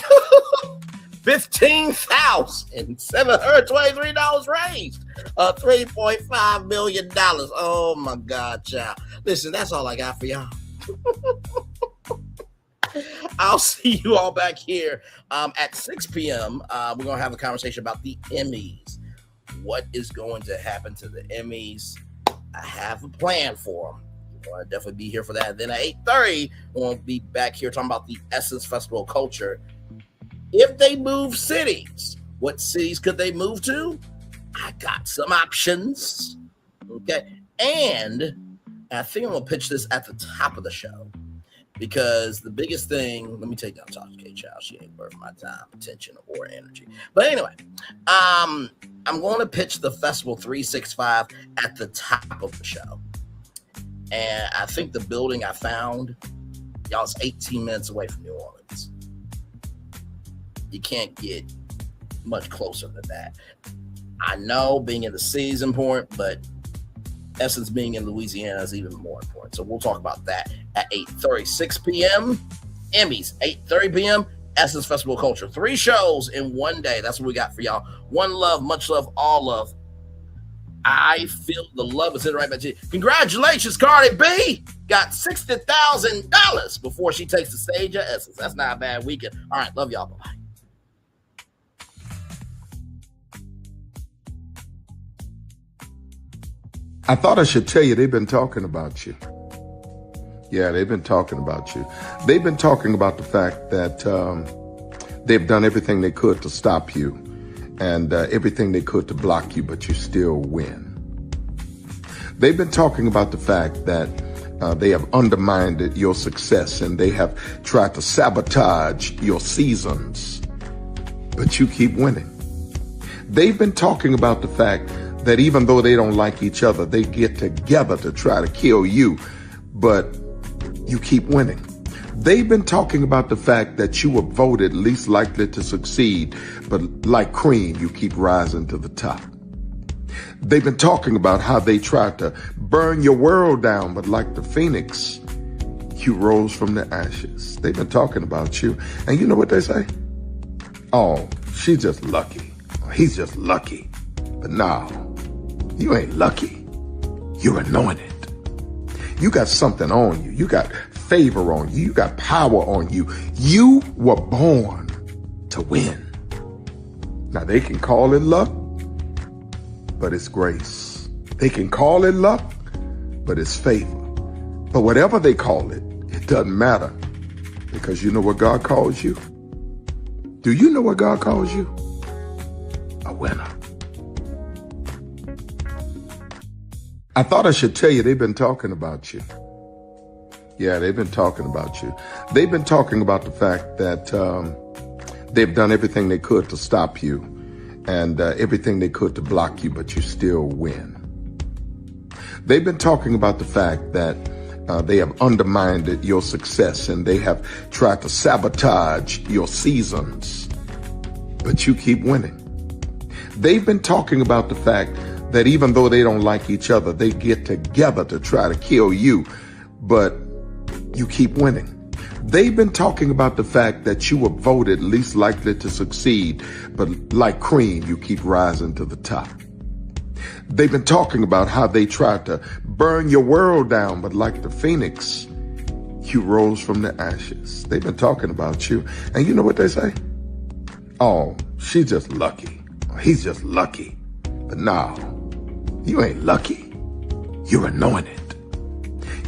$15,723 raised. $3.5 million. Oh my God, child. Listen, that's all I got for y'all. I'll see you all back here at 6 p.m. We're going to have a conversation about the Emmys. What is going to happen to the Emmys? I have a plan for them. You're going to definitely be here for that. And then at 8:30, we'll be back here talking about the Essence Festival culture. If they move cities, what cities could they move to? I got some options. Okay. And I think I'm going to pitch this at the top of the show. Because the biggest thing, let me take down Tasha K. Child. She ain't worth my time, attention, or energy. But anyway, I'm going to pitch the Festival 365 at the top of the show. And I think the building I found, y'all, is 18 minutes away from New Orleans. You can't get much closer than that. I know being in the city is important, but Essence being in Louisiana is even more important. So we'll talk about that at 8:30, 6 p.m. Emmys, 8:30 p.m. Essence Festival Culture. 3 shows in one day. That's what we got for y'all. One love, much love, all love. I feel the love is in right back to you. Congratulations, Cardi B. Got $60,000 before she takes the stage at Essence. That's not a bad weekend. All right, love y'all. Bye-bye. I thought I should tell you they've been talking about you. Yeah, they've been talking about you. They've been talking about the fact that they've done everything they could to stop you and everything they could to block you, but you still win. They've been talking about the fact that they have undermined your success and they have tried to sabotage your seasons, but you keep winning. They've been talking about the fact that even though they don't like each other, they get together to try to kill you, but you keep winning. They've been talking about the fact that you were voted least likely to succeed, but like cream, you keep rising to the top. They've been talking about how they tried to burn your world down, but like the phoenix, you rose from the ashes. They've been talking about you, and you know what they say? Oh, she's just lucky. He's just lucky. But no, you ain't lucky. You're anointed. You got something on you. You got favor on you. You got power on you. You were born to win. Now they can call it luck, but it's grace. They can call it luck, but it's favor. But whatever they call it, it doesn't matter, because you know what God calls you? Do you know what God calls you? A winner. I thought I should tell you they've been talking about you. Yeah, they've been talking about you. They've been talking about the fact that they've done everything they could to stop you and everything they could to block you, but you still win. They've been talking about the fact that they have undermined your success and they have tried to sabotage your seasons, but you keep winning. They've been talking about the fact that even though they don't like each other, they get together to try to kill you, but you keep winning. They've been talking about the fact that you were voted least likely to succeed, but like cream, you keep rising to the top. They've been talking about how they tried to burn your world down, but like the phoenix, you rose from the ashes. They've been talking about you, and you know what they say? Oh, she's just lucky. He's just lucky. But no, you ain't lucky. You're anointed.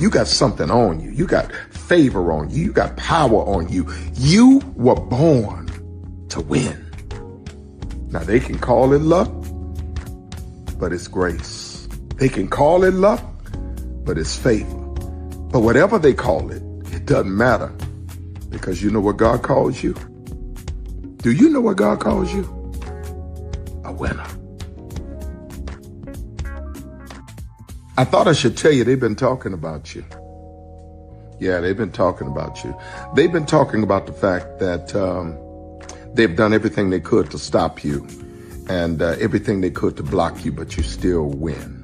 You got something on you. You got favor on you. You got power on you. You were born to win. Now they can call it luck, but it's grace. They can call it luck, but it's favor. But whatever they call it, it doesn't matter, because you know what God calls you? Do you know what God calls you? A winner. I thought I should tell you they've been talking about you. Yeah, they've been talking about you. They've been talking about the fact that They've done everything they could to stop you and everything they could to block you, but you still win.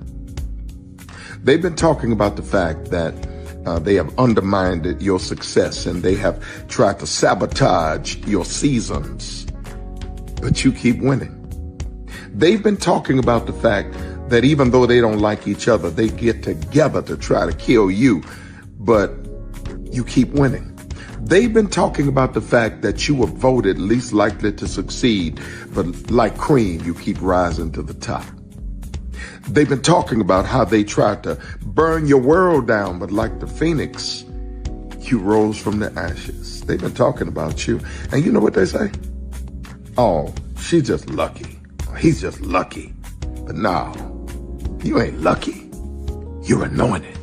They've been talking about the fact that they have undermined your success and they have tried to sabotage your seasons, but you keep winning. They've been talking about the fact that even though they don't like each other, they get together to try to kill you, but you keep winning. They've been talking about the fact that you were voted least likely to succeed, but like cream, you keep rising to the top. They've been talking about how they tried to burn your world down, but like the phoenix, you rose from the ashes. They've been talking about you. And you know what they say? Oh, she's just lucky. He's just lucky. But no, you ain't lucky. You're anointed.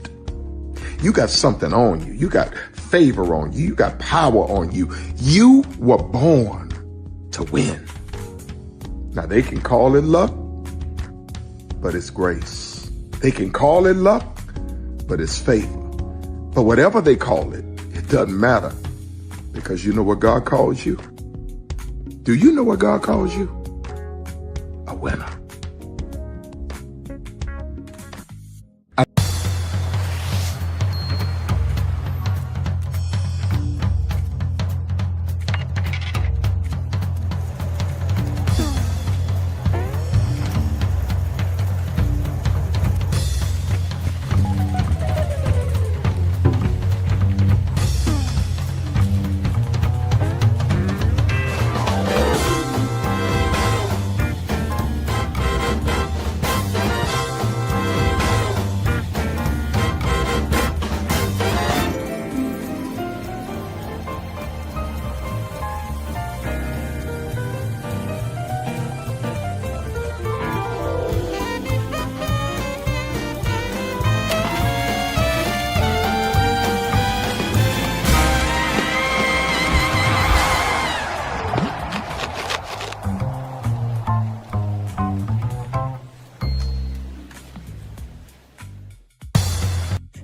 You got something on you. You got favor on you. You got power on you. You were born to win. Now they can call it luck, but it's grace. They can call it luck, but it's favor. But whatever they call it, it doesn't matter, because you know what God calls you? Do you know what God calls you? A winner.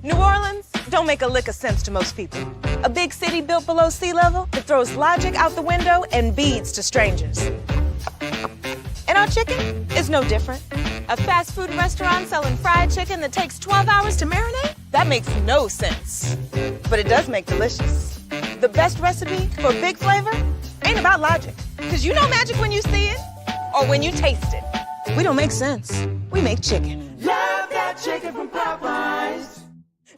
New Orleans don't make a lick of sense to most people. A big city built below sea level that throws logic out the window and beads to strangers. And our chicken is no different. A fast food restaurant selling fried chicken that takes 12 hours to marinate? That makes no sense. But it does make delicious. The best recipe for big flavor ain't about logic. Because you know magic when you see it or when you taste it. We don't make sense. We make chicken. Love that chicken from Popeyes.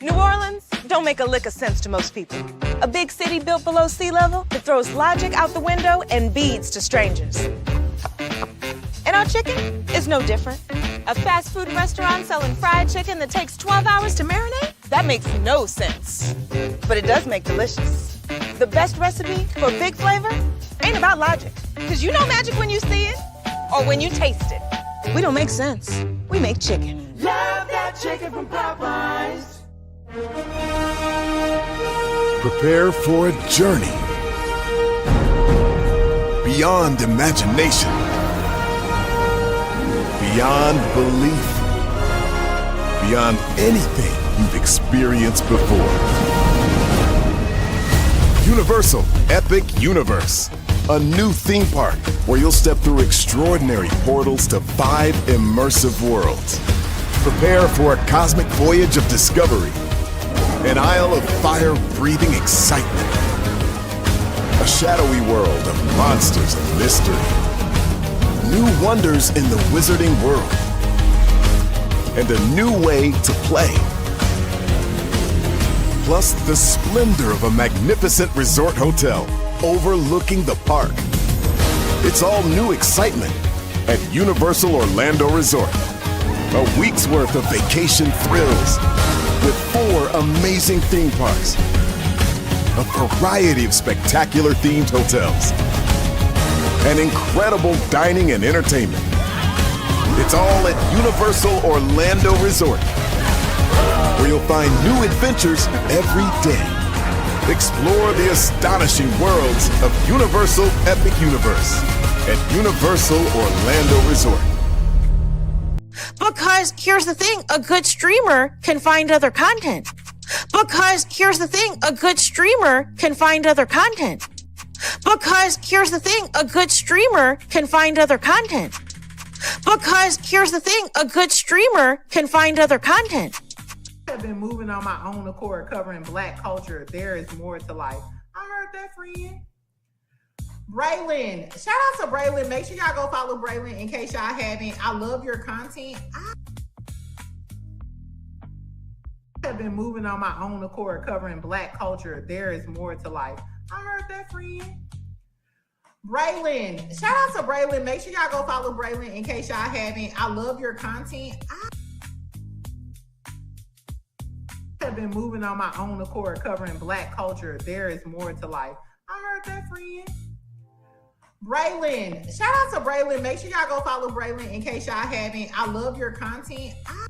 New Orleans don't make a lick of sense to most people. A big city built below sea level that throws logic out the window and beads to strangers. And our chicken is no different. A fast food restaurant selling fried chicken that takes 12 hours to marinate? That makes no sense. But it does make delicious. The best recipe for big flavor ain't about logic. Because you know magic when you see it or when you taste it. We don't make sense. We make chicken. Love that chicken from Popeyes. Prepare for a journey beyond imagination, beyond belief, beyond anything you've experienced before. Universal Epic Universe, a new theme park where you'll step through extraordinary portals to 5 immersive worlds. Prepare for a cosmic voyage of discovery, an isle of fire-breathing excitement, a shadowy world of monsters and mystery, new wonders in the wizarding world, and a new way to play. Plus the splendor of a magnificent resort hotel overlooking the park. It's all new excitement at Universal Orlando Resort. A week's worth of vacation thrills with 4 amazing theme parks, a variety of spectacular themed hotels, and incredible dining and entertainment. It's all at Universal Orlando Resort, where you'll find new adventures every day. Explore the astonishing worlds of Universal Epic Universe at Universal Orlando Resort. Because here's the thing, a good streamer can find other content. Because here's the thing, a good streamer can find other content. Because here's the thing, a good streamer can find other content. Because here's the thing, a good streamer can find other content. I've been moving on my own accord, covering Black culture. There is more to life. I heard that, friend. Braylon, shout out to Braylon. Make sure y'all go follow Braylon in case y'all haven't. I love your content. I have been moving on my own accord, covering Black culture. There is more to life. I heard that, friend. Braylon, shout out to Braylon. Make sure y'all go follow Braylon in case y'all haven't. I love your content. I have been moving on my own accord, covering Black culture. There is more to life. I heard that, friend. Braylon, shout out to Braylon. Make sure y'all go follow Braylon in case y'all haven't. I love your content. I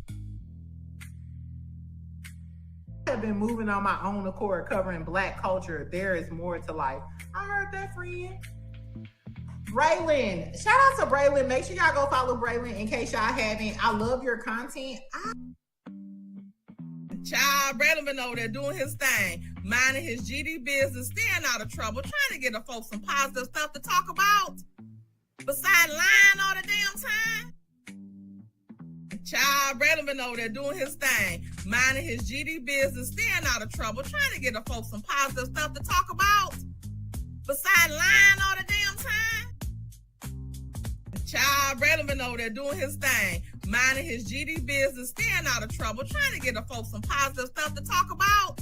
have been moving on my own accord, covering Black culture. There is more to life. I heard that, friend. Braylon, shout out to Braylon. Make sure y'all go follow Braylon in case y'all haven't. I love your content. Child, Braylon been over there doing his thing, minding his GD business, staying out of trouble, trying to get the folks some positive stuff to talk about. Besides lying all the damn time. Child, Braylon been over there doing his thing, minding his GD business, staying out of trouble, trying to get the folks some positive stuff to talk about. Besides lying all the damn time. Child, Braylon been over there doing his thing, minding his GD business, staying out of trouble, trying to get the folks some positive stuff to talk about.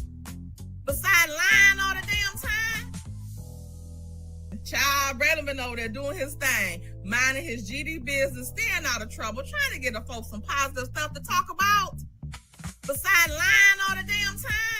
Besides lying all the damn time. Child, Braylon been over there doing his thing, minding his GD business, staying out of trouble, trying to get the folks some positive stuff to talk about. Besides lying all the damn time.